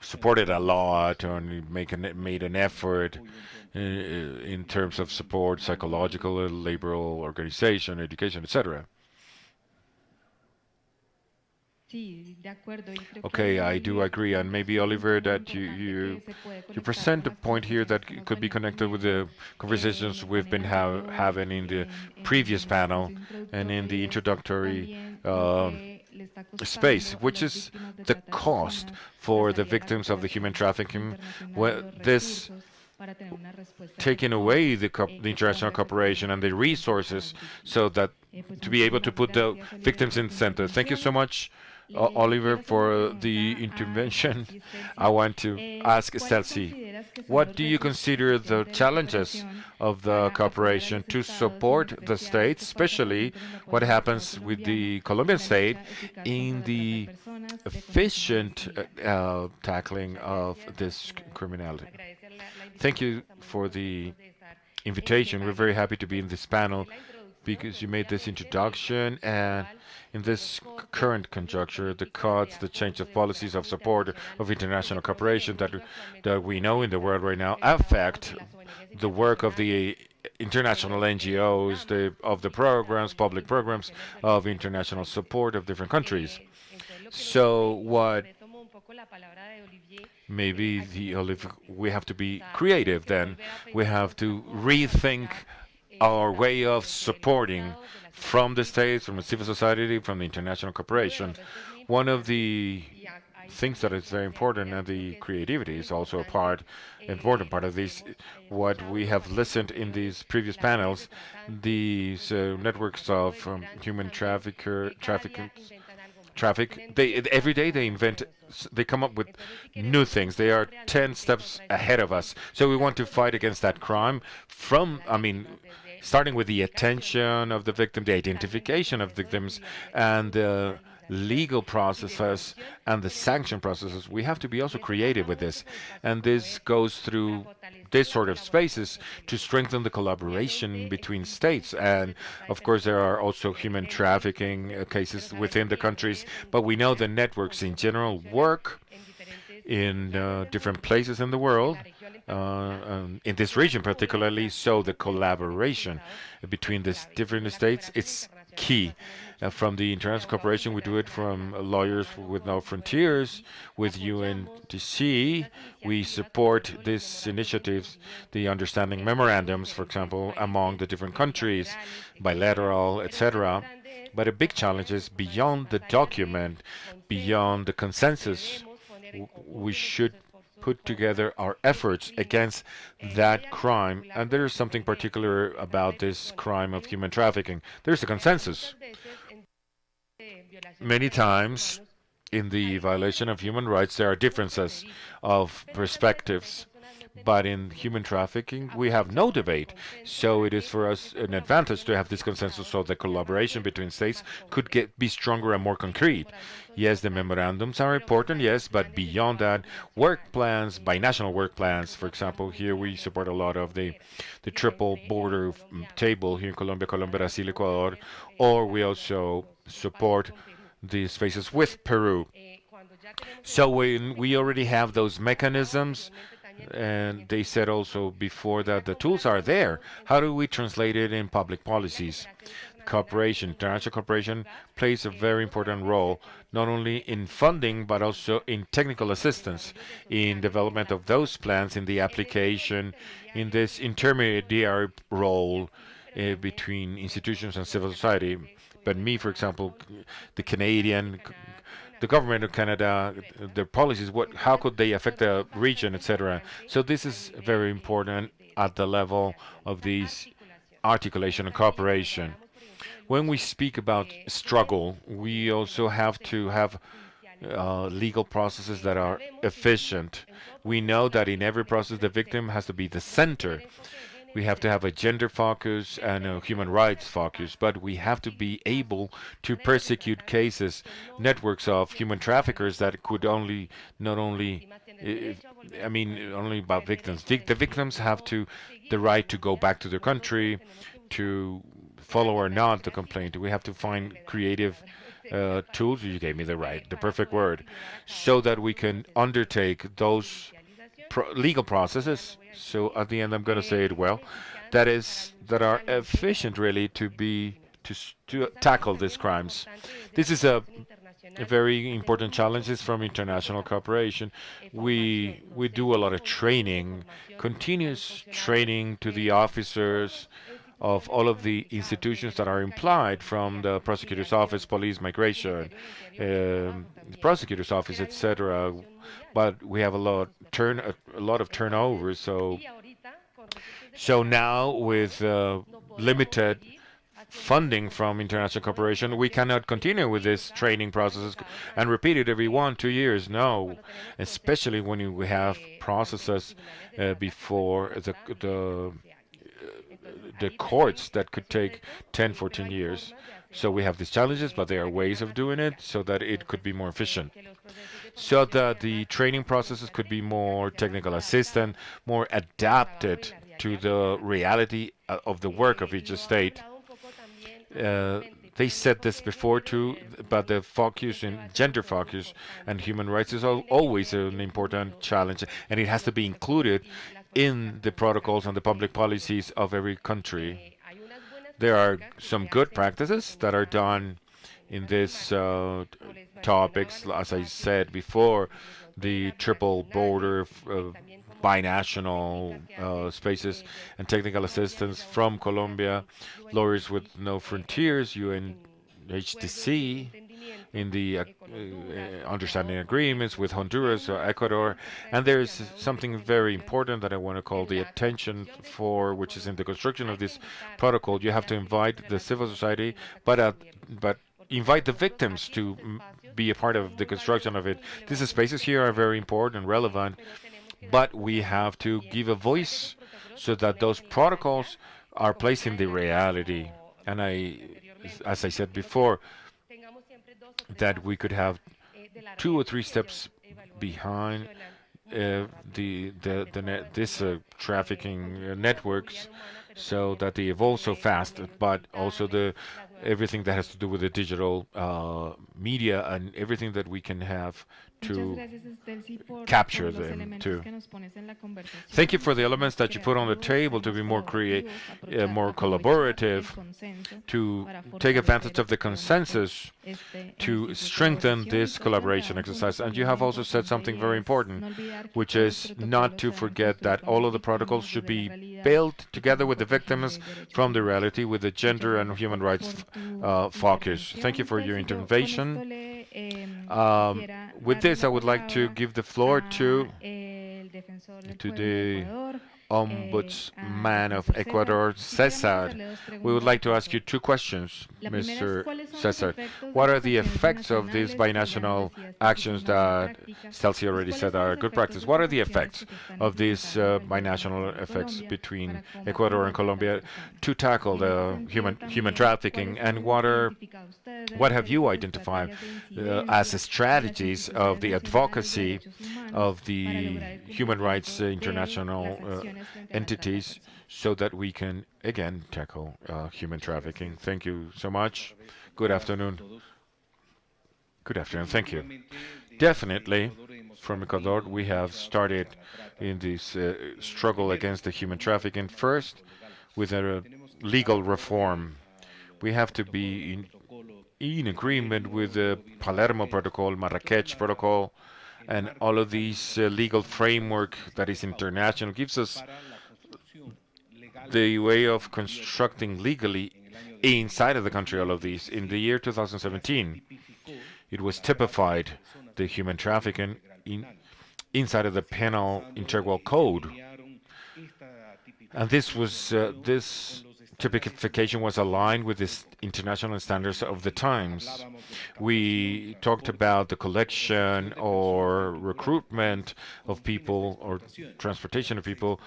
supported a lot or made an effort in terms of support, psychological, labor organization, education, etc. Sí, de acuerdo. Y creo que Okay, ahí, I do Olivier, agree, and planteas maybe un punto Oliver, muy that importante que se puede you conectar present con a las point here propuestas that que hemos could be venido connected with the teniendo conversations en el we've been panel anterior, having in the previous en el panel espacio and in introductorio, the y es introductory también lo que le está space, costando a which las is víctimas de the trata de cost personas la for the salida a la victims of the human cooperación trafficking. internacional y Well, los this recursos para tener una respuesta taking efectiva away the que international ponga cooperation and the efectivamente al centro a resources las víctimas. so that Pues to be able to muchísimas put the gracias, Oliver, victims por in tu the center. Thank you so intervención. much, Le Oliver, quiero hacer una for the pregunta a intervention. Stelzi. I want to ask ¿Cuáles Stelzi, consideras que son what los do you retos consider the especialmente de la challenges cooperación of the para apoyar a cooperation los to estados y en support the especial states, qué pasa, por especially ejemplo, en la what apoyo del Estado happens with colombiano the en Colombian la state lucha eficaz contra in la trata de the personas, de connaissance y efficient similares? tackling Muchas of gracias. this criminality? Agradecer la Thank invitación. you Estamos muy for the contentos de estar en este invitation. We're very panel. happy to be in this panel La introducción, because pues you made this obviamente la introduction, situación and actual, in los this costes, current las conjuncture, the políticas de cuts, the change apoyo of de policies of cooperación support internacional, of pues international de pronto en el cooperation mundo actualmente that como we se know in the está world right now el trabajo affect de las ONGs the work of internacionales, the international NGOs, of the y para programs, public programs implementaciones de of diferentes international países. support of different countries. Entonces lo que nos So hace, y what retomo un poco la palabra de Olivier, maybe hay que we have to be tenemos creative que then. volver a We pensar have nuestra to forma de rethink apoyar our esta way of entre los supporting estados de las from the entidades states, from the públicas. civil society, from the international Uno de cooperation. los retos muy One of importantes, the y ahí things that también is very se important, amplía and lo the que es creativity muy is also a importante, important part of lo que this. hemos What we escuchado have varias listened in these intervenciones, previous las redes de panels, tratantes, these networks tráfico of de migrantes human también, cada día trafficking, intentan algo más. traffic. Tienen They 10 every pasos day they adelante de invent, nosotros. they come up with Entonces, si new queremos things. They luchar are 10 realmente steps contra ese ahead of crimen, us. So we want to tanto fight desde la against that atención crime a from, las I mean, víctimas, desde starting with the identificación de las attention of the víctimas, victim, the también el identification of proceso de victims, and institucionalización legal processes and the sanction processes, we have to be also creative with this. And this goes through this sort of spaces to strengthen the collaboration between states. And of course, there are also human trafficking cases within the countries, but we know the networks in general work in different places in the world, in this region particularly. So the collaboration between these different states is key. From the international cooperation, we do it from Lawyers with No Frontiers, with UNDC. We support these initiatives, the understanding memorandums, for example, among the different countries, bilateral, etc. But a big challenge is beyond the document, beyond the consensus. We should put together our efforts against that crime. And there is something particular about this crime of human trafficking. There's a consensus. Many times, in the violation of human rights, there are differences of perspectives. But in human trafficking, we have no debate. So it is for us an advantage to have this consensus so the collaboration between states could be stronger and more concrete. Yes, the memorandums are important, yes, but beyond that, work plans, binational work plans, for example, here we support a lot of the triple border table here in Colombia, Brazil, Ecuador, or we also support the spaces with Peru. So when we already have those mechanisms, and they said also before that the tools are there. How do we translate it in public policies? Cooperation, international cooperation plays a very important role, not only in funding, but also in technical assistance, in development of those plans, in the application, in this intermediary role between institutions and civil society. But me, for example, the Canadian the government of Canada, their policies, how could they affect the region, etc. So this is very important at the level of these articulation and cooperation. When we speak about struggle, we also have to have legal processes that are efficient. We know that in every process, the victim has to be the center. We have to have a gender focus and a human rights focus, but we have to be able to prosecute cases, networks of human traffickers that could not only, only about victims. The victims have the right to go back to their country, to follow or not the complaint. We have to find creative tools. You gave me the perfect word, so that we can undertake those legal processes. So at the end, I'm going to say it well. That are efficient really to tackle these crimes. This is a very important challenge is from international cooperation. We do a lot of training, continuous training to the officers of all of the institutions that are implied, from the prosecutor's office, police, migration, the prosecutor's office, etc. But we have a lot of turnover. So now with limited funding from international cooperation, we cannot continue with this training processes and repeat it every 1, 2 years. No, especially when we have processes before the courts that could take 10, 14 years. So we have these challenges, but there are ways of doing it so that it could be more efficient. So that the training processes could be more technical assistant, more adapted to the reality of the work of each state. They said this before too, but the focus in gender focus and human rights is always an important challenge, and it has to be included in the protocols and the public policies of every country. There are some good practices that are done in these topics, as I said before, the triple border binational spaces and technical assistance from Colombia, Lawyers with No Frontiers, UNHDC, in the understanding agreements with Honduras or Ecuador. And there's something very important that I want to call the attention for, which is in the construction of this protocol. You have to invite the civil society, but invite the victims to be a part of the construction of it. These spaces here are very important and relevant, but we have to give a voice so that those protocols are placed in the reality. And as I said before, that we could have 2 or 3 steps behind this trafficking networks, so that they evolve so fast, but also the everything that has to do with the digital media and everything that we can have Muchas to gracias, Estelsi, capture los them elementos too. que nos pones en la Thank conversación. you for the Seremos elements that you put on the creativos, table to seremos be colaborativos, more aprovechar el collaborative, consenso to para take advantage fortalecer of the efectivamente consensus, este to ejercicio de strengthen colaboración. Y this tú has collaboration planteado un punto exercise. And you también have muy also said importante something y very es important, no olvidar que which todos los is not protocolos to se deben forget construir that con all las of the protocols víctimas should desde la be realidad built y con together un with the foco victims de derechos from the humanos. reality, with the Muchas gender and gracias human rights por tu focus. Thank intervención, you for your Estelsi. Yo con esto intervention. le Um, quisiera with darle this, la I would like to palabra give the floor a el defensor del to pueblo de the Ecuador, al Ombudsman of defensor César. Ecuador, Quisiéramos Cesar. hacerle dos We would preguntas, like to ask you defensor. 2 questions, La primera es, Mr. ¿cuáles son los Cesar. efectos de What are estas the acciones effects of these binacionales que ya nos binational decía Stelsi son actions una buena that práctica? Stelsi ¿Y already cuáles said son are los good efectos practice? de What estas are the acciones effects que se están of these implementando en el gobierno binational actual de effects Colombia between para Ecuador combatir and la trata de Colombia personas? to tackle Y en ese the sentido human también, trafficking? ¿cuáles And han identificado ustedes what have you esas identified estrategias de as the incidencia de las strategies of instituciones the nacionales de advocacy derechos humanos of para the lograr el human rights cumplimiento de las international acciones frente a la trata de entities, personas? so that we can again tackle human trafficking? Thank you so much. Good afternoon. Good afternoon. Thank you. Definitely, from Ecuador, we have started in this struggle against the human trafficking first with a legal reform. We have to be in agreement with the Palermo Protocol, Marrakech Protocol, and all of these legal framework that is international gives us the way of constructing legally inside of the country all of these. In the year 2017, it was typified the human trafficking inside of the penal integral code, and this typification was aligned with the international standards of the times. We talked about the collection or recruitment of people or transportation of people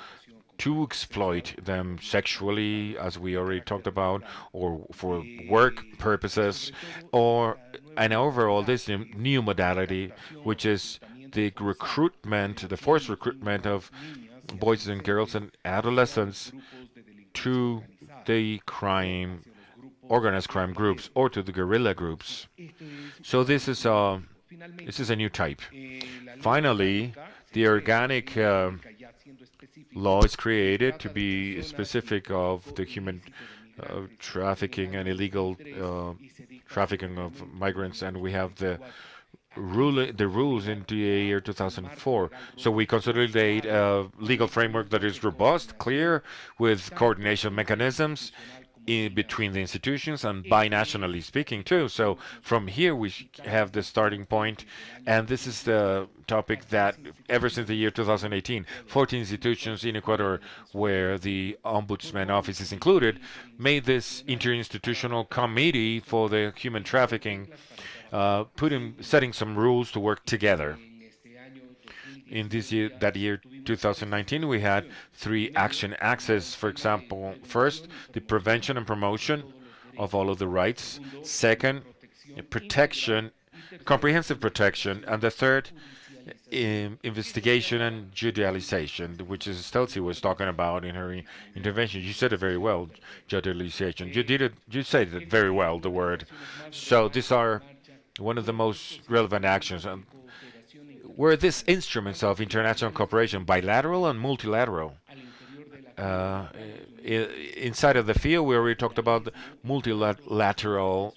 to exploit them sexually, as we already talked about, or for work purposes, or and overall this new modality, which is the recruitment, the forced recruitment of boys and girls and adolescents to the organized crime groups or to the guerrilla groups. So this is a new type. Finally, the organic law is created to be specific of the human trafficking and illegal trafficking of migrants, and we have the rules in the year 2004. So we consolidate a legal framework that is robust, clear, with coordination mechanisms in between the institutions and binationally speaking too. So from here we have the starting point, and this is the topic that ever since the year 2018, 14 institutions in Ecuador, where the Ombudsman office is included, made this interinstitutional committee for the human trafficking, setting some rules to work together. In that year 2019, we had 3 action axes. For example, first, the prevention and promotion of all of the rights. Second, protection, comprehensive protection, and the third, investigation and judicialization, which is Stelzi was talking about in her intervention. You said it very well, judicialization. You said it very well, the word. So these are one of the most relevant actions. Were these instruments of international cooperation, bilateral and multilateral? Inside of the field, we already talked about multilateral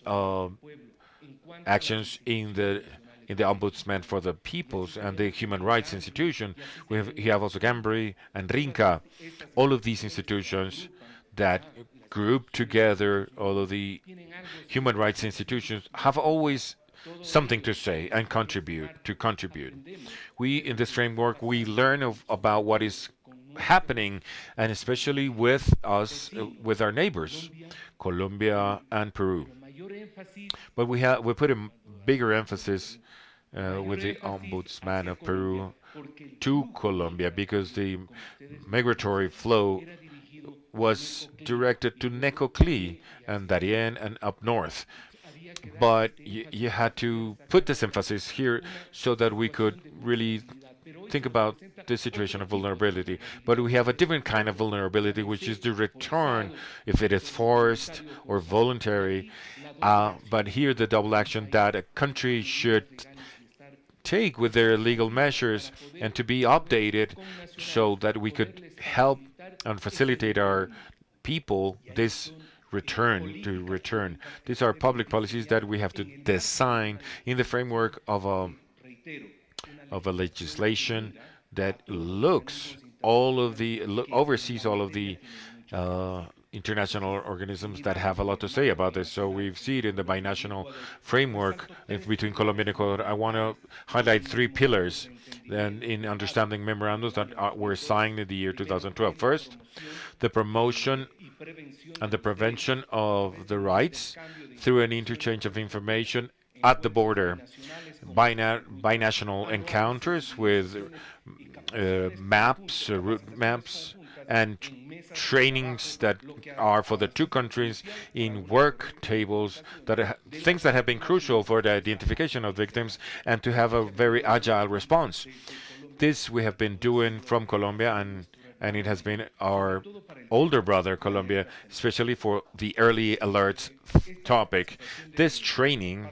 actions in the Ombudsman for the Peoples and the Human Rights Institution. We have also Cumbre and Rinca, all of these institutions that group together all of the human rights institutions have always something to say and contribute. We, in this framework, we learn about what is happening, and especially with us, with our neighbors, Colombia and Peru. But we put a bigger emphasis with the Ombudsman of Peru to Colombia, because the migratory flow was directed to Necoclí and Darien and up north. but you had to put this emphasis here so that we could really think about this situation of vulnerability. But we have a different kind of vulnerability, which is the return, if it is forced or voluntary. But here, the double action that a country should take with their legal measures and to be updated so that we could help and facilitate our people this return. These are public policies that we have to design in the framework of a legislation that oversees all of the international organisms that have a lot to say about this. So we see it in the binational framework between Colombia and Ecuador. I want to highlight three pillars then in understanding memorandums that were signed in the year 2012. First, the promotion and the prevention of the rights through an interchange of information at the border, binational encounters with route maps, and trainings that are for the two countries in work tables, things that have been crucial for the identification of victims and to have a very agile response. This we have been doing from Colombia, and it has been our older brother, Colombia, especially for the early alerts topic. This training,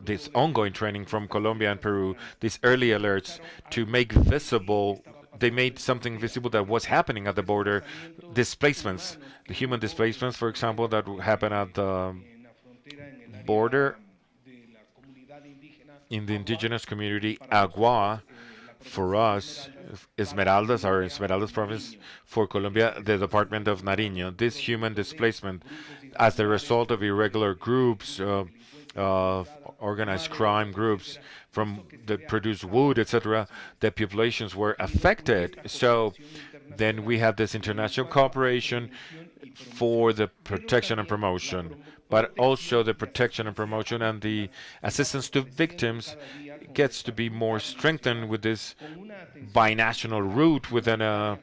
this ongoing training from Colombia and Peru, these early alerts to make visible, they made something visible that was happening at the border, displacements, the human displacements, for example, that happen at the border in the indigenous community, Agua, for us, Esmeraldas, our Esmeraldas province, for Colombia, the Department of Nariño. This human displacement, as the result of irregular groups, organized crime groups from that produce wood, etc., the populations were affected. So then we have this international cooperation for the protection and promotion, but also the protection and promotion and the assistance to victims gets to be more strengthened with this binational route within a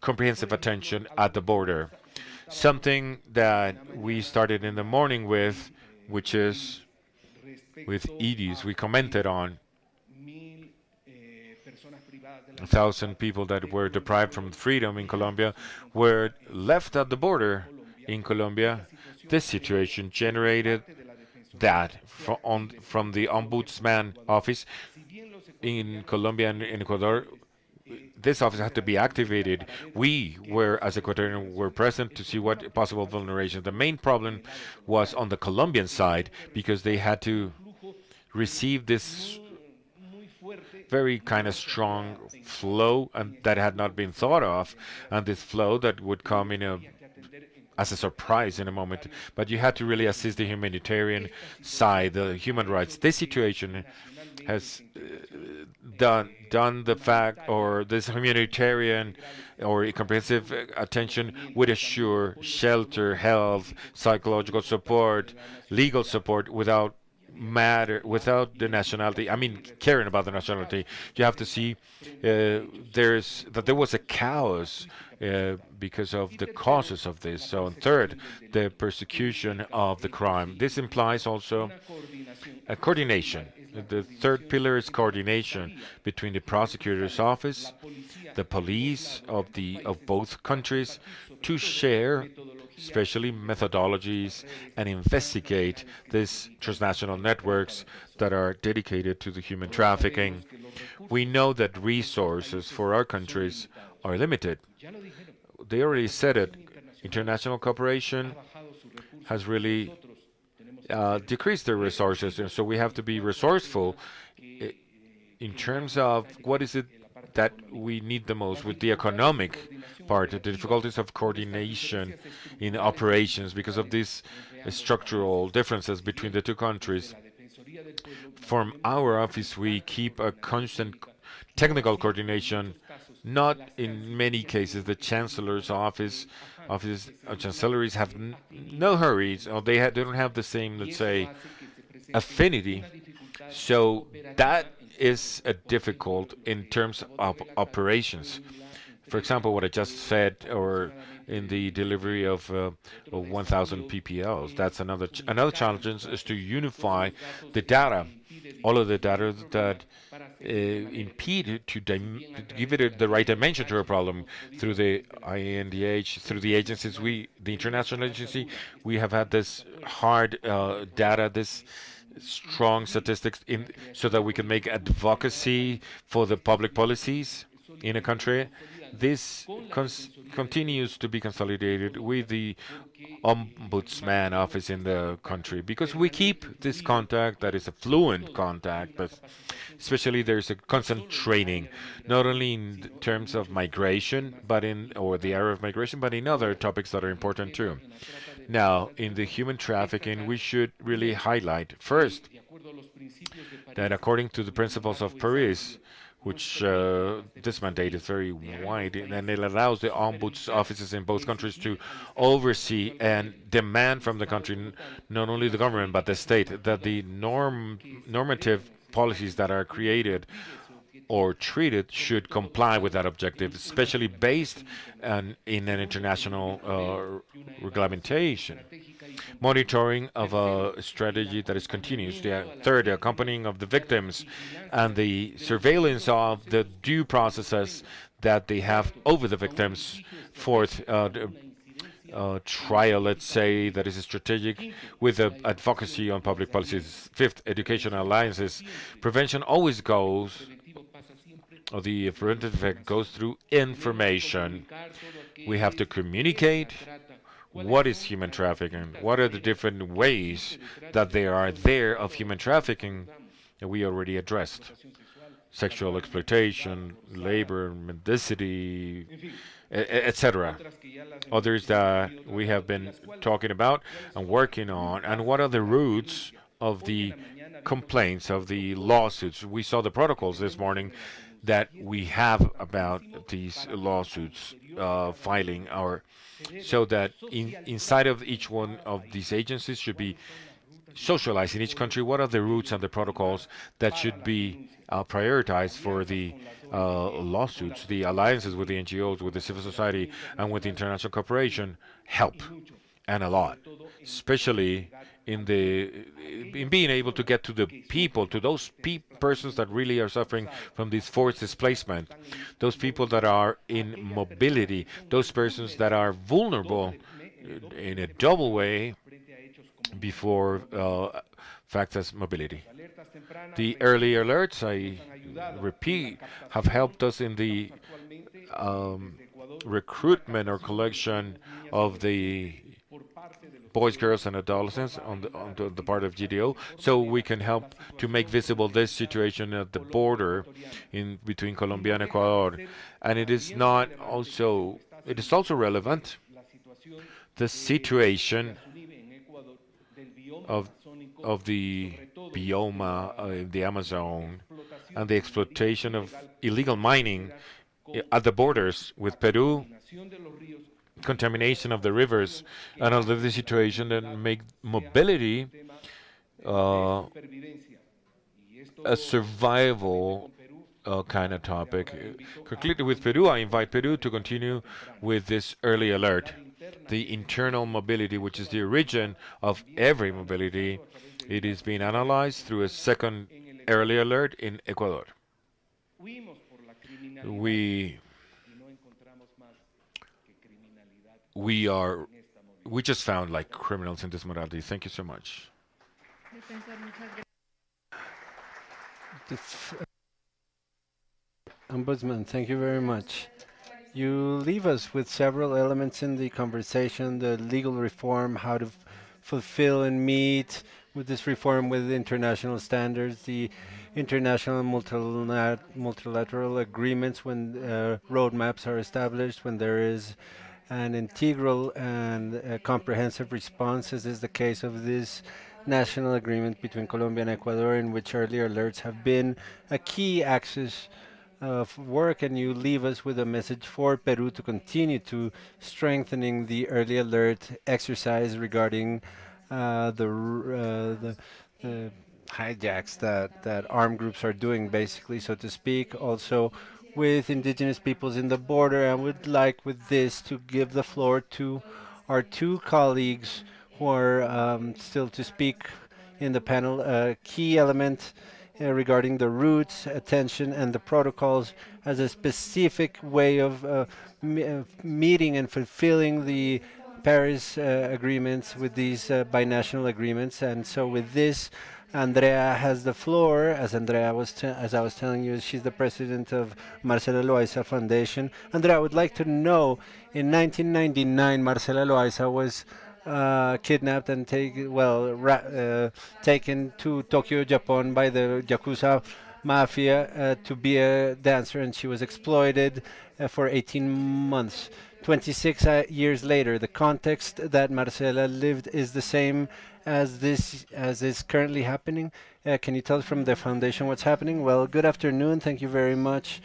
comprehensive attention at the border. Something that we started in the morning with, which is with EDs, we commented on 1,000 people that were deprived from freedom in Colombia were left at the border in Colombia. This situation generated that from the Ombudsman office in Colombia and in Ecuador. This office had to be activated. We were, as Ecuadorian, were present to see what possible vulneration. The main problem was on the Colombian side because they had to receive this very kind of strong flow and that had not been thought of, and this flow that would come as a surprise in a moment. But you had to really assist the humanitarian side, the human rights. This situation has done the fact, or this humanitarian or comprehensive attention would assure shelter, health, psychological support, legal support without the nationality. I mean, caring about the nationality. You have to see there was a chaos because of the causes of this. So, and third, the persecution of the crime. This implies also a coordination. The third pillar is coordination between the prosecutor's office, the police of both countries, to share especially methodologies and investigate these transnational networks that are dedicated to the human trafficking. We know that resources for our countries are limited. They already said it. International cooperation has really decreased their resources, and so we have to be resourceful in terms of what is it that we need the most with the economic part, the difficulties of coordination in operations because of these structural differences between the two countries. From our office, we keep a constant technical coordination. Not in many cases, the chancellor's chancelleries have no hurries, or they don't have the same, let's say, affinity. So that is a difficult in terms of operations. For example, what I just said, or in the delivery of 1,000 PPLs, that's another challenge is to unify the data, all of the data that impede to give it the right dimension to a problem through the INDH, through the agencies. The international agency, we have had this hard data, this strong statistics so that we can make advocacy for the public policies in a country. This continues to be consolidated with the ombudsman office in the country because we keep this contact that is a fluent contact, but especially there's a constant training, not only in terms of migration, but in or the area of migration, but in other topics that are important too. Now, in the human trafficking, we should really highlight first that according to the principles of Paris, which this mandate is very wide, and it allows the ombuds offices in both countries to oversee and demand from the country, not only the government but the state, that the normative policies that are created or treated should comply with that objective, especially based in an international regulation. Monitoring of a strategy that is continuous. The third, the accompanying of the victims and the surveillance of the due processes that they have over the victims. Fourth, trial, let's say, that is strategic with advocacy on public policies. Fifth, educational alliances. Prevention always goes, or the preventive effect goes through information. We have to communicate what is human trafficking, what are the different ways that there are there of human trafficking that we already addressed. Sexual exploitation, labor, mendicity, etc. Others that we have been talking about and working on, and what are the roots of the complaints, of the lawsuits. We saw the protocols this morning that we have about these lawsuits filing our so that inside of each one of these agencies should be socialized in each country what are the routes and the protocols that should be prioritized for the lawsuits. The alliances with the NGOs, with the civil society, and with the international cooperation help, and a lot, especially in being able to get to the people, to those persons that really are suffering from this forced displacement, those people that are in mobility, those persons that are vulnerable in a double way before facts as mobility. The early alerts, I repeat, have helped us in the recruitment or collection of the boys, girls, and adolescents on the part of GDO, so we can help to make visible this situation at the border in between Colombia and Ecuador. And it is also relevant the situation of of the bioma in the Amazon and the exploitation of illegal mining at the borders with Peru, contamination of the rivers, and all of the situation that make mobility uh, a survival kind of topic. Concretely with Peru, I invite Peru to continue with this early alert. The internal mobility, which is the origin of every mobility, it is being analyzed through a second early alert in Ecuador. We we are we just found like criminals in this modality. Thank you so much. Ombudsman, thank you very much. You leave us with several elements in the conversation, the legal reform, how to fulfill and meet with this reform with international standards, the international multilateral agreements when roadmaps are established, when there is an integral and comprehensive response, as is the case of this national agreement between Colombia and Ecuador, in which early alerts have been a key axis of work, and you leave us with a message for Peru to continue to strengthening the early alert exercise regarding the hijacks that armed groups are doing, basically, so to speak. Also, with indigenous peoples in the border. I would like with this to give the floor to our two colleagues who are still to speak in the panel. A key element regarding the routes, attention, and the protocols as a specific way of meeting and fulfilling the Paris agreements with these binational agreements. And so with this, Andrea has the floor. As I was telling you, she's the president of Marcela Loaiza Foundation. Andrea, I would like to know, in 1999, Marcela Loaiza was kidnapped and taken to Tokyo, Japan by the Yakuza mafia to be a dancer, and she was exploited for 18 months. 26 years later, the context that Marcela lived is the same as is currently happening. Can you tell us from the foundation what's happening? Well, good afternoon. Thank you very much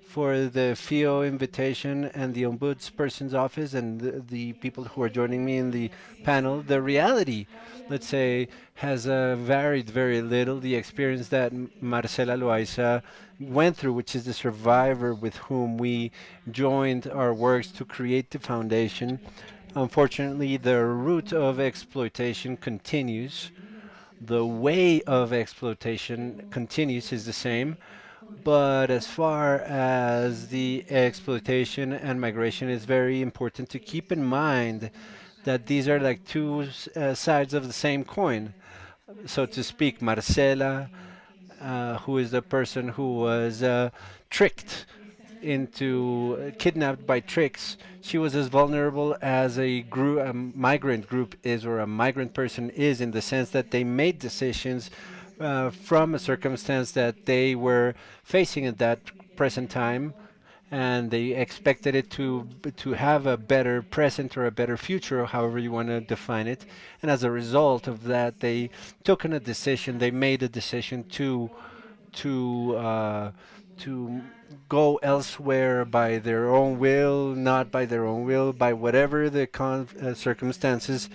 for the FIO invitation and the Ombudsperson's office and the people who are joining me in the panel. The reality, let's say, has varied very little. The experience that Marcela Loaiza went through, which is the survivor with whom we joined our works to create the foundation. Unfortunately, the route of exploitation continues. The way of exploitation continues, is the same. But as far as the exploitation and migration, it's very important to keep in mind that these are like two sides of the same coin, so to speak. Marcela, who is the person who was tricked into kidnapped by tricks. She was as vulnerable as a migrant group is, or a migrant person is, in the sense that they made decisions from a circumstance that they were facing at that present time, and they expected it to have a better present or a better future, however you want to define it. And as a result of that, they took on a decision. They made a decision to uh, to go elsewhere by their own will, not by their own will, by whatever the circumstances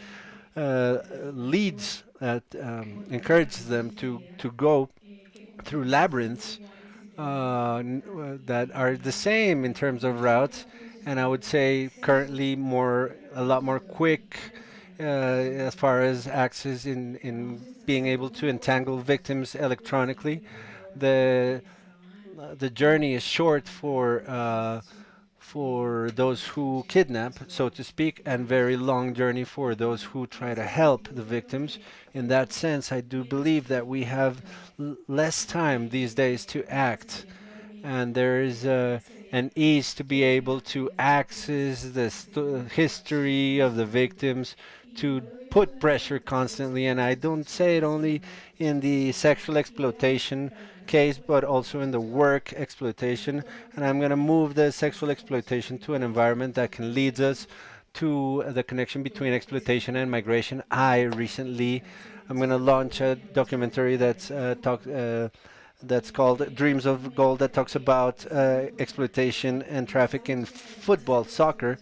leads encourages them to go through labyrinths that are the same in terms of routes, and I would say currently a lot more quick as far as access in being able to entangle victims electronically. The the journey is short for those who kidnap, so to speak, and very long journey for those who try to help the victims. In that sense, I do believe that we have less time these days to act, and there is an ease to be able to access the history of the victims, to put pressure constantly. And I don't say it only in the sexual exploitation case, but also in the work exploitation. And I'm going to move the sexual exploitation to an environment that can lead us to the connection between exploitation and migration. I'm going to launch a documentary that's called Dreams of Gold, that talks about exploitation and traffic in football, soccer,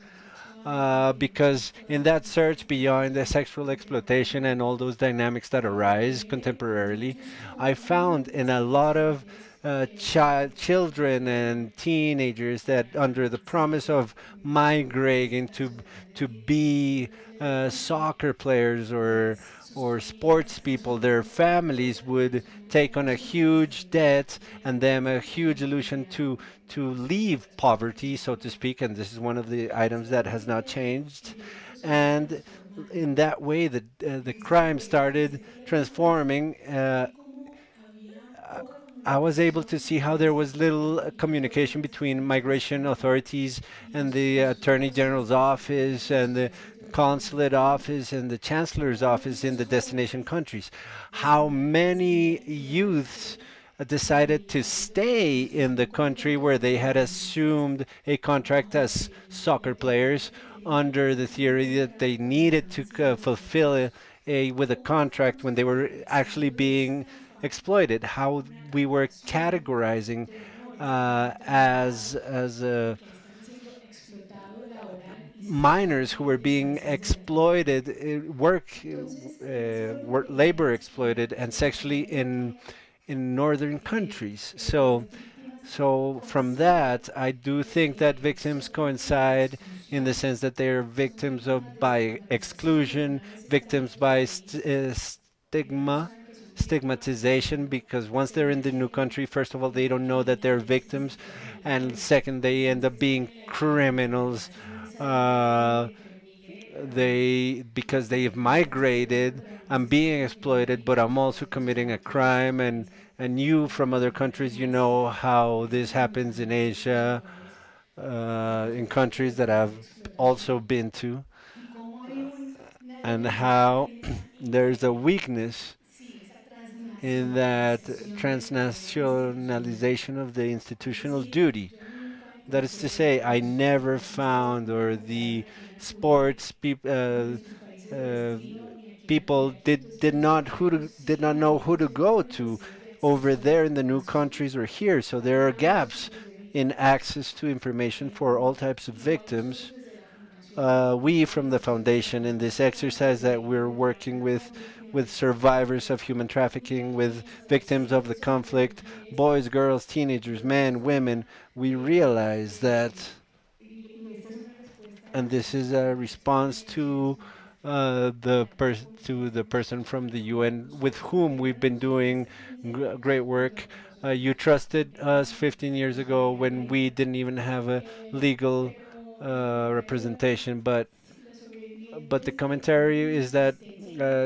because in that search beyond the sexual exploitation and all those dynamics that arise contemporarily, I found in a lot of children and teenagers that, under the promise of migrating to be soccer players or sports people, their families would take on a huge debt and then a huge illusion to leave poverty, so to speak. And this is one of the items that has not changed. And in that way, the crime started transforming. I was able to see how there was little communication between migration authorities and the Attorney General's office and the consulate office and the chancellor's office in the destination countries. How many youths decided to stay in the country where they had assumed a contract as soccer players, under the theory that they needed to fulfill with a contract, when they were actually being exploited. How we were categorizing as minors who were being exploited, labor exploited, and sexually in northern countries. So So from that, I do think that victims coincide in the sense that they're victims of by exclusion, victims by stigmatization, because once they're in the new country, first of all, they don't know that they're victims, and second, they end up being criminals. Uh, they because they've migrated, I'm being exploited, but I'm also committing a crime, and you from other countries, you know how this happens in Asia, in countries that I've also been to, and how there's a weakness in that transnationalization of the institutional duty. That is to say, I never found, or the sports uh, people did not know who to go to over there in the new countries or here. So there are gaps in access to information for all types of victims. We from the foundation in this exercise that we're working with survivors of human trafficking, with victims of the conflict, boys, girls, teenagers, men, women, we realize that, and this is a response to the person from the UN with whom we've been doing great work. You trusted us 15 years ago when we didn't even have a legal representation, but the commentary is that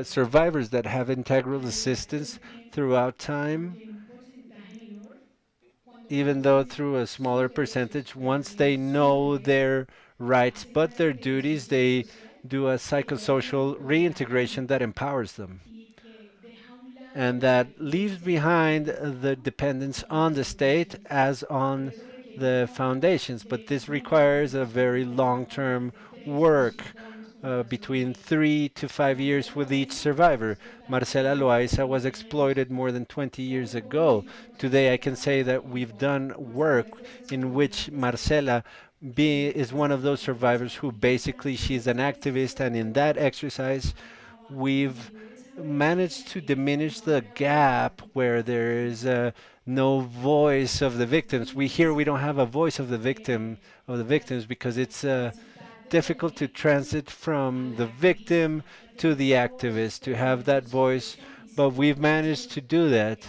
survivors that have integral assistance throughout time, even though through a smaller percentage, once they know their rights but their duties, they do a psychosocial reintegration that empowers them and that leaves behind the dependence on the state as on the foundations. But this requires a very long-term work, between 3 to 5 years with each survivor. Marcela Loaiza was exploited more than 20 years ago. Today, I can say that we've done work in which Marcela is one of those survivors who basically she's an activist, and in that exercise, we've managed to diminish the gap where there is no voice of the victims. We don't have a voice of the victims because it's difficult to transit from the victim to the activist to have that voice, but we've managed to do that.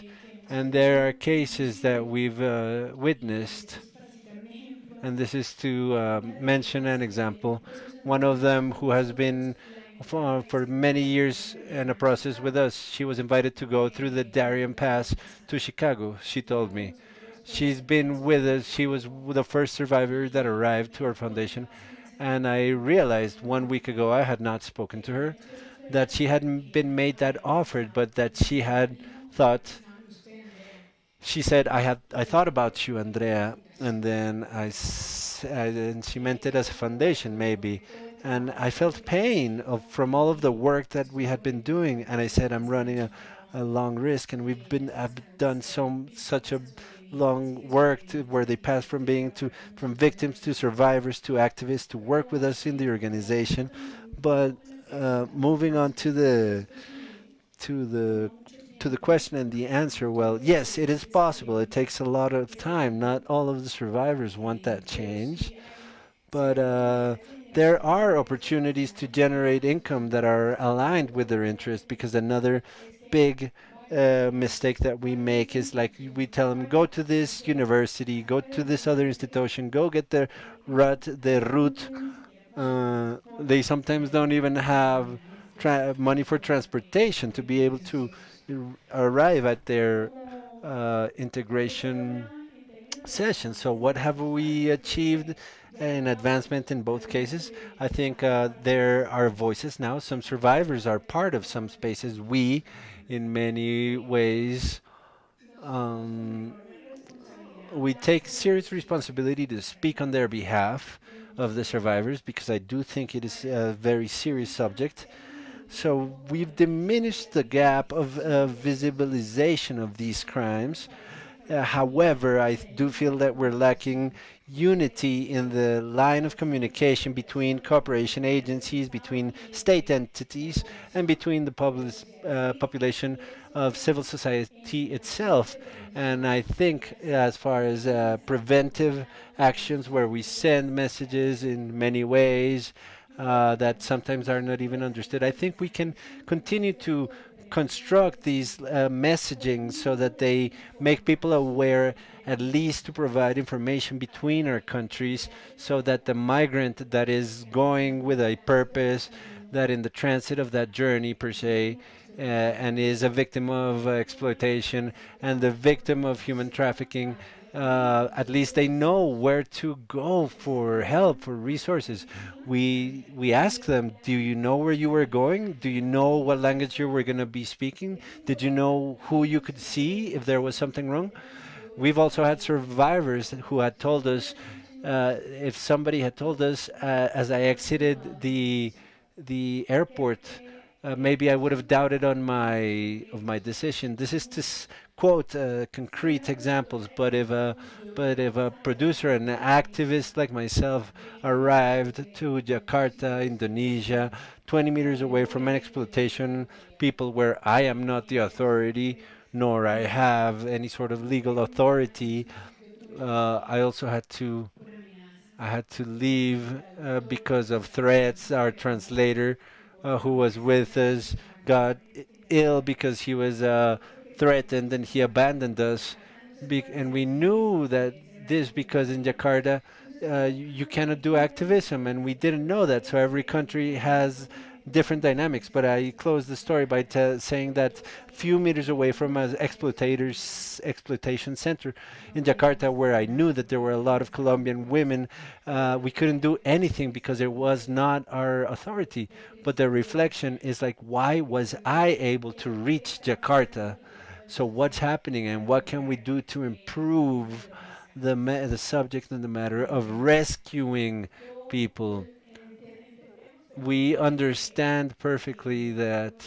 And there are cases that we've witnessed, and this is to mention an example. One of them who has been for many years in a process with us. She was invited to go through the Darien Pass to Chicago, she told me. She's been with us. She was the first survivor that arrived to our foundation. And I realized 1 week ago, I had not spoken to her, that she hadn't been made that offer, but that she had thought she said, I thought about you, Andrea, and then and she meant it as a foundation, maybe. And I felt pain from all of the work that we had been doing. And I said, I'm running a long risk. And I've done such a long work where they pass from victims to survivors to activists to work with us in the organization. But moving on to the to the question and the answer, well, yes, it is possible. It takes a lot of time. Not all of the survivors want that change, but there are opportunities to generate income that are aligned with their interest. Because another big mistake that we make is like we tell them, go to this university, go to this other institution, go get the route. They sometimes don't even have money for transportation to be able to arrive at their integration session. So what have we achieved in advancement in both cases? I think there are voices now. Some survivors are part of some spaces. We, in many ways, um, we take serious responsibility to speak on their behalf of the survivors because I do think it is a very serious subject. So we've diminished the gap of visibilization of these crimes, However, I do feel that we're lacking unity in the line of communication between cooperation agencies, between state entities, and between the population of civil society itself. And I think, as far as preventive actions, where we send messages in many ways that sometimes are not even understood, I think we can continue to construct these messaging so that they make people aware, at least to provide information between our countries, so that the migrant that is going with a purpose, that in the transit of that journey per se, and is a victim of exploitation and the victim of human trafficking, at least they know where to go for help, for resources. We ask them, do you know where you were going? Do you know what language you were going to be speaking? Did you know who you could see if there was something wrong? We've also had survivors who had told us, if somebody had told us as I exited the airport, maybe I would have doubted on my decision. This is to quote concrete examples, but if a producer, an activist like myself, arrived to Jakarta, Indonesia, 20 meters away from an exploitation people where I am not the authority, nor I have any sort of legal authority, I also had to leave because of threats. Our translator, who was with us, got ill because he was threatened and he abandoned us. And we knew that this because in Jakarta you cannot do activism, and we didn't know that. So every country has different dynamics. But I closed the story by saying that few meters away from an exploitation center in Jakarta, where I knew that there were a lot of Colombian women, we couldn't do anything because it was not our authority. But the reflection is like, why was I able to reach Jakarta? So what's happening, and what can we do to improve the subject and the matter of rescuing people? We understand perfectly that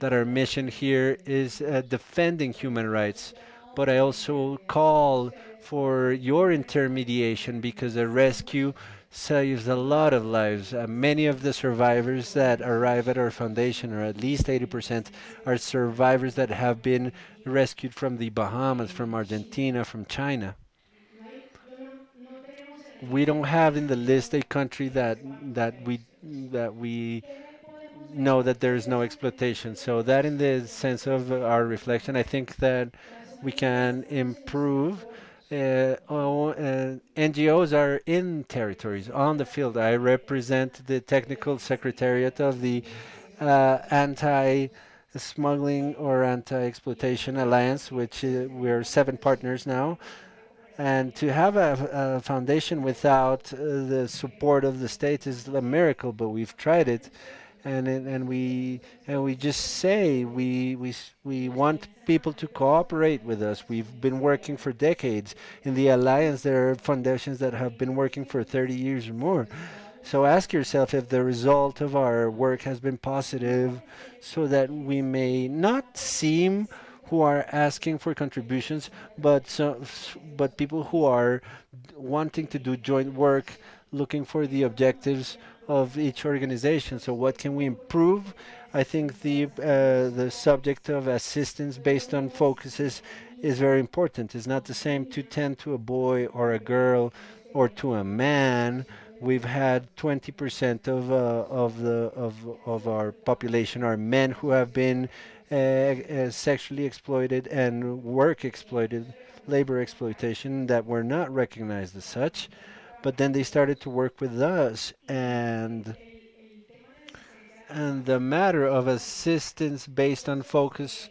our mission here is defending human rights, but I also call for your intermediation because a rescue saves a lot of lives. Many of the survivors that arrive at our foundation, or at least 80%, are survivors that have been rescued from the Bahamas, from Argentina, from China. We don't have in the list a country that we know that there is no exploitation. So that, in the sense of our reflection, I think that we can improve. NGOs are in territories, on the field. I represent the technical secretariat of the Anti-Smuggling or Anti-Exploitation Alliance, which we're 7 partners now. And to have a foundation without the support of the state is a miracle, but we've tried it, and we just say we want people to cooperate with us. We've been working for decades in the alliance. There are foundations that have been working for 30 years or more. So ask yourself if the result of our work has been positive, so that we may not seem who are asking for contributions, but people who are wanting to do joint work, looking for the objectives of each organization. So what can we improve? I think the subject of assistance based on focuses is very important. It's not the same to tend to a boy or a girl or to a man. We've had 20% of our population are men who have been sexually exploited and work exploited, labor exploitation, that were not recognized as such. But then they started to work with us, and the matter of assistance based on focus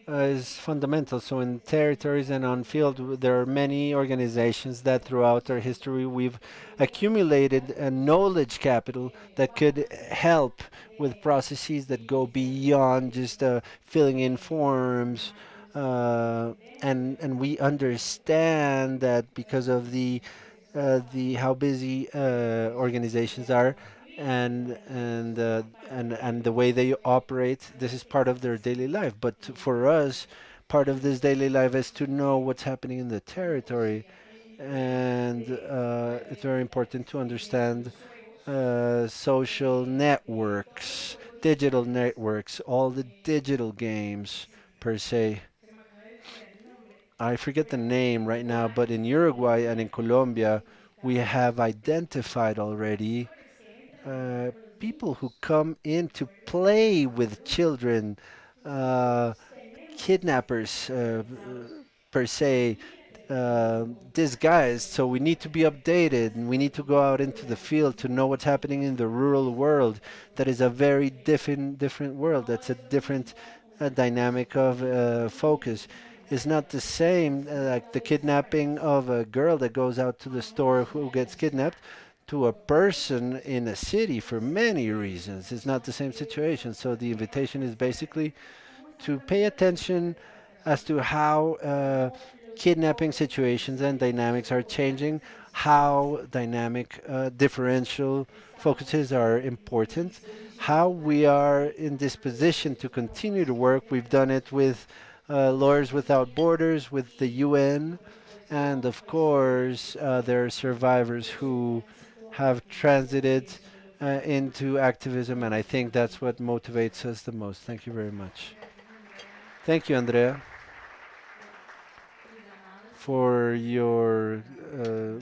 is fundamental. So in territories and on field, there are many organizations that throughout our history we've accumulated a knowledge capital that could help with processes that go beyond just filling in forms. And we understand that because of the how busy organizations are, and the way they operate. This is part of their daily life. But for us, part of this daily life is to know what's happening in the territory. And it's very important to understand social networks, digital networks, all the digital games per se. I forget the name right now, but in Uruguay and in Colombia, we have identified already uh, people who come in to play with children, uh, kidnappers per se, disguised. So we need to be updated and we need to go out into the field to know what's happening in the rural world. That is a very different world. That's a different dynamic of focus. It's not the same like the kidnapping of a girl that goes out to the store who gets kidnapped to a person in a city for many reasons. It's not the same situation. So the invitation is basically to pay attention as to how kidnapping situations and dynamics are changing, how dynamic differential focuses are important, how we are in this position to continue to work. We've done it with Lawyers Without Borders, with the UN, and of course, there are survivors who have transited into activism, and I think that's what motivates us the most. Thank you very much. Thank you, Andrea, for your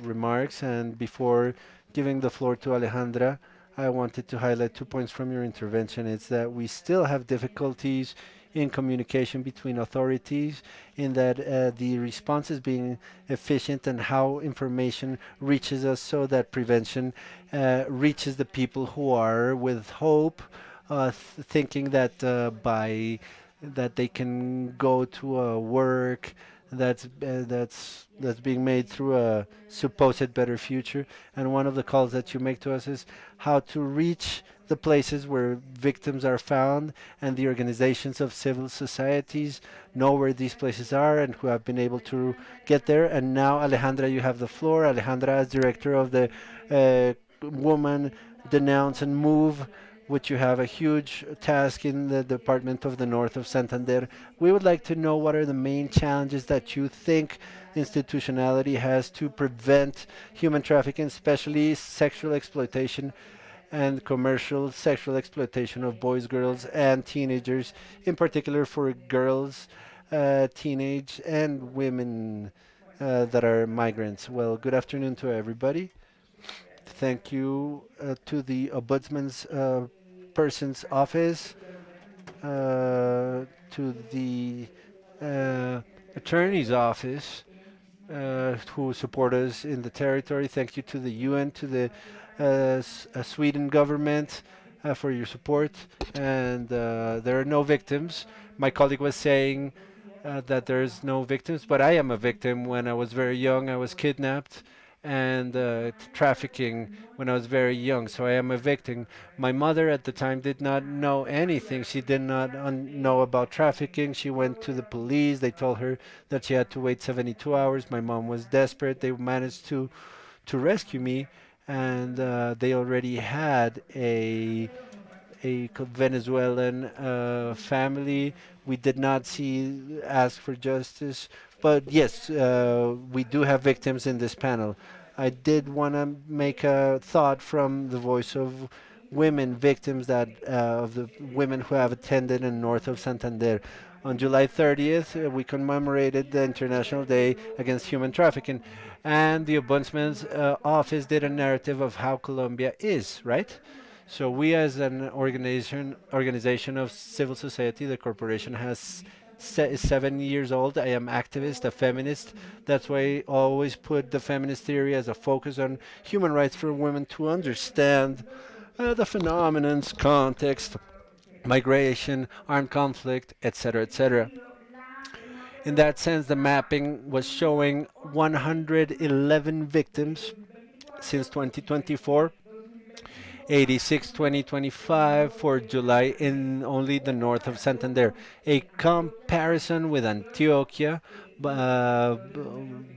remarks. And before giving the floor to Alejandra, I wanted to highlight 2 points from your intervention. It's that we still have difficulties in communication between authorities, in that the response is being efficient and how information reaches us so that prevention reaches the people who are with hope, thinking that by that they can go to a work that's being made through a supposed better future. And one of the calls that you make to us is how to reach the places where victims are found, and the organizations of civil societies know where these places are and who have been able to get there. And now, Alejandra, you have the floor. Alejandra, as director of the Woman, Denounce and Move, which you have a huge task in the Department of the North of Santander. We would like to know what are the main challenges that you think institutionality has to prevent human trafficking, especially sexual exploitation and commercial sexual exploitation of boys, girls, and teenagers, in particular for girls, teenage, and women that are migrants. Well, good afternoon to everybody. Thank you to the Ombudsman's person's office, to the uh, attorney's office who support us in the territory. Thank you to the UN, to the Sweden government for your support. And there are no victims. My colleague was saying that there's no victims, but I am a victim. When I was very young, I was kidnapped and trafficking when I was very young. So I am a victim. My mother at the time did not know anything. She did not know about trafficking. She went to the police. They told her that she had to wait 72 hours. My mom was desperate. They managed to rescue me, and they already had a Venezuelan family. We did not see ask for justice, but yes, we do have victims in this panel. I did want to make a thought from the voice of women victims, that of the women who have attended in north of Santander. On July 30th, we commemorated the International Day Against Human Trafficking, and the Ombudsman's office did a narrative of how Colombia is, right? So we, as an organization of civil society, the corporation is 7 years old. I am activist, a feminist. That's why I always put the feminist theory as a focus on human rights for women to understand the phenomenons, context, migration, armed conflict, etc., etc. In that sense, the mapping was showing 111 victims since 2024, 86 2025 for July in only the north of Santander. A comparison with Antioquia uh,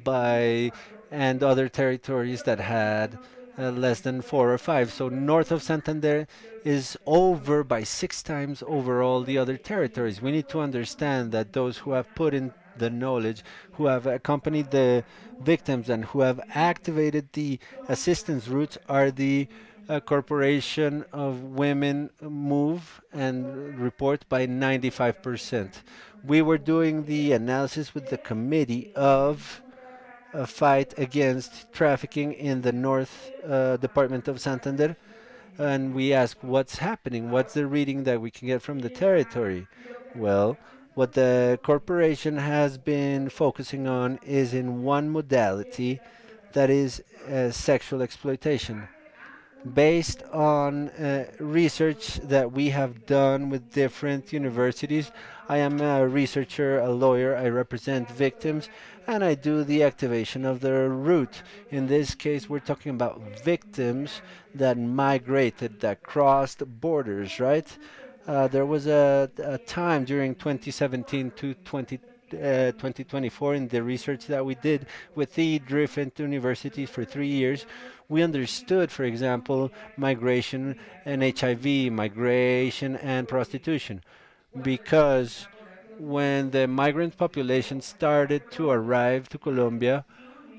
by and other territories that had less than 4 or 5. So north of Santander is over by 6 times over all the other territories. We need to understand that those who have put in the knowledge, who have accompanied the victims, and who have activated the assistance routes are the Corporation of Women Move and report by 95%. We were doing the analysis with the committee of a fight against trafficking in the North Department of Santander, and we ask what's happening, what's the reading that we can get from the territory. Well, what the corporation has been focusing on is in one modality, that is sexual exploitation. Based on research that we have done with different universities. I am a researcher, a lawyer, I represent victims, and I do the activation of the route. In this case, we're talking about victims that migrated, that crossed borders, right? There was a time during 2017 to 2024 in the research that we did with the different universities for 3 years. We understood, for example, migration and HIV, migration and prostitution, because when the migrant population started to arrive to Colombia,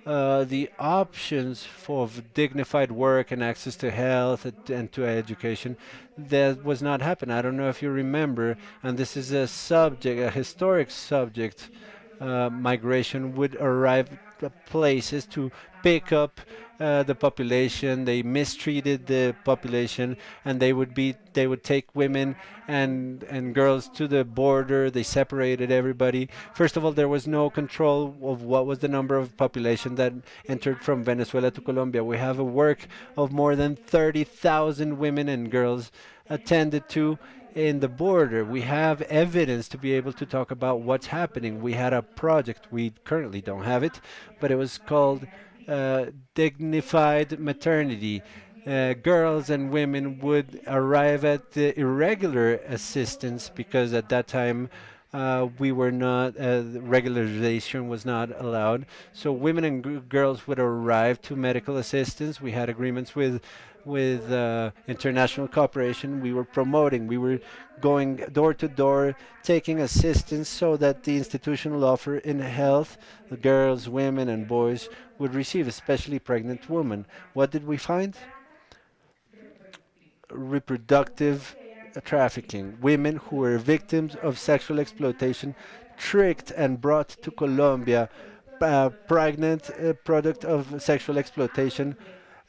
the options for dignified work and access to health and to education, that was not happening. I don't know if you remember, and this is a subject, a historic subject. Migration would arrive at places to pick up the population. They mistreated the population, and they would take women and girls to the border. They separated everybody. First of all, there was no control of what was the number of population that entered from Venezuela to Colombia. We have a work of more than 30,000 women and girls attended to in the border. We have evidence to be able to talk about what's happening. We had a project, we currently don't have it, but it was called Dignified Maternity. Girls and women would arrive at the irregular assistance because at that time we were not, regularization was not allowed. So women and girls would arrive to medical assistance. We had agreements with international cooperation. We were promoting, we were going door to door, taking assistance so that the institutional offer in health, the girls, women, and boys would receive, especially pregnant women. What did we find? Reproductive trafficking. Women who were victims of sexual exploitation, tricked and brought to Colombia, pregnant product of sexual exploitation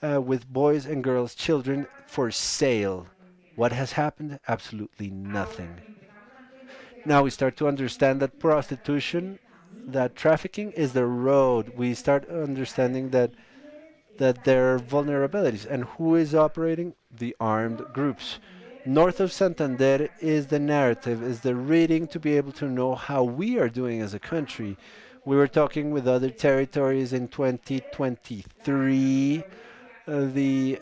with boys and girls, children for sale. What has happened? Absolutely nothing. Now we start to understand that prostitution, that trafficking is the road. We start understanding that there are vulnerabilities. And who is operating? The armed groups. North of Santander is the narrative, is the reading to be able to know how we are doing as a country. We were talking with other territories in 2023. The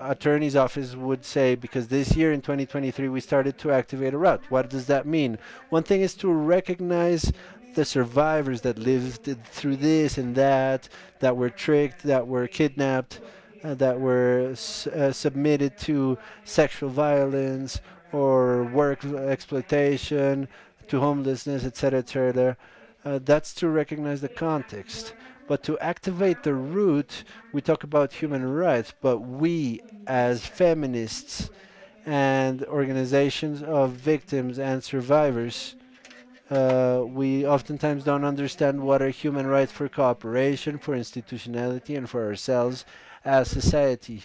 attorney's office would say, because this year in 2023 we started to activate a route. What does that mean? One thing is to recognize the survivors that lived through this and that were tricked, that were kidnapped, that were submitted to sexual violence or work exploitation, to homelessness, etc., etc. That's to recognize the context. But to activate the root, we talk about human rights, but we as feminists and organizations of victims and survivors, we oftentimes don't understand what are human rights for cooperation, for institutionality, and for ourselves as society,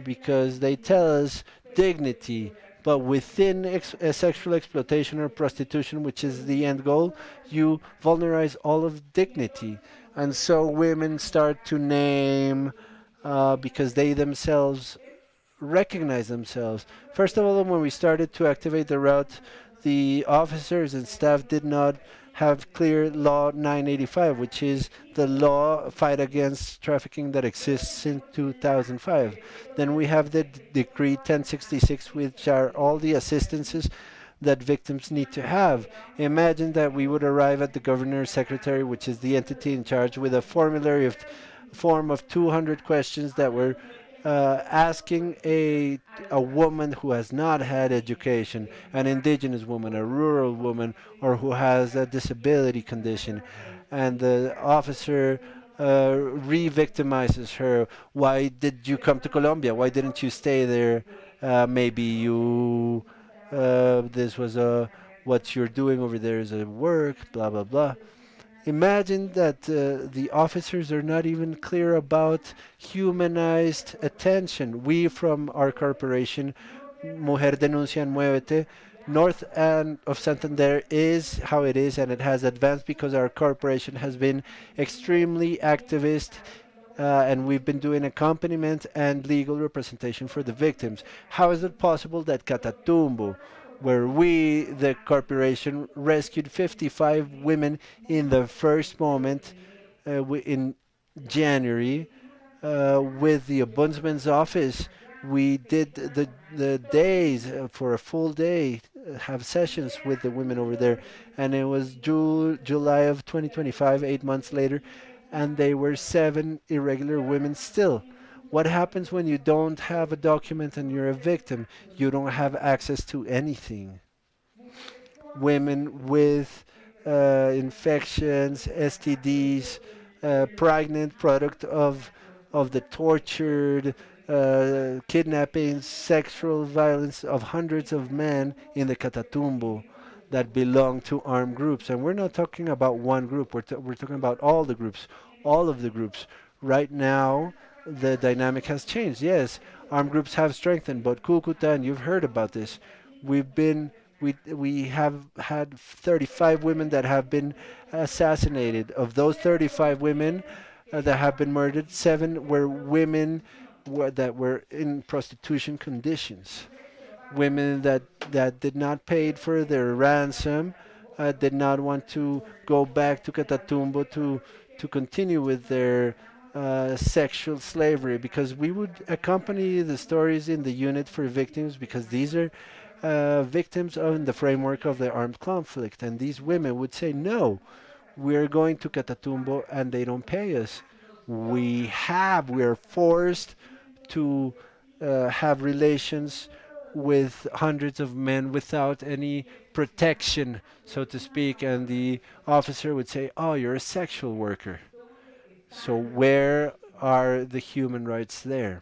because they tell us dignity, but within sexual exploitation or prostitution, which is the end goal, you vulnerize all of dignity. And so women start to name because they themselves recognize themselves. First of all, when we started to activate the route, the officers and staff did not have clear law 985, which is the law fight against trafficking that exists in 2005. Then we have the decree 1066, which are all the assistances that victims need to have. Imagine that we would arrive at the governor's secretary, which is the entity in charge, with a formulary of form of 200 questions that were asking a woman who has not had education, an indigenous woman, a rural woman, or who has a disability condition, and the officer re-victimizes her. Why did you come to Colombia? Why didn't you stay there? Maybe you this was a what you're doing over there is a work, blah blah blah. Imagine that the officers are not even clear about humanized attention. We from our corporation, Mujer Denuncia and Muévete, north and of Santander is how it is, and it has advanced because our corporation has been extremely activist, and we've been doing accompaniment and legal representation for the victims. How is it possible that Catatumbo, where we, the corporation, rescued 55 women in the first moment in January with the Ombudsman's office, we did the days for a full day, have sessions with the women over there, and it was July of 2025, 8 months later, and they were seven irregular women still. What happens when you don't have a document and you're a victim? You don't have access to anything. Women with infections, STDs, pregnant product of the tortured, kidnappings, sexual violence of hundreds of men in the Catatumbo that belong to armed groups. And we're not talking about one group, we're talking about all the groups, all of the groups. Right now, the dynamic has changed. Yes, armed groups have strengthened, but Cucuta, and you've heard about this, we've been we have had 35 women that have been assassinated. Of those 35 women that have been murdered, seven were women that were in prostitution conditions. Women that did not pay for their ransom, did not want to go back to Catatumbo to continue with their sexual slavery, because we would accompany the stories in the unit for victims, because these are victims in the framework of the armed conflict, and these women would say, no, we're going to Catatumbo and they don't pay us. We're forced to have relations with hundreds of men without any protection, so to speak, and the officer would say, oh, you're a sexual worker. So where are the human rights there?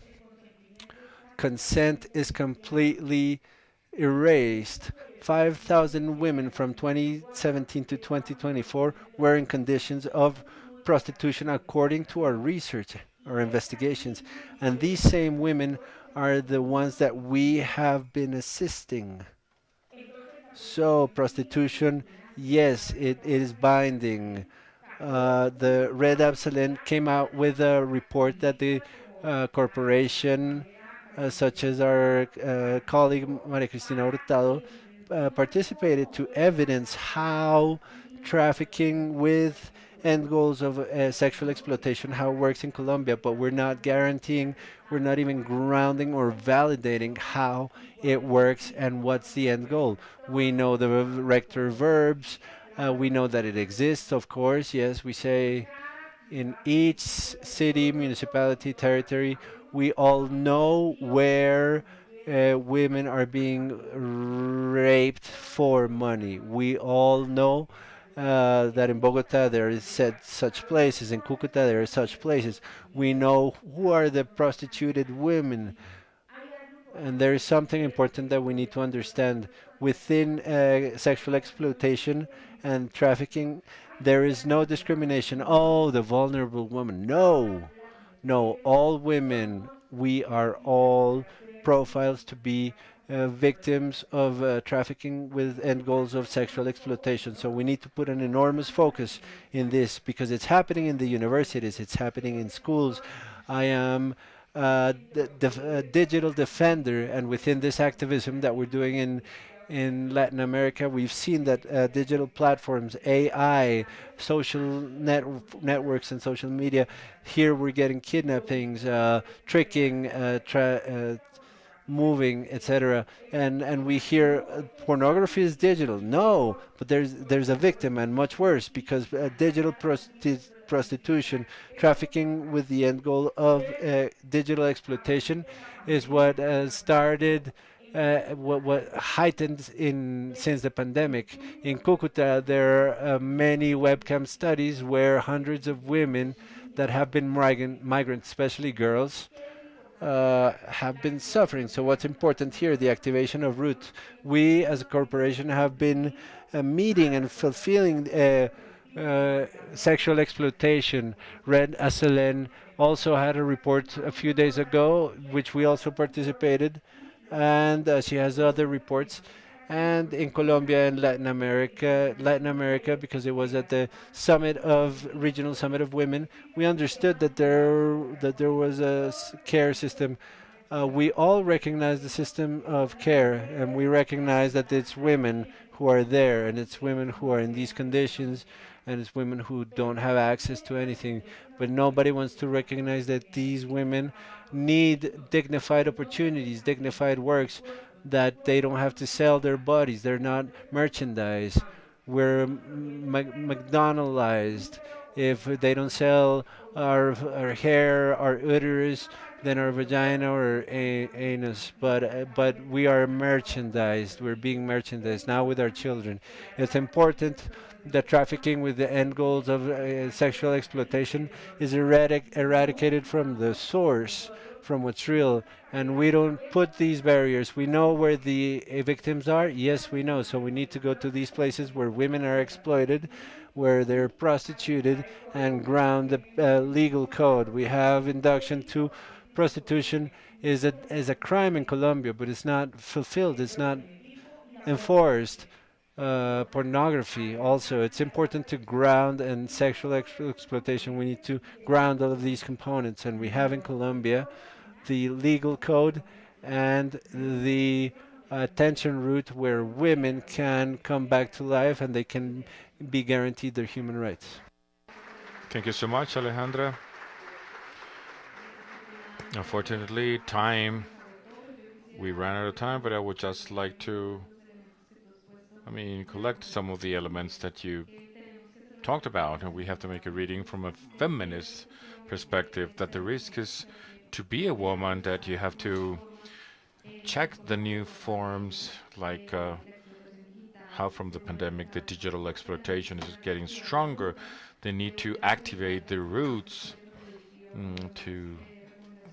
Consent is completely erased. 5,000 women from 2017 to 2024 were in conditions of prostitution according to our research, our investigations. And these same women are the ones that we have been assisting. So prostitution, yes, it is binding. The Red Absolute came out with a report that the corporation, such as our colleague Maria Cristina Hurtado, participated to evidence how trafficking with end goals of sexual exploitation, how it works in Colombia, but we're not guaranteeing, we're not even grounding or validating how it works and what's the end goal. We know the rector verbs, we know that it exists, of course. Yes, we say in each city, municipality, territory, we all know where women are being raped for money. We all know that in Bogota there is such places, in Cucuta there are such places. We know who are the prostituted women. And there is something important that we need to understand. Within sexual exploitation and trafficking, there is no discrimination. Oh, the vulnerable woman. No, no, all women, we are all profiles to be victims of trafficking with end goals of sexual exploitation. So we need to put an enormous focus in this, because it's happening in the universities, it's happening in schools. I am digital defender, and within this activism that we're doing in Latin America, we've seen that digital platforms, AI, social networks, and social media. Here we're getting kidnappings, tricking, moving, etc. And we hear pornography is digital. No, but there's a victim, and much worse, because digital prostitution. Trafficking with the end goal of digital exploitation is what started. What heightened in since the pandemic. In Cucuta, there are many webcam studies where hundreds of women that have been migrants, especially girls, have been suffering. So what's important here, the activation of roots. We as a corporation have been meeting and fulfilling sexual exploitation. Red Aselen also had a report a few days ago, which we also participated, and she has other reports. And in Colombia and Latin America, because it was at the summit of regional summit of women, we understood that there was a care system. We all recognize the system of care, and we recognize that it's women who are there, and it's women who are in these conditions, and it's women who don't have access to anything. But nobody wants to recognize that these women need dignified opportunities, dignified works, that they don't have to sell their bodies. They're not merchandise. We're McDonaldized. If they don't sell our hair, our uterus, then our vagina or anus. But we are merchandised. We're being merchandised now with our children. It's important that trafficking with the end goals of sexual exploitation is eradicated from the source, from what's real, and we don't put these barriers. We know where the victims are. Yes, we know. So we need to go to these places where women are exploited, where they're prostituted, and ground the legal code. We have induction to prostitution is a crime in Colombia, but it's not fulfilled. It's not enforced. Pornography also. It's important to ground and sexual exploitation. We need to ground all of these components, and we have in Colombia the legal code and the attention route where women can come back to life and they can be guaranteed their human rights. Thank you so much, Alejandra. Unfortunately, we ran out of time, but I would just like to, collect some of the elements that you talked about, and we have to make a reading from a feminist perspective that the risk is to be a woman, that you have to check the new forms, like how from the pandemic the digital exploitation is getting stronger. They need to activate the roots to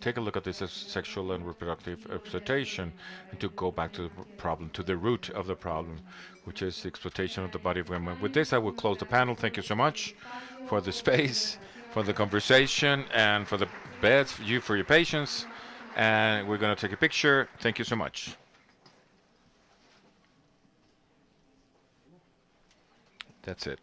take a look at this as sexual and reproductive exploitation, and to go back to the problem, to the root of the problem, which is the exploitation of the body of women. With this, I will close the panel. Thank you so much for the space, for the conversation, and for the beds, for your patience. And we're going to take a picture. Thank you so much. That's it.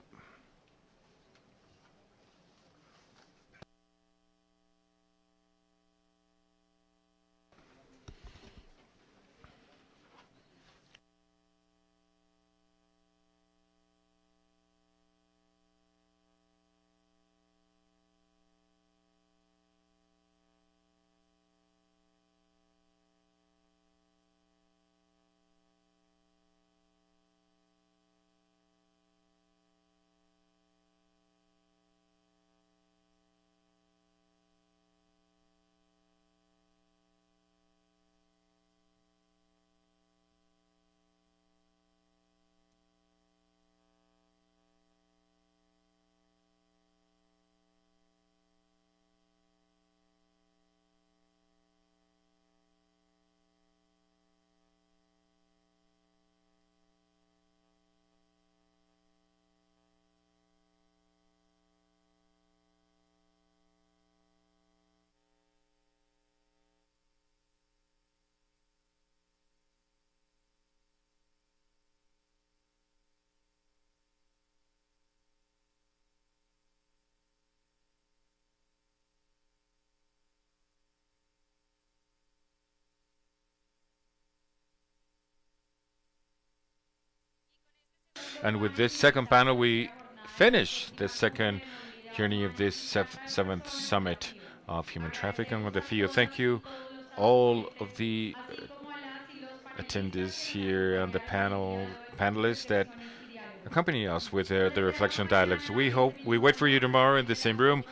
And with this second panel, we finish the second journey of this seventh summit of human trafficking with the FIO. Thank you, all of the attendees here and the panelists that accompany us with the reflection dialogues. We wait for you tomorrow in the same room.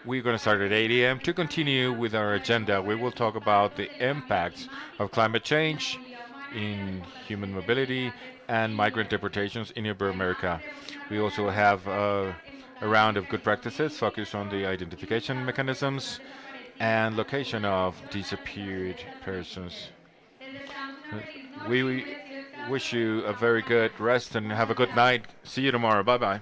We're going to start at 8 a.m. to continue with our agenda. We will talk about the impacts of climate change in human mobility and migrant deportations in Iberoamerica. We also have a round of good practices focused on the identification mechanisms and location of disappeared persons. We wish you a very good rest and have a good night. See you tomorrow. Bye bye.